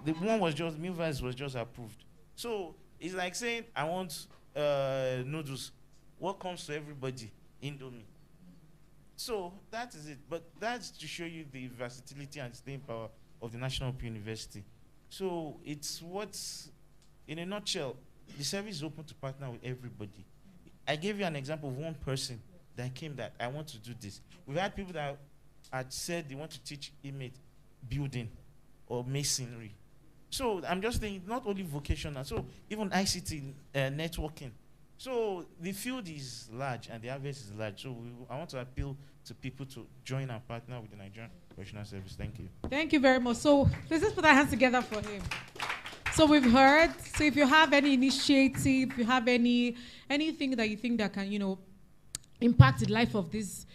The one was just, Milvas was just approved. So it's like saying, I want noodles. What comes to everybody? Indomie. So that is it. But that's to show you the versatility and staying power of the National Open University. So it's what's, in a nutshell, the service is open to partner with everybody. I gave you an example of one person that came that I want to do this. We've had people that had said they want to teach inmate building or masonry. So I'm just saying, not only vocational, so even ICT, networking. So the field is large and the harvest is large. So I want to appeal to people to join and partner with the Nigerian Correctional Service. Thank you. Thank you very much. So let's just put our hands together for him. So we've heard. So if you have any initiative, if you have anything that you think that can, impact the life of these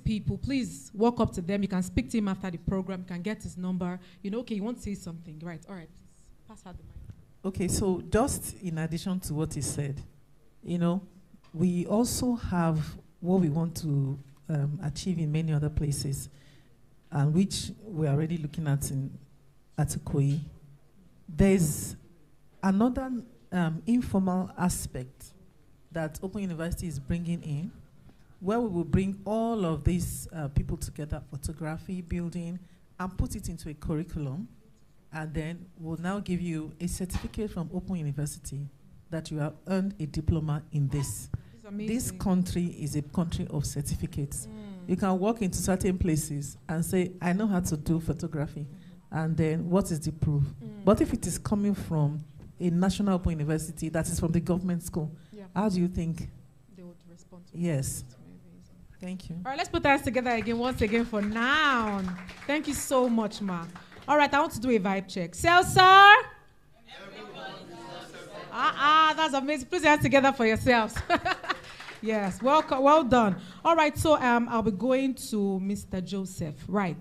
people, please walk up to them. You can speak to him after the program. You can get his number. Okay, you want to say something, right? All right, please pass out the mic. Okay, so just in addition to what he said, we also have what we want to achieve in many other places, and which we're already looking at at Ikoyi. There's another informal aspect that Open University is bringing in, where we will bring all of these people together, photography, building, and put it into a curriculum, and then we'll now give you a certificate from Open University that you have earned a diploma in this. This country is a country of certificates. You can walk into certain places and say, I know how to do photography. And then what is the proof? But if it is coming from a national open university that is from the government school, how do you think they would respond to yes. Thank you. All right, let's put our hands together again, once again for now. Thank you so much, Ma. All right, I want to do a vibe check. Celsar? That's amazing. Put your hands together for yourselves. Yes, welcome, well done. All right, so I'll be going to Mr. Joseph. Right.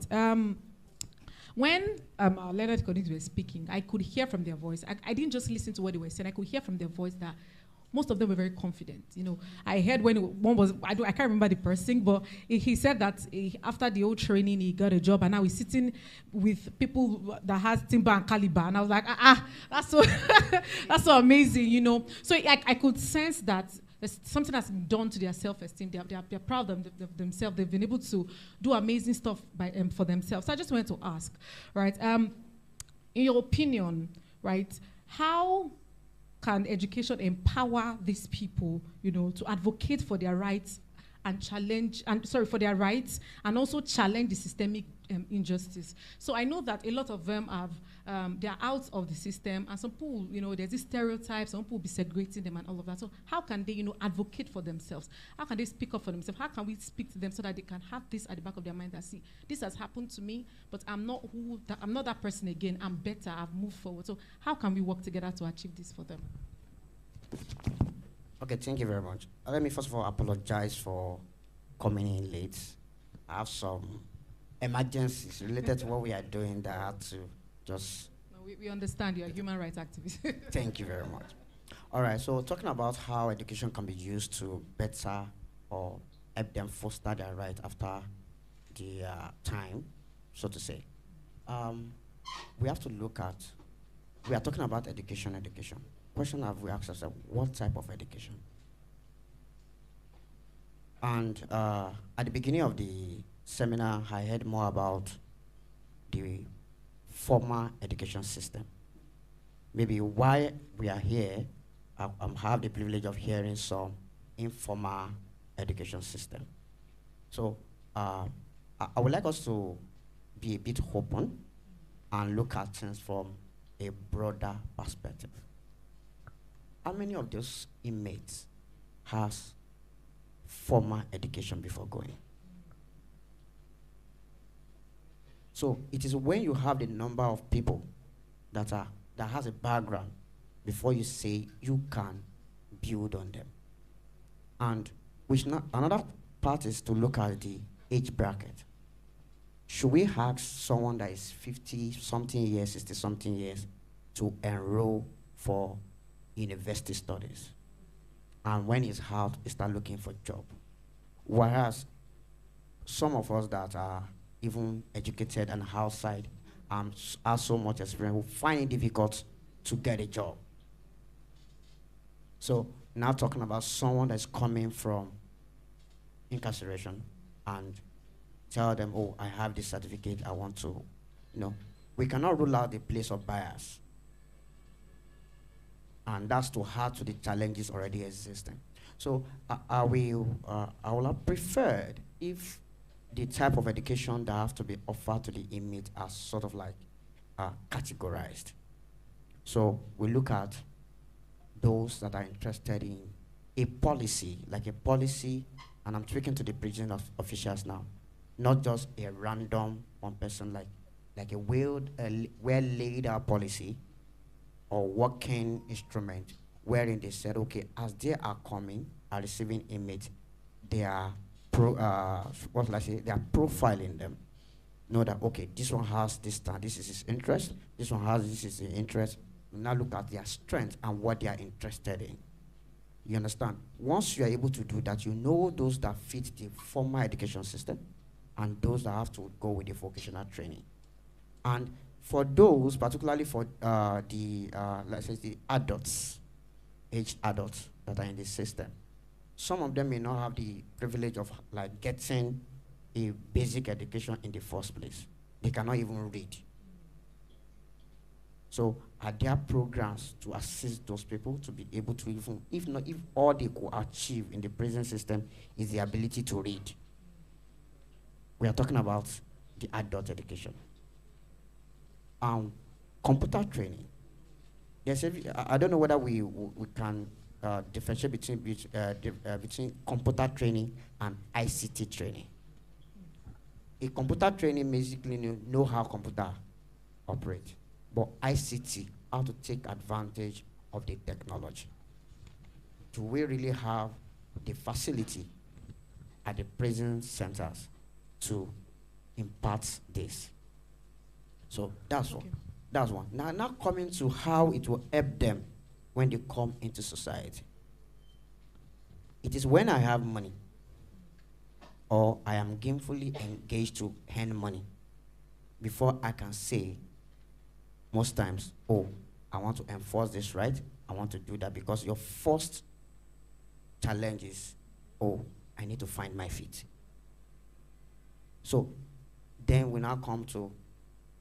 When our learned colleagues were speaking, I could hear from their voice. I didn't just listen to what they were saying. I could hear from their voice that most of them were very confident. You know, I heard when one was, I can't remember the person, but he said that after the old training, he got a job, and now he's sitting with people that has timber and caliber. And I was like, that's so, that's so amazing, you know. So I could sense that something has been done to their self-esteem. They're proud of themselves. They've been able to do amazing stuff for themselves. So I just wanted to ask, right, in your opinion, right, how can education empower these people, you know, to advocate for their rights and for their rights, and also challenge the systemic injustice? So I know that a lot of them have, they're out of the system, and some people, you know, there's this stereotype, some people will be segregating them and all of that. So how can they, you know, advocate for themselves? How can they speak up for themselves? How can we speak to them so that they can have this at the back of their mind that, see, this has happened to me, but I'm not that person again. I'm better. I've moved forward. So how can we work together to achieve this for them? Okay, thank you very much. Let me first of all apologize for coming in late. I have some emergencies related to what we are doing that I had to just... No, we understand you're a human rights activist. Thank you very much. All right, so talking about how education can be used to better or help them foster their right after the time, so to say. We have to look at, we are talking about education. Question have we asked ourselves, what type of education? And at the beginning of the seminar, I heard more about the formal education system. Maybe why we are here, I have the privilege of hearing some informal education system. So I would like us to be a bit open and look at things from a broader perspective. How many of those inmates has formal education before going? So it is when you have the number of people that has a background before you say you can build on them. And another part is to look at the age bracket. Should we ask someone that is 50-something years, 60-something years to enroll for university studies? And when he's out, he start looking for a job. Whereas some of us that are even educated and outside have so much experience, will find it difficult to get a job. So now talking about someone that's coming from incarceration and tell them, oh, I have this certificate, I want to, you know, we cannot rule out the place of bias. And that's to add to the challenges already existing. So I would have preferred if the type of education that have to be offered to the inmate are sort of like categorized. So we look at those that are interested in a policy, and I'm speaking to the prison officials now, not just a random one person, like a well laid out policy or working instrument wherein they said, okay, as they are receiving inmates, they are they are profiling them. Know that, okay, this one has this, this is his interest, this one has this is his interest. Now look at their strength and what they are interested in. You understand? Once you are able to do that, you know those that fit the formal education system and those that have to go with the vocational training. And for those, particularly for let's say the adults, aged adults that are in this system, some of them may not have the privilege of like getting a basic education in the first place. They cannot even read. So are there programs to assist those people to be able to even, if all they could achieve in the prison system is the ability to read? We are talking about the adult education. Computer training. Yes, I don't know whether we can differentiate between computer training and ICT training. A computer training basically know how computer operate, but ICT, how to take advantage of the technology. Do we really have the facility at the prison centers to impart this. So that's one. That's one. Now coming to how it will help them when they come into society. It is when I have money or I am gainfully engaged to earn money before I can say most times, oh, I want to enforce this right, I want to do that, because your first challenge is, oh, I need to find my feet. So then we now come to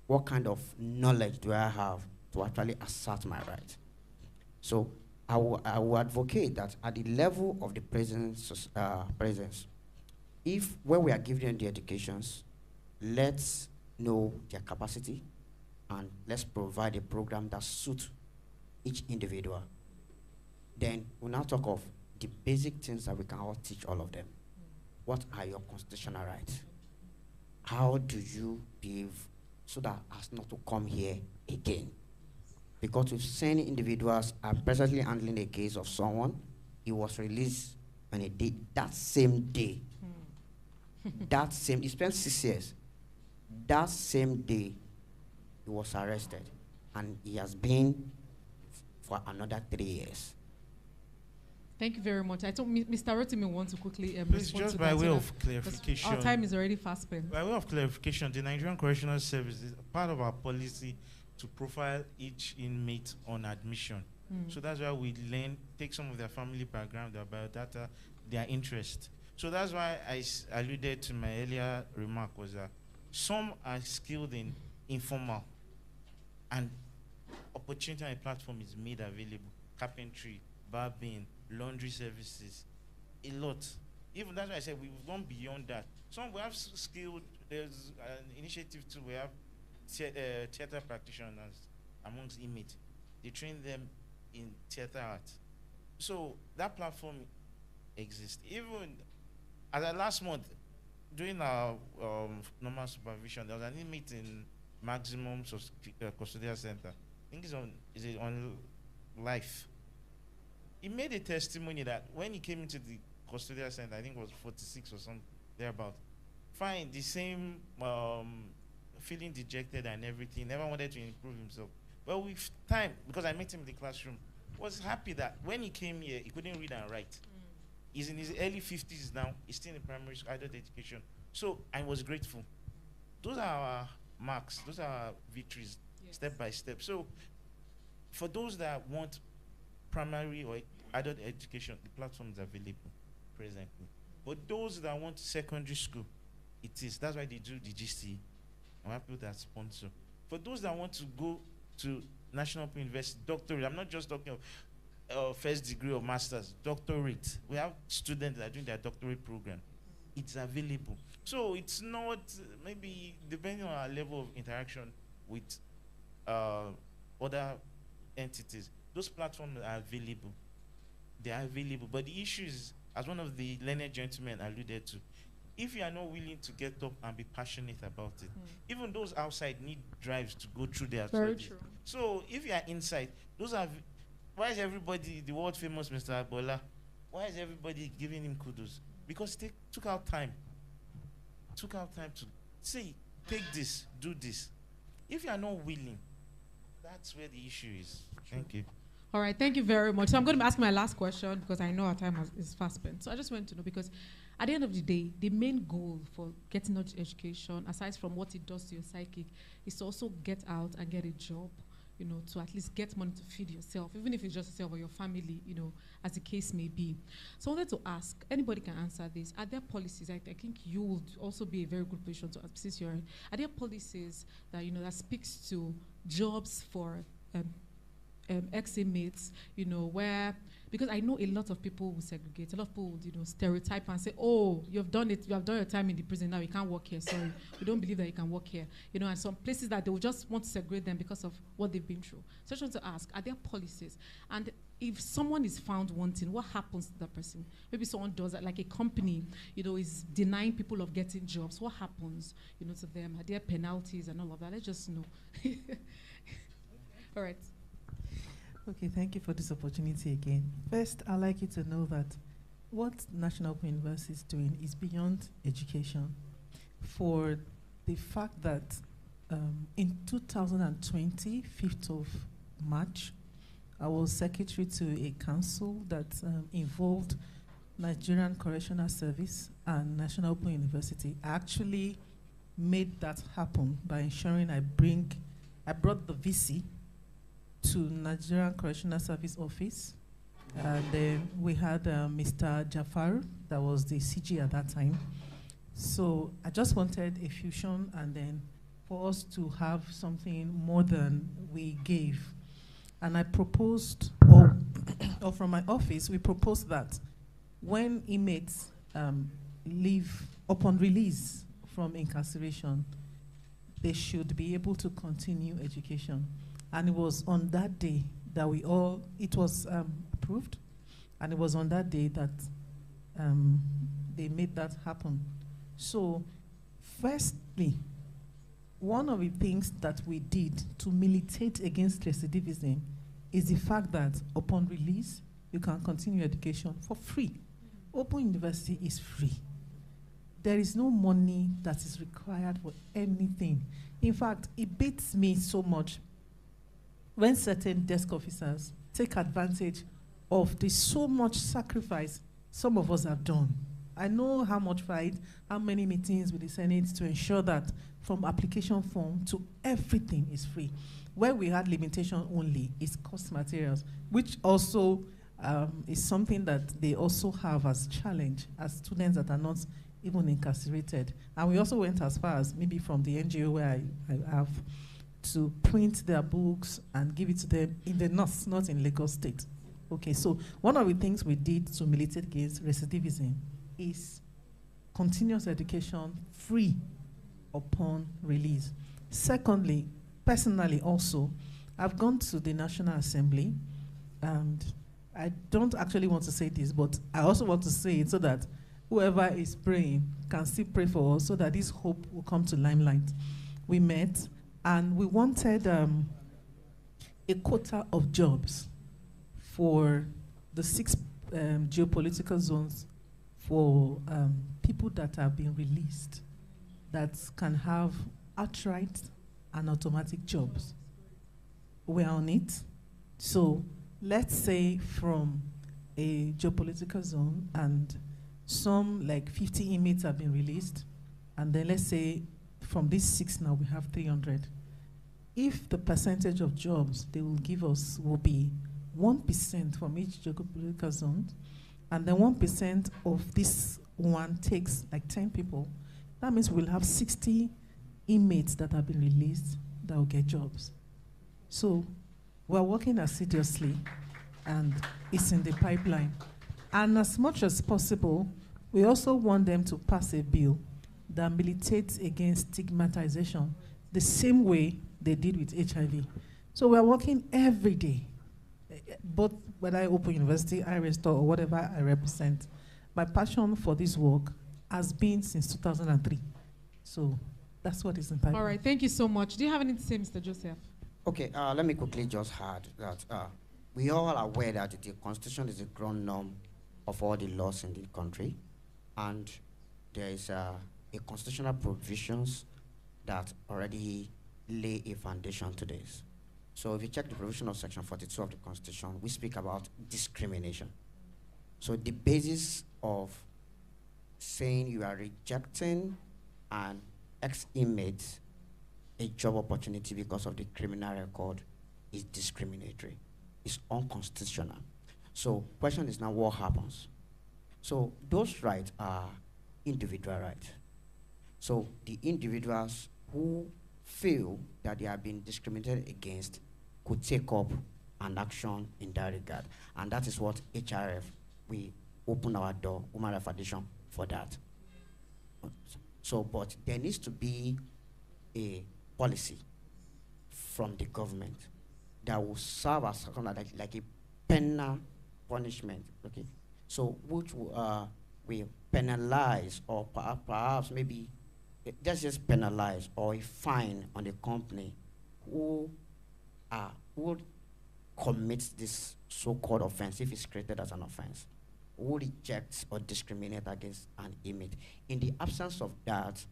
what kind of knowledge do I have to actually assert my right? So I will advocate that at the level of the presence, if when we are giving them the educations, let's know their capacity and let's provide a program that suits each individual. Then we'll now talk of the basic things that we can all teach all of them. What are your constitutional rights? How do you behave so that as not to come here again? Because we've seen individuals are presently handling a case of someone, he was released on a day, that same day. That same, he spent 6 years. That same day, he was arrested. And he has been for another 3 years. Thank you very much. I thought Mr. Rotimi wants to quickly Please, respond just to by that, way so of that- clarification. Our time is already fast spent. By way of clarification, the Nigerian Correctional Service is part of our policy to profile each inmate on admission. So that's why we take some of their family background, their biodata, their interest. So that's why I alluded to my earlier remark was that some are skilled in informal, and opportunity on a platform is made available. Carpentry, barbing, laundry services, a lot. Even that's why I said we've gone beyond that. Some we have skilled, there's an initiative too, we have theater practitioners amongst inmates. They train them in theater art. So that platform exists. Even as of last month, during our normal supervision, there was an inmate in maximum custodial center. I think is it on life. He made a testimony that when he came into the custodial center, I think it was 46 or something thereabout. Fine, the same feeling dejected and everything, never wanted to improve himself. But with time, because I met him in the classroom, was happy that when he came here, he couldn't read and write. He's in his early 50s now. He's still in primary school, adult education. So I was grateful. Those are our marks. Those are our victories, step by step. So for those that want primary or adult education, the platform is available presently. But those that want secondary school, it is. That's why they do the GC. And we have people that sponsor. For those that want to go to National Open University, doctorate, I'm not just talking of first degree or master's, doctorate. We have students that are doing their doctorate program. It's available. So it's not, maybe depending on our level of interaction with other entities, those platforms are available. They are available. But the issue is, as one of the learned gentlemen alluded to, if you are not willing to get up and be passionate about it, even those outside need drives to go through their Very studies. true. So if you are inside, those are, why is everybody, the world famous Mr. Abola, why is everybody giving him kudos? Because he took out time. Took out time to say, take this, do this. If you are not willing, that's where the issue is. Thank you. All right, thank you very much. So I'm going to ask my last question because I know our time is fast spent. So I just want to know, because at the end of the day, the main goal for getting education, aside from what it does to your psychic, is to also get out and get a job, you know, to at least get money to feed yourself, even if it's just yourself or your family, you know, as the case may be. So I wanted to ask, anybody can answer this. Are there policies, I think you would also be a very good position to ask, since you're, are there policies that, you know, that speaks to jobs for ex-inmates, you know, where, because I know a lot of people will segregate, a lot of people would, you know, stereotype and say, oh, you've done it, you have done your time in the prison, now you can't work here, sorry. We don't believe that you can work here. You know, and some places that they will just want to segregate them because of what they've been through. So I just want to ask, are there policies? And if someone is found wanting, what happens to that person? Maybe someone does that, like a company, you know, is denying people of getting jobs. What happens, you know, to them? Are there penalties and all of that? Let's just know. All right. Okay, thank you for this opportunity again. First, I'd like you to know that what National Open University is doing is beyond education. For the fact that in 2020, 5th of March, I was secretary to a council that involved Nigerian Correctional Service and National Open University. I actually made that happen by ensuring I brought the VC to Nigerian Correctional Service office. And then we had Mr. Jafar, that was the CG at that time. So I just wanted a fusion and then for us to have something more than we gave. And I proposed, or from my office, we proposed that when inmates leave upon release from incarceration, they should be able to continue education. And it was on that day that it was approved, and it was on that day that they made that happen. So, firstly, one of the things that we did to militate against recidivism is the fact that upon release, you can continue education for free. Open University is free. There is no money that is required for anything. In fact, it beats me so much when certain desk officers take advantage of the so much sacrifice some of us have done. I know how much fight, how many meetings with the Senate to ensure that from application form to everything is free. Where we had limitation only is cost materials, which also is something that they also have as challenge as students that are not even incarcerated. And we also went as far as maybe from the NGO where I have to print their books and give it to them in the north, not in Lagos State. Okay, so one of the things we did to militate against recidivism is continuous education free upon release. Secondly, personally also, I've gone to the National Assembly, and I don't actually want to say this, but I also want to say it so that whoever is praying can still pray for us so that this hope will come to limelight. We met, and we wanted a quota of jobs for the 6 geopolitical zones for people that have been released that can have outright and automatic jobs. We're on it. So let's say from a geopolitical zone and some like 50 inmates have been released, and then let's say from these 6 now we have 300. If the percentage of jobs they will give us will be 1% from each geopolitical zone, and then 1% of this one takes like 10 people, that means we'll have 60 inmates that have been released that will get jobs. So we're working assiduously, and it's in the pipeline. And as much as possible, we also want them to pass a bill that militates against stigmatization the same way they did with HIV. So we're working every day, both whether I open university, I restore, or whatever I represent. My passion for this work has been since 2003. So that's what is in pipeline. All right, thank you so much. Do you have anything to say, Mr. Joseph? Okay, let me quickly just add that we all are aware that the Constitution is the ground norm of all the laws in the country, and there is a constitutional provisions that already lay a foundation to this. So if you check the provision of Section 42 of the Constitution, we speak about discrimination. So the basis of saying you are rejecting an ex-inmate a job opportunity because of the criminal record is discriminatory. It's unconstitutional. So question is now what happens? So those rights are individual rights. So the individuals who feel that they are being discriminated against could take up an action in that regard. And that is what HRF, we open our door, Human Rights Foundation, for that. So, but there needs to be a policy from the government that will serve as like a penal punishment, okay? So which will penalize, or perhaps maybe just penalize, or a fine on the company who commits this so-called offense if it's created as an offense. who rejects or discriminates against an inmate. In the absence of that,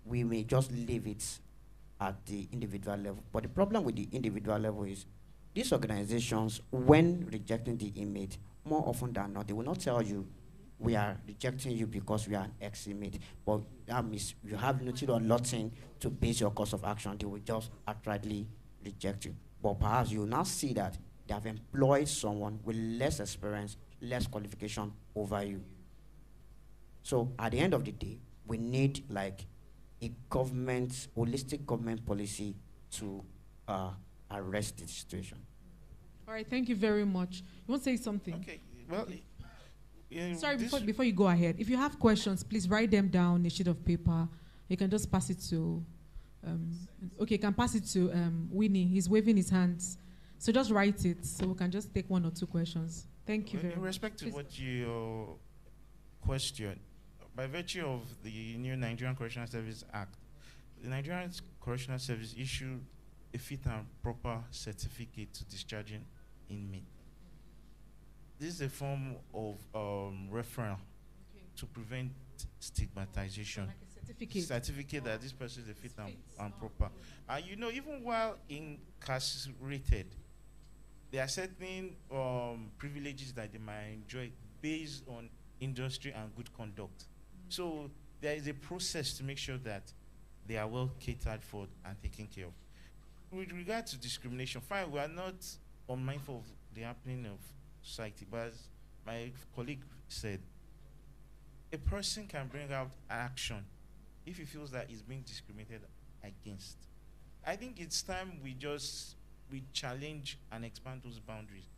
we may just leave it at the individual level. But the problem with the individual level is these organizations, when rejecting the inmate, more often than not, they will not tell you, we are rejecting you because we are an ex-inmate. But that means you have nothing or nothing to base your course of action. They will just outrightly reject you. But perhaps you will now see that they have employed someone with less experience, less qualification over you. So at the end of the day, we need like a holistic government policy to arrest the situation. All right, thank you very much. You want to say something? Okay, well, sorry, before you go ahead, if you have questions, please write them down on a sheet of paper. You can just pass it to, okay, you can pass it to Winnie. He's waving his hands. So just write it, so we can just take 1 or 2 questions. Thank you very much. In respect to what you question, by virtue of the new Nigerian Correctional Service Act, the Nigerian Correctional Service issued a fit and proper certificate to discharging inmate. This is a form of referral to prevent stigmatization. Like a certificate that this person is a fit and proper. And you know, even while incarcerated, there are certain privileges that they might enjoy based on industry and good conduct. So there is a process to make sure that they are well catered for and taken care of. With regard to discrimination, fine, we are not unmindful of the happening of society, but as my colleague said, a person can bring out action if he feels that he's being discriminated against. I think it's time we challenge and expand those boundaries.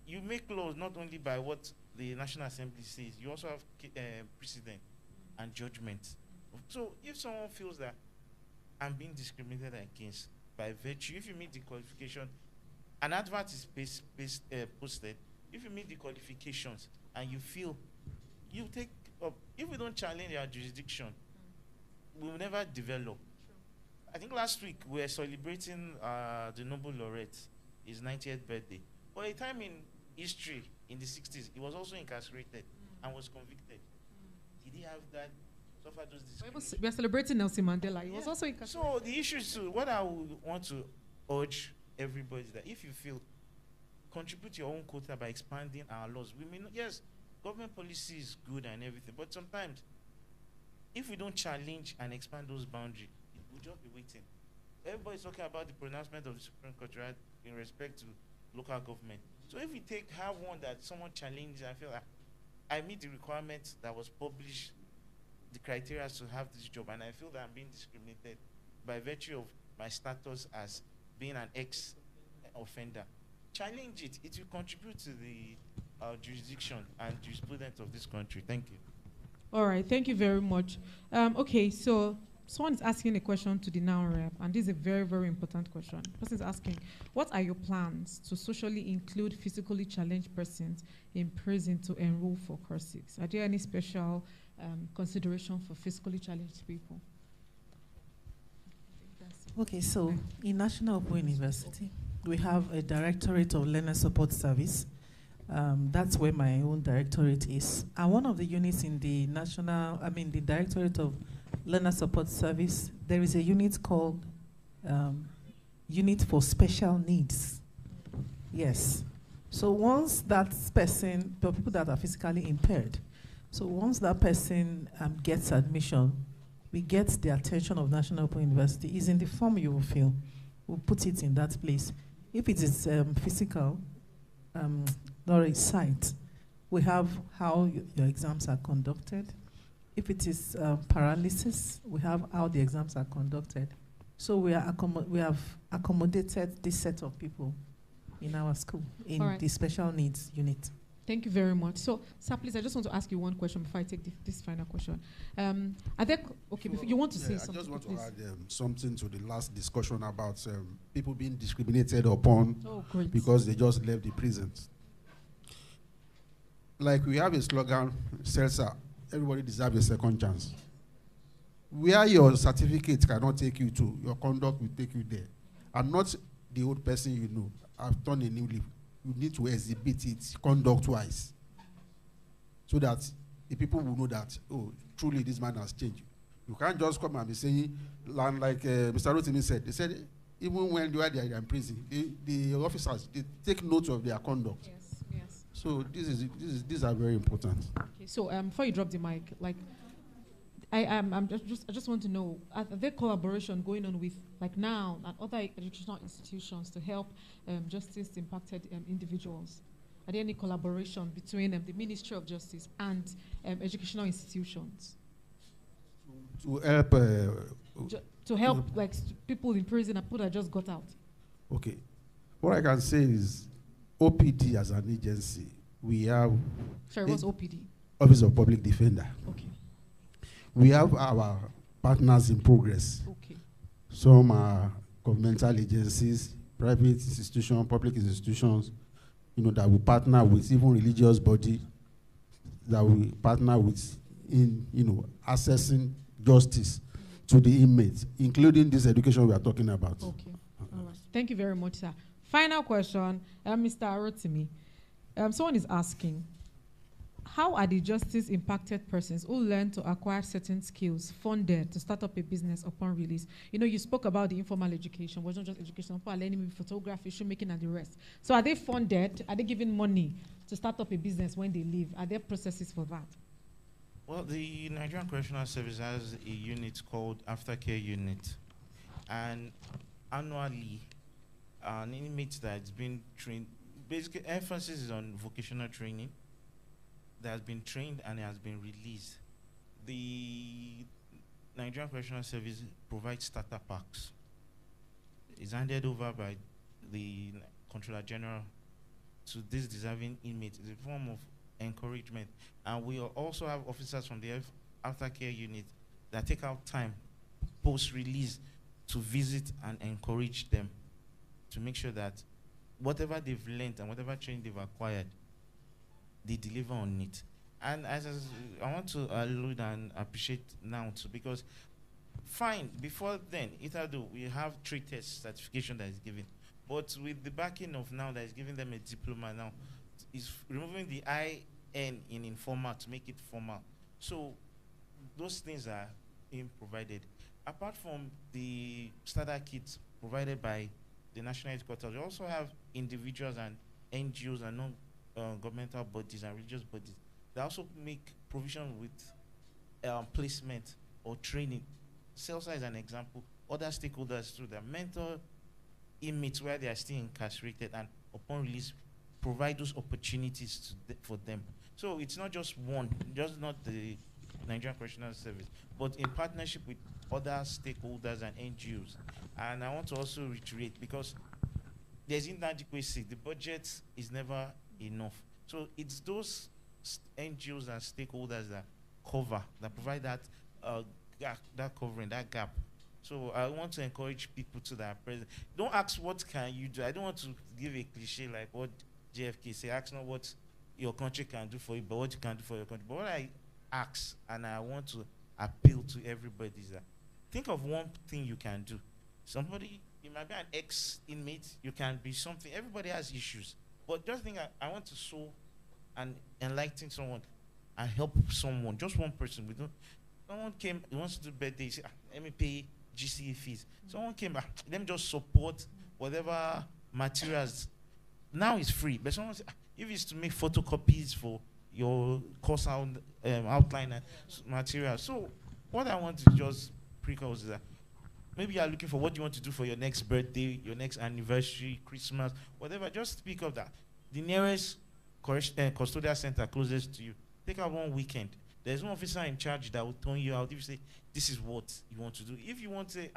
You make laws not only by what the National Assembly says, you also have precedent and judgment. So if someone feels that I'm being discriminated against by virtue, if you meet the qualification, an advert is posted, if you meet the qualifications and you feel, you take up, if we don't challenge our jurisdiction, we will never develop. I think last week we were celebrating the Nobel laureate, his 90th birthday. For a time in history, in the 60s, he was also incarcerated and was convicted. Did he have that, suffer those discriminations? We are celebrating Nelson Mandela. He was also incarcerated. So the issue is, what I would want to urge everybody is that if you feel, contribute your own quota by expanding our laws. We may not, yes, government policy is good and everything, but sometimes, if we don't challenge and expand those boundaries, we'll just be waiting. Everybody's talking about the pronouncement of the Supreme Court, right, in respect to local government. So if we have one that someone challenges, I feel like I meet the requirements that was published, the criteria to have this job, and I feel that I'm being discriminated by virtue of my status as being an ex-offender. Challenge it. It will contribute to the jurisdiction and jurisprudence of this country. Thank you. All right, thank you very much. Okay, so someone is asking a question to the now rep, and this is a very, very important question. The person is asking, what are your plans to socially include physically challenged persons in prison to enroll for courses? Are there any special consideration for physically challenged people? Okay, so in National Open University, we have a Directorate of Learner Support Service. That's where my own directorate is. And one of the units in the the Directorate of Learner Support Service, there is a unit called Unit for Special Needs. Yes. So once that person, the people that are physically impaired, so once that person gets admission, we get the attention of National Open University. It's in the form you will fill. We'll put it in that place. If it is physical, not a site, we have how your exams are conducted. If it is paralysis, we have how the exams are conducted. So we have accommodated this set of people in our school, in the special needs unit. Thank you very much. So, sir, please, I just want to ask you one question before I take this final question. Are there, okay, before you want to say something? I just want to add something to the last discussion about people being discriminated upon because they just left the prisons. Like we have a slogan, Selsa, everybody deserves a second chance. Where your certificate cannot take you to, your conduct will take you there. And not the old person you know. I've turned a new leaf. you need to exhibit it conduct-wise, so that the people will know that, oh, truly this man has changed. You can't just come and be saying, like Mr. Rotimi said, they said, even when they are in prison, the officers, they take note of their conduct. Yes, yes. So these are very important. Okay, so before you drop the mic, like, I just want to know, are there collaboration going on with, like, now and other educational institutions to help justice impacted individuals? Are there any collaboration between the Ministry of Justice and educational institutions? To help to help like people in prison and people that just got out. Okay, what I can say is OPD as an agency, we have. Sorry, what's OPD? Office of Public Defender. Okay. We have our partners in progress. Okay. Some are governmental agencies, private institutions, public institutions, that we partner with, even religious body that we partner with in, accessing justice to the inmates, including this education we are talking about. Okay. All right. Thank you very much, sir. Final question, Mr. Arotimi. Someone is asking, how are the justice impacted persons who learn to acquire certain skills funded to start up a business upon release? You spoke about the informal education, was not just education, people are learning maybe photography, shoemaking, and the rest. So are they funded? Are they given money to start up a business when they leave? Are there processes for that? Well, the Nigerian Correctional Service has a unit called Aftercare Unit. And annually, an inmate that's been trained, basically emphasis is on vocational training, that has been trained and has been released. The Nigerian Correctional Service provides starter packs. It's handed over by the Controller General to this deserving inmate. It's a form of encouragement. And we also have officers from the aftercare unit that take out time post-release to visit and encourage them to make sure that whatever they've learned and whatever training they've acquired, they deliver on it. And as I want to allude and appreciate now too, because fine, before then, though we have trade test certification that is given, but with the backing of now that is giving them a diploma now, is removing the IN in informal to make it formal. So those things are being provided. Apart from the starter kits provided by the National Headquarters, we also have individuals and NGOs and non-governmental bodies and religious bodies. They also make provision with placement or training. CELSA is an example. Other stakeholders too, that mentor inmates where they are still incarcerated and upon release provide those opportunities for them. So it's not just not the Nigerian Correctional Service, but in partnership with other stakeholders and NGOs. And I want to also reiterate, because there's inadequacy, the budget is never enough. So it's those NGOs and stakeholders that provide that that covering, that gap. So I want to encourage people to that present. Don't ask what can you do. I don't want to give a cliche like what JFK say. Ask not what your country can do for you, but what you can do for your country. But what I ask and I want to appeal to everybody is that think of one thing you can do. Somebody, you might be an ex-inmate, you can be something. Everybody has issues. But just think I want to sow and enlighten someone and help someone, just one person. Someone came, he wants to do birthday, he said, let me pay GCE fees. Someone came, let me just support whatever materials. Now it's free, but someone said, if it's to make photocopies for your course outline and material. So what I want to just precaution is that maybe you are looking for what you want to do for your next birthday, your next anniversary, Christmas, whatever. Just speak of that. The nearest custodial center closest to you, take out one weekend. There's one officer in charge that will turn you out if you say, this is what you want to do. If you want to say,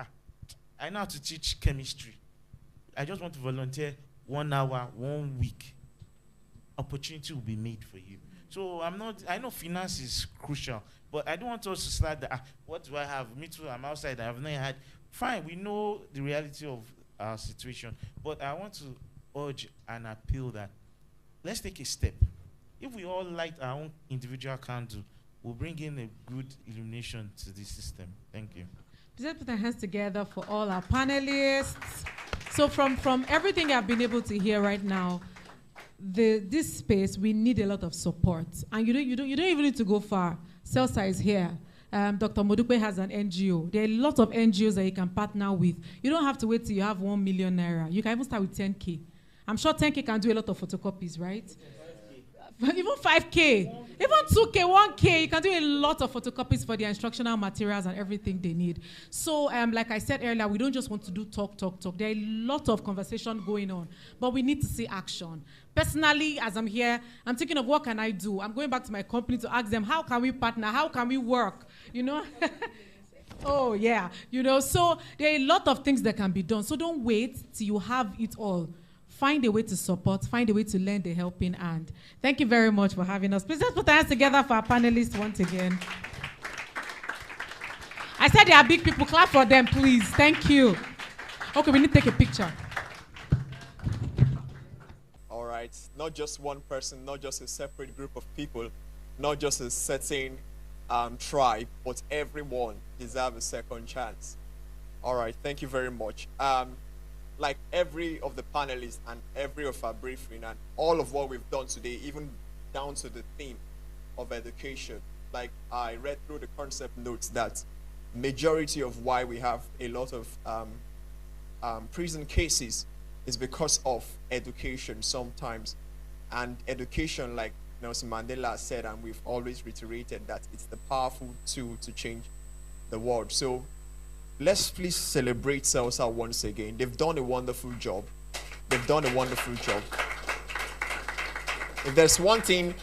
I know how to teach chemistry. I just want to volunteer 1 hour, 1 week. Opportunity will be made for you. So I know finance is crucial, but I don't want us to start that, what do I have? Me too, I'm outside, I have not had. Fine, we know the reality of our situation, but I want to urge and appeal that let's take a step. If we all light our own individual candle, we'll bring in a good illumination to the system. Thank you. Let's put our hands together for all our panelists. So from everything I've been able to hear right now, this space, we need a lot of support. And you don't even need to go far. CELSA is here. Dr. Modupe has an NGO. There are a lot of NGOs that you can partner with. You don't have to wait till you have 1 million naira. You can even start with 10K. I'm sure 10K can do a lot of photocopies, right? Even 5K, even 2K, 1K, you can do a lot of photocopies for the instructional materials and everything they need. So, like I said earlier, we don't just want to do talk. There are a lot of conversation going on, but we need to see action. Personally, as I'm here, I'm thinking of what can I do? I'm going back to my company to ask them, how can we partner? How can we work? You know? Oh, yeah. You know, so there are a lot of things that can be done. So don't wait till you have it all. Find a way to support, find a way to lend a helping hand. Thank you very much for having us. Please let's put our hands together for our panelists once again. I said they are big people. Clap for them, please. Thank you. Okay, we need to take a picture. All right. Not just one person, not just a separate group of people, not just a certain tribe, but everyone deserves a second chance. All right. Thank you very much. Like every of the panelists and every of our briefing and all of what we've done today, even down to the theme of education, like I read through the concept notes that majority of why we have a lot of prison cases is because of education sometimes. And education, like Nelson Mandela said, and we've always reiterated, that it's the powerful tool to change the world. So let's please celebrate CELSA once again. They've done a wonderful job. They've done a wonderful job. If there's one thing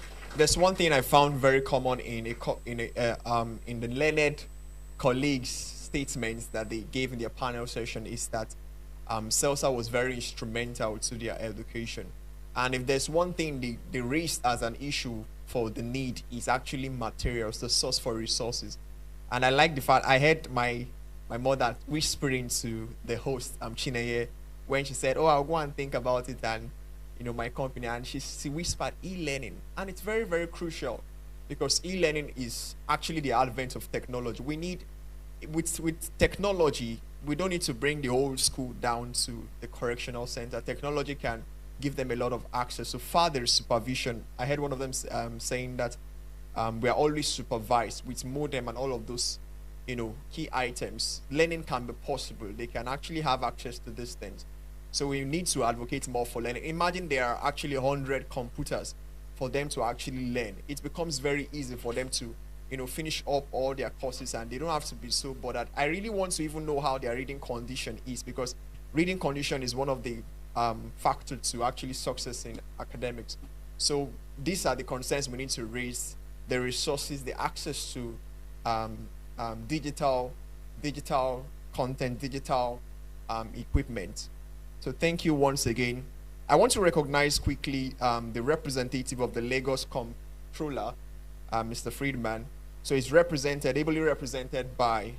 I found very common in the learned colleagues' statements that they gave in their panel session is that CELSA was very instrumental to their education. And if there's one thing they raised as an issue for the need is actually materials, the source for resources. And I like the fact I heard my mother whispering to the host, Chineye, when she said, oh, I'll go and think about it and, you know, my company. And she whispered e-learning. And it's very, very crucial because e-learning is actually the advent of technology. We need, with technology, we don't need to bring the whole school down to the correctional center. Technology can give them a lot of access. So further supervision, I heard one of them saying that we are always supervised with modem and all of those, you know, key items. Learning can be possible. They can actually have access to these things. So we need to advocate more for learning. Imagine there are actually 100 computers for them to actually learn. It becomes very easy for them to, you know, finish up all their courses and they don't have to be so bothered. I really want to even know how their reading condition is, because reading condition is one of the factors to actually success in academics. So these are the concerns we need to raise: the resources, the access to digital content, digital equipment. So thank you once again. I want to recognize quickly the representative of the Lagos Comptroller, Mr. Friedman. So he's ably represented by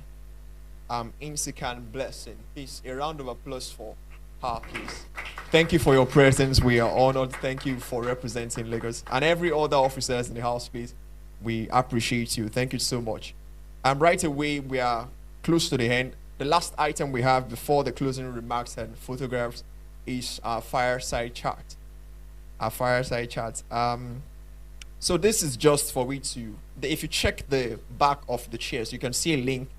Insikan Blessing. Please, a round of applause for her, please. Thank you for your presence. We are honored. Thank you for representing Lagos. And every other officers in the house, please. We appreciate you. Thank you so much. Right away, we are close to the end. The last item we have before the closing remarks and photographs is our fireside chat. Our fireside chat. So this is just for we to, if you check the back of the chairs, you can see a link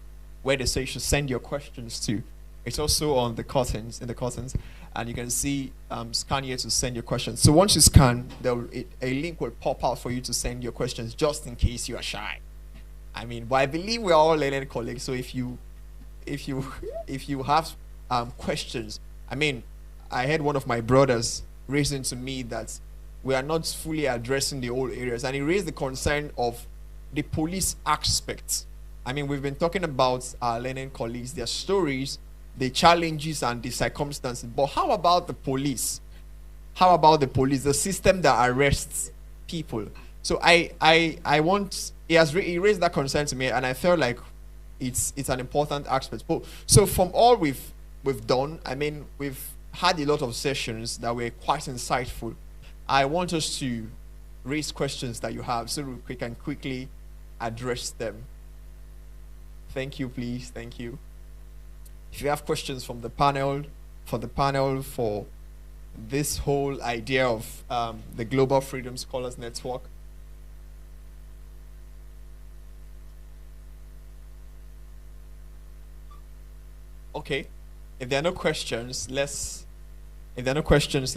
where they say you should send your questions to. It's also on the curtains, and you can see scan here to send your questions. So once you scan, a link will pop out for you to send your questions, just in case you are shy. I mean, but I believe we are all learning colleagues. So if you have questions, I mean, I had one of my brothers raising to me that we are not fully addressing the old areas, and he raised the concern of the police aspect. I mean, we've been talking about our learning colleagues, their stories, the challenges and the circumstances, but how about the police? How about the police, the system that arrests people? So I want, he raised that concern to me, and I felt like it's an important aspect. But so from all we've done, I mean, we've had a lot of sessions that were quite insightful. I want us to raise questions that you have so we can quickly address them. Thank you, please. Thank you. If you have questions from the panel, for this whole idea of the Global Freedom Scholars Network? Okay. If there are no questions, let's be patient.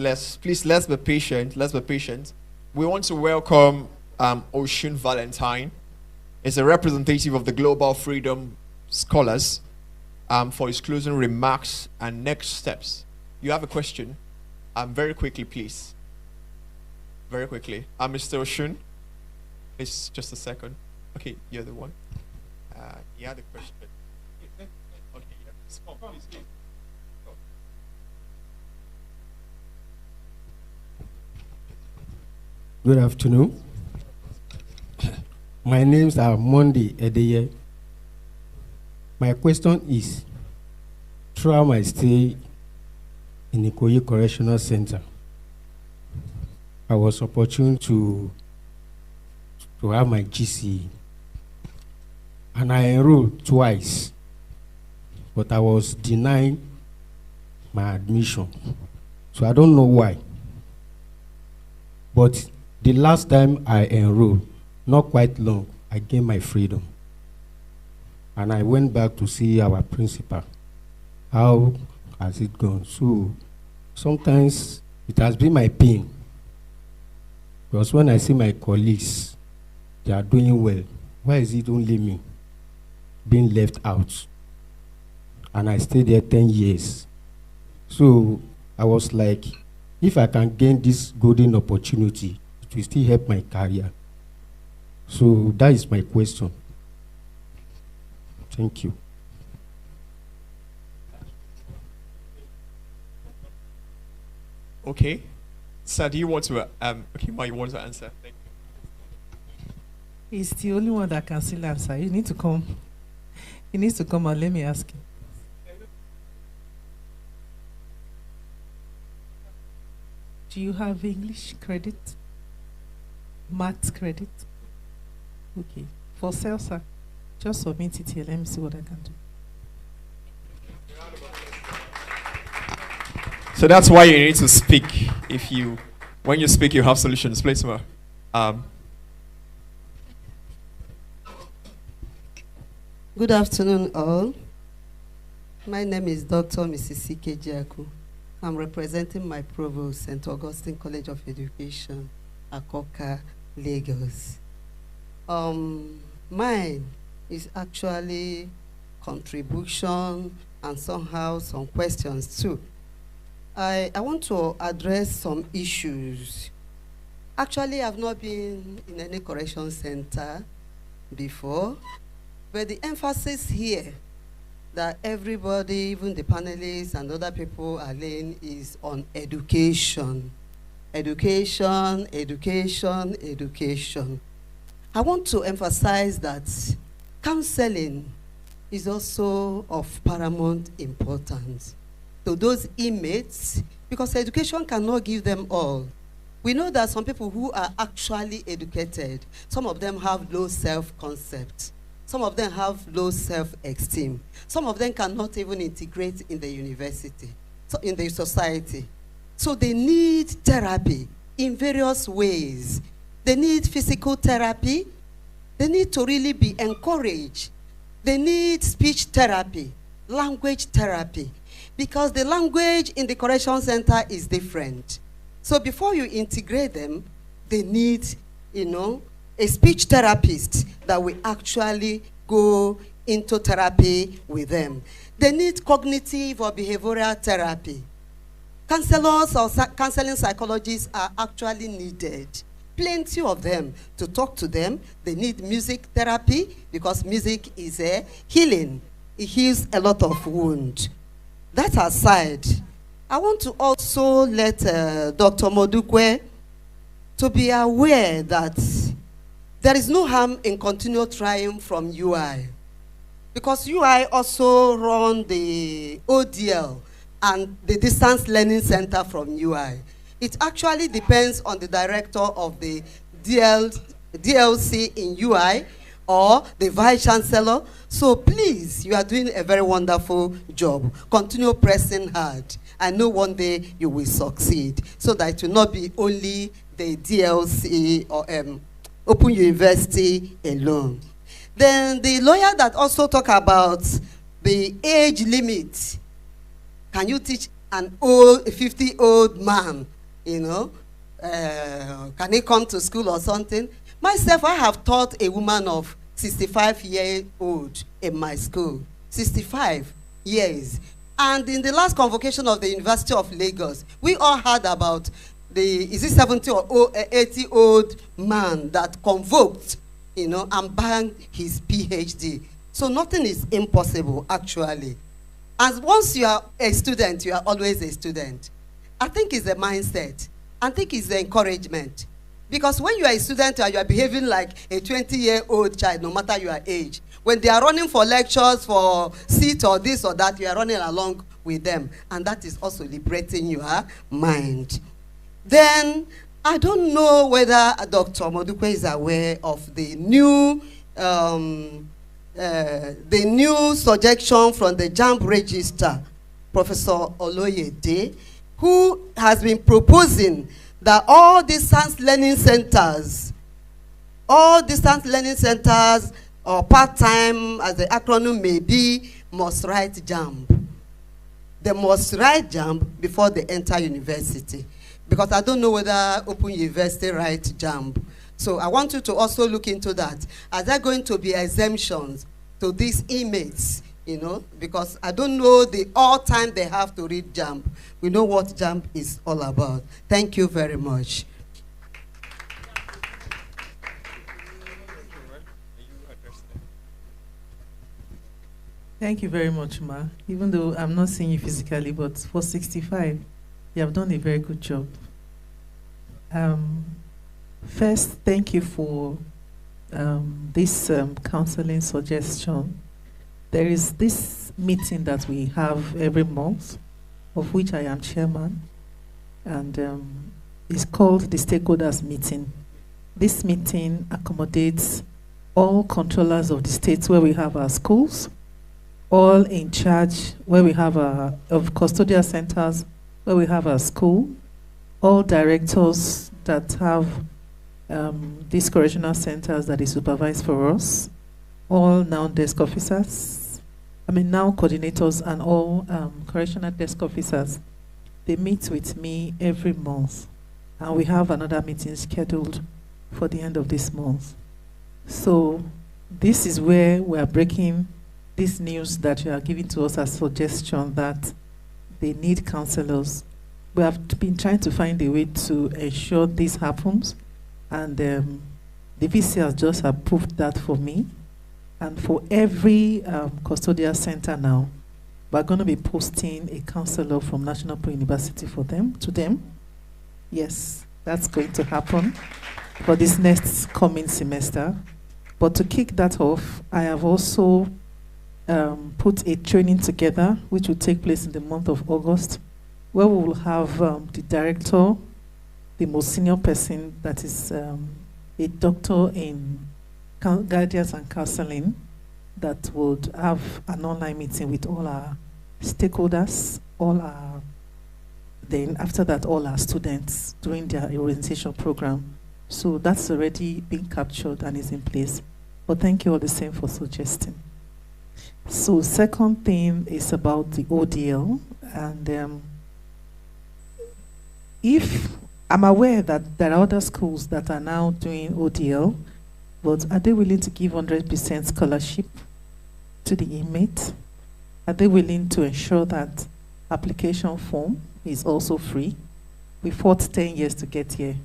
Let's be patient. We want to welcome Oshun Valentine. Is a representative of the Global Freedom Scholars for his closing remarks and next steps. You have a question? Very quickly, please. Very quickly. Mr. Oshun, please, just a second. Okay, you're the one. You had a question. Okay, yeah. Please. Good afternoon. My names are Monday Edeye. My question is, throughout my stay in Ikoyi Correctional Center, I was opportune to have my GCE, and I enrolled twice, but I was denied my admission. So I don't know why. But the last time I enrolled, not quite long, I gained my freedom. And I went back to see our principal. How has it gone? So sometimes it has been my pain. Because when I see my colleagues, they are doing well, why is it only me being left out? And I stayed there 10 years. So I was like, if I can gain this golden opportunity, it will still help my career. So that is my question. Thank you. Okay. Sir, do you want to, okay, Ma, you want to answer? Thank you. He's the only one that can still answer. You need to come. He needs to come and let me ask him. Do you have English credit? Maths credit? Okay. For sale, sir, just submit it here. Let me see what I can do. So that's why you need to speak. When you speak, you have solutions. Please, Ma. Good afternoon, all. My name is Dr. Mrs. C.K. Jiaku. I'm representing my provost, St. Augustine College of Education, Akoka, Lagos. Mine is actually contribution and somehow some questions too. I want to address some issues. Actually, I've not been in any correction center before, but the emphasis here that everybody, even the panelists and other people are laying is on education. Education, education, education. I want to emphasize that counseling is also of paramount importance to those inmates, because education cannot give them all. We know that some people who are actually educated, some of them have low self-concept. Some of them have low self-esteem. Some of them cannot even integrate in the university, so in the society. So they need therapy in various ways. They need physical therapy. They need to really be encouraged. They need speech therapy, language therapy, because the language in the correction center is different. So before you integrate them, they need, a speech therapist that will actually go into therapy with them. They need cognitive or behavioral therapy. Counselors or counseling psychologists are actually needed. Plenty of them to talk to them. They need music therapy because music is a healing. It heals a lot of wounds. That aside, I want to also let Dr. Modukwe to be aware that there is no harm in continual trying from UI, because UI also run the ODL and the Distance Learning Center from UI. It actually depends on the director of the DLC in UI or the Vice Chancellor. So please, you are doing a very wonderful job. Continue pressing hard. I know one day you will succeed, so that it will not be only the DLC or Open University alone. Then the lawyer that also talk about the age limit. Can you teach an 50-old man, you know, can he come to school or something? Myself, I have taught a woman of 65-year-old in my school, 65 years. And in the last convocation of the University of Lagos, we all heard about is it 70 or 80-old man that convoked, you know, and banged his PhD. So nothing is impossible, actually. And once you are a student, you are always a student. I think it's a mindset. I think it's the encouragement. Because when you are a student and you are behaving like a 20-year-old child, no matter your age, when they are running for lectures, for seat or this or that, you are running along with them. And that is also liberating your mind. Then, I don't know whether Dr. Modukwe is aware of the new suggestion from the JAMB Register, Professor Oloyede, who has been proposing that all distance learning centers, or part-time, as the acronym may be, must write JAMB. They must write JAMB before they enter university. Because I don't know whether Open University write JAMB. So I want you to also look into that. Are there going to be exemptions to these inmates, you know? Because I don't know all time they have to read JAMB. We know what JAMB is all about. Thank you very much. Thank you very much, Ma. Even though I'm not seeing you physically, but for 65, you have done a very good job. First, thank you for this counseling suggestion. There is this meeting that we have every month, of which I am chairman, and it's called the Stakeholders Meeting. This meeting accommodates all controllers of the states where we have our schools, all in charge where we have of custodial centers where we have our school, all directors that have these correctional centers that is supervised for us, all now desk officers, now coordinators and all correctional desk officers. They meet with me every month, and we have another meeting scheduled for the end of this month. So this is where we are breaking this news that you are giving to us as suggestion that they need counselors. We have been trying to find a way to ensure this happens, and the VC has just approved that for me. And for every custodial center now, we're going to be posting a counselor from National Pro University to them. Yes, that's going to happen for this next coming semester. But to kick that off, I have also put a training together, which will take place in the month of August, where we will have the director, the most senior person that is a doctor in guidance and counseling, that would have an online meeting with all our stakeholders, then after that, all our students during their orientation program. So that's already been captured and is in place. But thank you all the same for suggesting. So second thing is about the ODL, and if I'm aware that there are other schools that are now doing ODL, but are they willing to give 100% scholarship to the inmate? Are they willing to ensure that application form is also free? We fought 10 years to get here.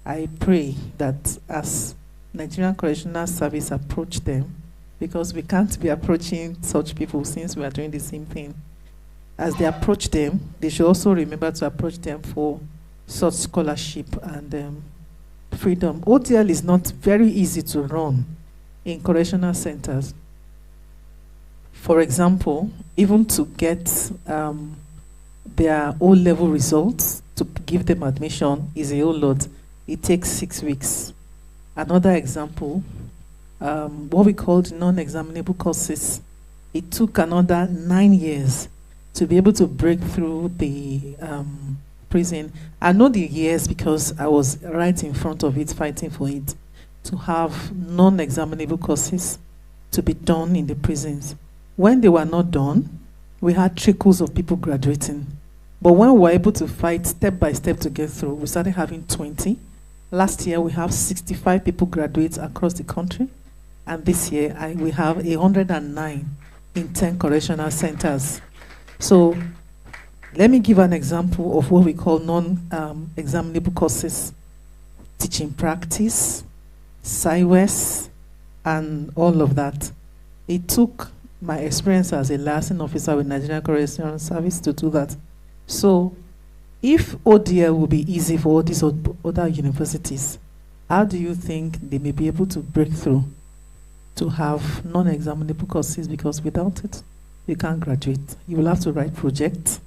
I pray that as Nigerian Correctional Service approach them, because we can't be approaching such people since we are doing the same thing. As they approach them, they should also remember to approach them for such scholarship and freedom. ODL is not very easy to run in correctional centers. For example, even to get their O-level results to give them admission is a whole lot. It takes 6 weeks. Another example, what we called non-examinable courses, it took another 9 years to be able to break through the prison. I know the years because I was right in front of it, fighting for it, to have non-examinable courses to be done in the prisons. When they were not done, we had trickles of people graduating. But when we were able to fight step by step to get through, we started having 20. Last year, we have 65 people graduate across the country. And this year, we have 109 in 10 correctional centers. So let me give an example of what we call non-examinable courses. Teaching practice, SciWest, and all of that. It took my experience as a liaison officer with Nigerian Correctional Service to do that. So if ODL will be easy for all these other universities, how do you think they may be able to break through to have non-examinable courses? Because without it, you can't graduate. You will have to write projects.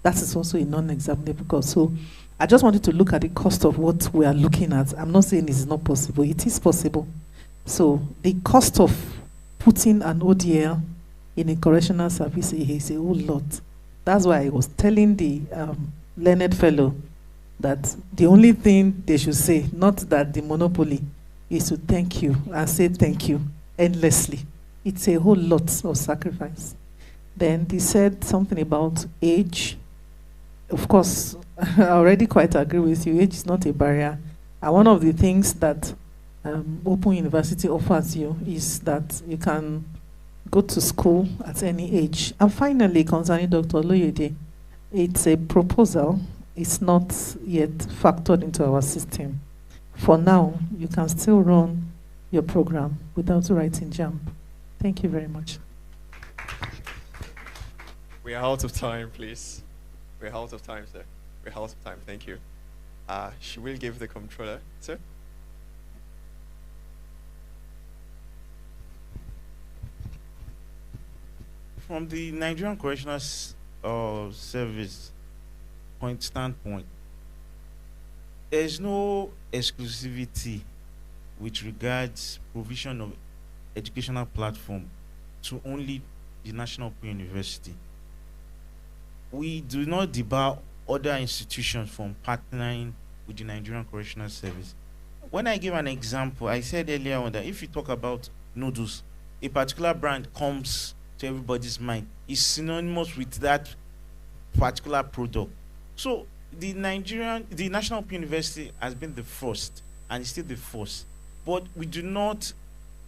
That is also a non-examinable course. So I just wanted to look at the cost of what we are looking at. I'm not saying it's not possible. It is possible. So the cost of putting an ODL in a correctional service is a whole lot. That's why I was telling the learned fellow that the only thing they should say, not that the monopoly, is to thank you and say thank you endlessly. It's a whole lot of sacrifice. Then they said something about age. Of course, I already quite agree with you. Age is not a barrier. And one of the things that Open University offers you is that you can go to school at any age. And finally, concerning Dr. Loyede, it's a proposal. It's not yet factored into our system. For now, you can still run your program without writing JAMB. Thank you very much. We are out of time, please. We're out of time, sir. We're out of time. Thank you. She will give the controller, sir. From the Nigerian Correctional Service standpoint, there's no exclusivity with regards provision of educational platform to only the National Open University. We do not debar other institutions from partnering with the Nigerian Correctional Service. When I give an example, I said earlier on that if you talk about noodles, a particular brand comes to everybody's mind, is synonymous with that particular product. So the National Open University has been the first and is still the first, but we do not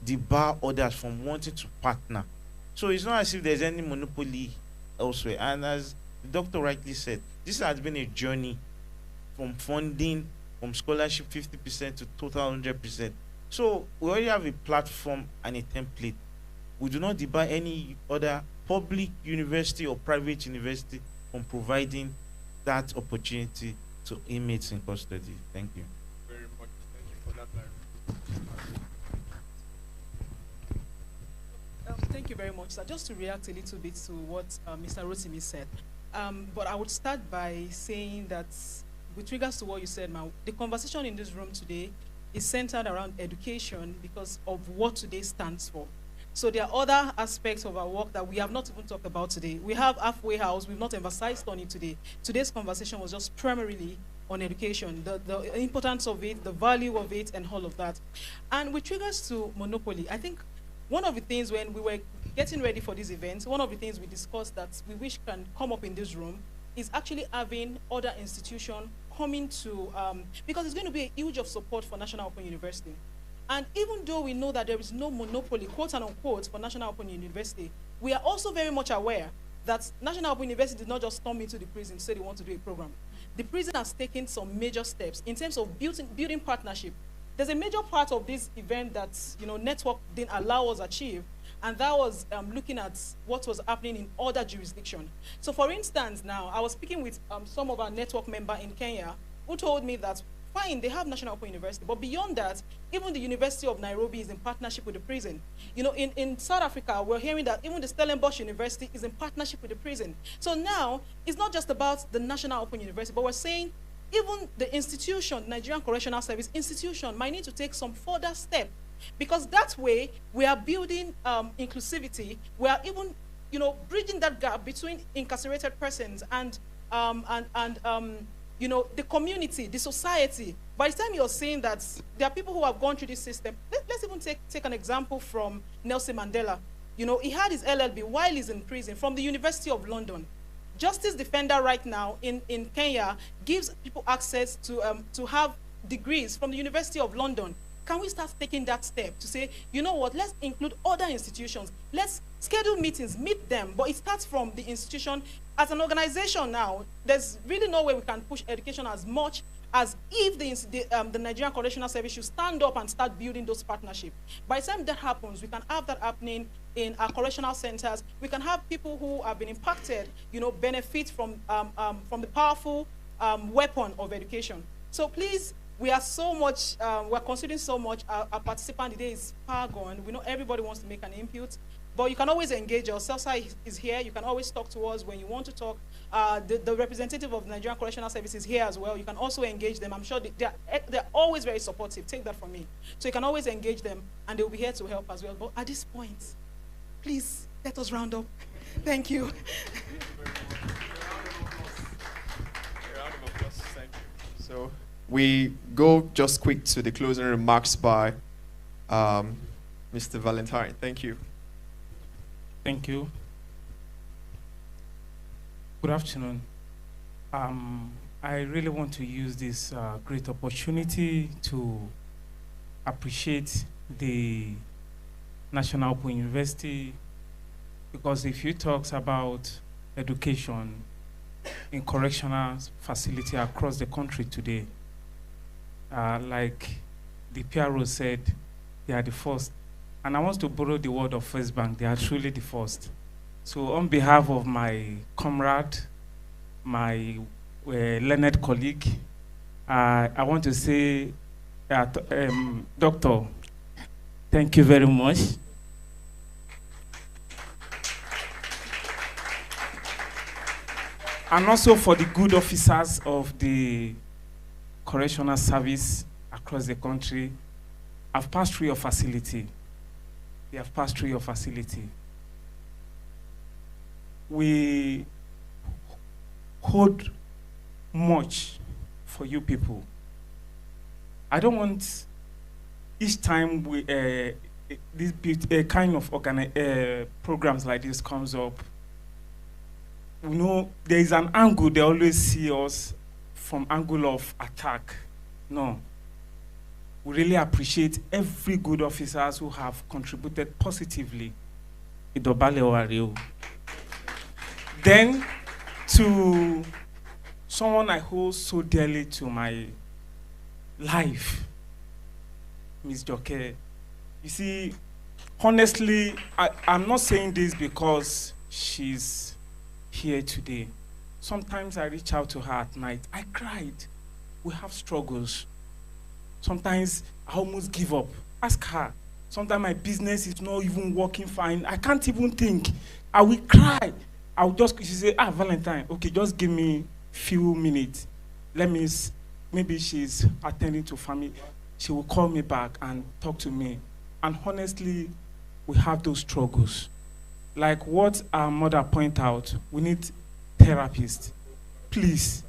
debar others from wanting to partner. So it's not as if there's any monopoly elsewhere. And as the doctor rightly said, this has been a journey from funding, from scholarship 50% to total 100%. So we already have a platform and a template. We do not debar any other public university or private university from providing that opportunity to inmates in custody. Thank you. Very much. Thank you for that clarification. Thank you very much, sir. Just to react a little bit to what Mr. Rotimi said. But I would start by saying that with regards to what you said, ma'am, the conversation in this room today is centered around education because of what today stands for. So there are other aspects of our work that we have not even talked about today. We have Halfway House, we've not emphasized on it today. Today's conversation was just primarily on education, the importance of it, the value of it, and all of that. And with regards to monopoly, I think one of the things when we were getting ready for this event, one of the things we discussed that we wish can come up in this room is actually having other institutions coming to, because it's going to be a huge of support for National Open University. And even though we know that there is no monopoly, quote and unquote, for National Open University, we are also very much aware that National Open University did not just come into the prison to say they want to do a program. The prison has taken some major steps in terms of building partnership. There's a major part of this event that network didn't allow us to achieve, and that was looking at what was happening in other jurisdictions. So for instance, now, I was speaking with some of our network members in Kenya who told me that fine, they have National Open University, but beyond that, even the University of Nairobi is in partnership with the prison. In South Africa, we're hearing that even the Stellenbosch University is in partnership with the prison. So now, it's not just about the National Open University, but we're saying even the institution, Nigerian Correctional Service institution, might need to take some further step, because that way we are building inclusivity. We are even bridging that gap between incarcerated persons and the community, the society. By the time you're saying that there are people who have gone through this system, let's even take an example from Nelson Mandela. He had his LLB while he's in prison from the University of London. Justice Defender right now in Kenya gives people access to have degrees from the University of London. Can we start taking that step to say, you know what, let's include other institutions. Let's schedule meetings, meet them, but it starts from the institution. As an organization now, there's really no way we can push education as much as if the Nigerian Correctional Service should stand up and start building those partnerships. By the time that happens, we can have that happening in our correctional centers. We can have people who have been impacted, benefit from the powerful weapon of education. So please, we are so much, we're considering so much. Our participant today is far gone. We know everybody wants to make an input, but you can always engage us. CELSA is here. You can always talk to us when you want to talk. The representative of the Nigerian Correctional Service is here as well. You can also engage them. I'm sure they're always very supportive. Take that from me. So you can always engage them, and they'll be here to help as well. But at this point, please, let us round up. Thank you. So we go just quick to the closing remarks by Mr. Valentine. Thank you. Thank you. Good afternoon. I really want to use this great opportunity to appreciate the National Open University, because if you talk about education in correctional facility across the country today, like the PRO said, they are the first. And I want to borrow the word of First Bank, they are truly the first. So on behalf of my comrade, my learned colleague, I want to say, Doctor, thank you very much. And also for the good officers of the correctional service across the country. I've passed through your facility. They have passed through your facility. We hold much for you people. I don't want each time we this kind of programs like this comes up, there is an angle they always see us from angle of attack. No. We really appreciate every good officers who have contributed positively. Then to someone I hold so dearly to my life, Ms. Joke. You see, honestly, I'm not saying this because she's here today. Sometimes I reach out to her at night. I cried. We have struggles. Sometimes I almost give up. Ask her. Sometimes my business is not even working fine. I can't even think. I will cry. She say, Valentine, okay, just give me few minutes. Maybe she's attending to family. She will call me back and talk to me. And honestly, we have those struggles. Like what our mother pointed out, we need therapists. Please,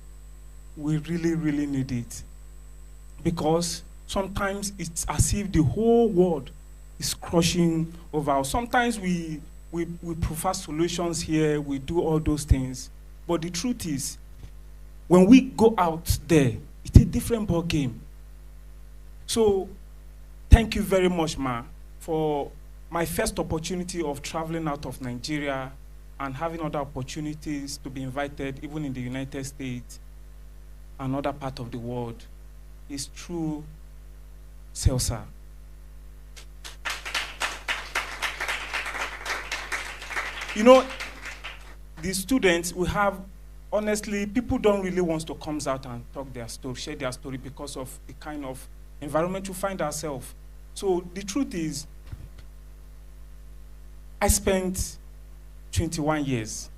we really, really need it. Because sometimes it's as if the whole world is crushing over us. Sometimes we prefer solutions here, we do all those things. But the truth is, when we go out there, it's a different ball game. So, thank you very much, Ma, for my first opportunity of traveling out of Nigeria and having other opportunities to be invited, even in the United States and other part of the world, is through CELSA. The students we have, honestly, people don't really want to come out and talk their story, share their story because of the kind of environment you find ourselves. So the truth is, I spent 21 years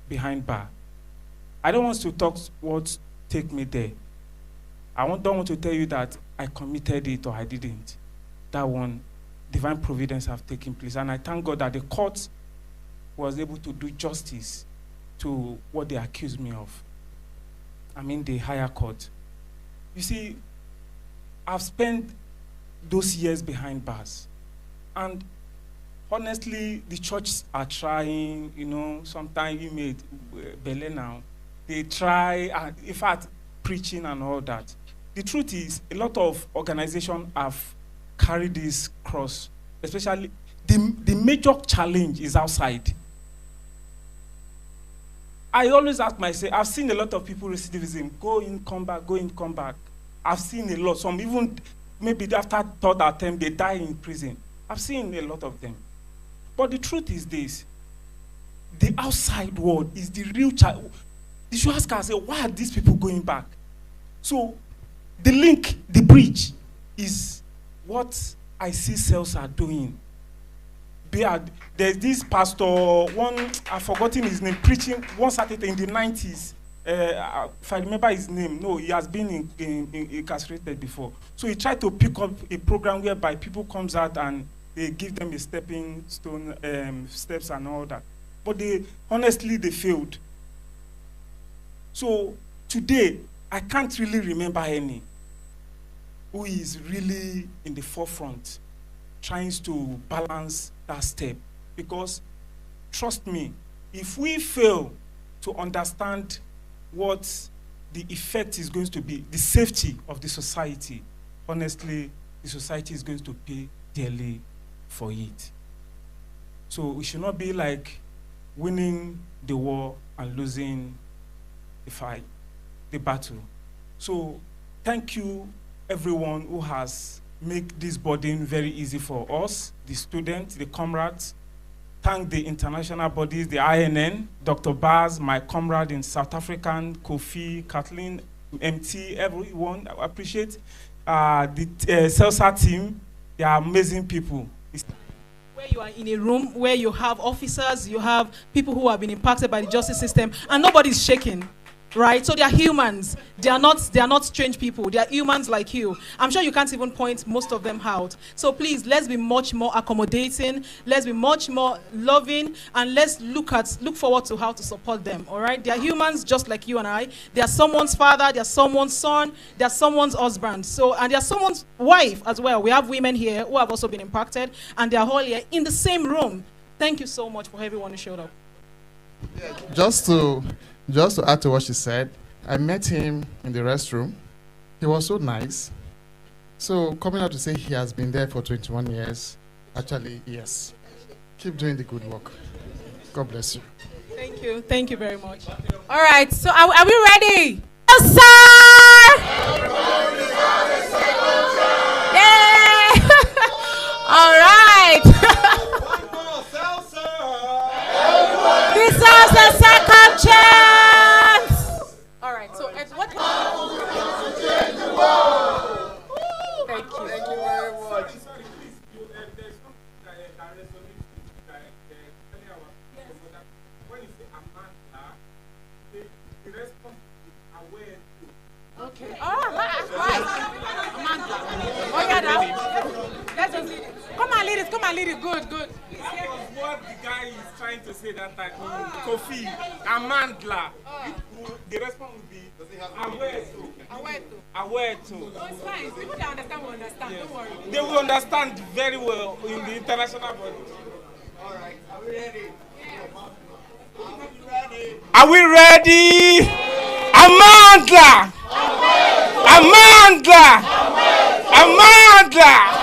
behind bar. I don't want to talk what take me there. Don't want to tell you that I committed it or I didn't. That one, divine providence have taken place. And I thank God that the court was able to do justice to what they accused me of. I mean, the higher court. You see, I've spent those years behind bars. And honestly, the churches are trying, you know, sometimes you made Bele now. They try, in fact, preaching and all that. The truth is, a lot of organizations have carried this cross, especially the major challenge is outside. I always ask myself, I've seen a lot of people recidivism, go in, come back, go in, come back. I've seen a lot, some even, maybe after third attempt, they die in prison. I've seen a lot of them. But the truth is this, the outside world is the real challenge. You should ask ourselves, why are these people going back? So, the link, the bridge, is what I see cells are doing. There's this pastor, one, I've forgotten his name, preaching one Saturday in the 90s. If I remember his name, no, he has been incarcerated before. So he tried to pick up a program whereby people comes out and they give them a stepping stone, steps and all that. But honestly, they failed. So today, I can't really remember any who is really in the forefront trying to balance that step. Because, trust me, if we fail to understand what the effect is going to be, the safety of the society, honestly, the society is going to pay dearly for it. So we should not be like winning the war and losing the fight, the battle. So thank you, everyone who has made this burden very easy for us, the students, the comrades. Thank the international bodies, the INN, Dr. Baz, my comrade in South African, Kofi, Kathleen, MT, everyone. I appreciate the CELSA team. They are amazing people. Where you are in a room where you have officers, you have people who have been impacted by the justice system, and nobody's shaking. Right? So they are humans. They are not strange people. They are humans like you. I'm sure you can't even point most of them out. So please, let's be much more accommodating. Let's be much more loving, and let's look forward to how to support them. All right? They are humans just like you and I. They are someone's father. They are someone's son. They are someone's husband. So, and they are someone's wife as well. We have women here who have also been impacted, and they are all here in the same room. Thank you so much for everyone who showed up. Yeah, just to add to what she said, I met him in the restroom. He was so nice. So coming out to say he has been there for 21 years, actually, yes. Keep doing the good work. God bless you. Thank you. Thank you very much. All right, so are we ready? Yes, sir! Yay! All right. This is the second chance. All right. So, what? Thank you. Thank you very much. Okay. All right. Amanda. Oh yeah, now. Let's just lead it. Come on, lead it. Come on, lead it. Good, good. That was what the guy is trying to say that time. Kofi, Amandla. The response would be aware to. Aware to. Oh, it's fine. People that understand will understand. Yes. Don't worry. They will understand very well in the international body. All right. Are we ready? Are we ready? Amandla! Amandla! Amandla!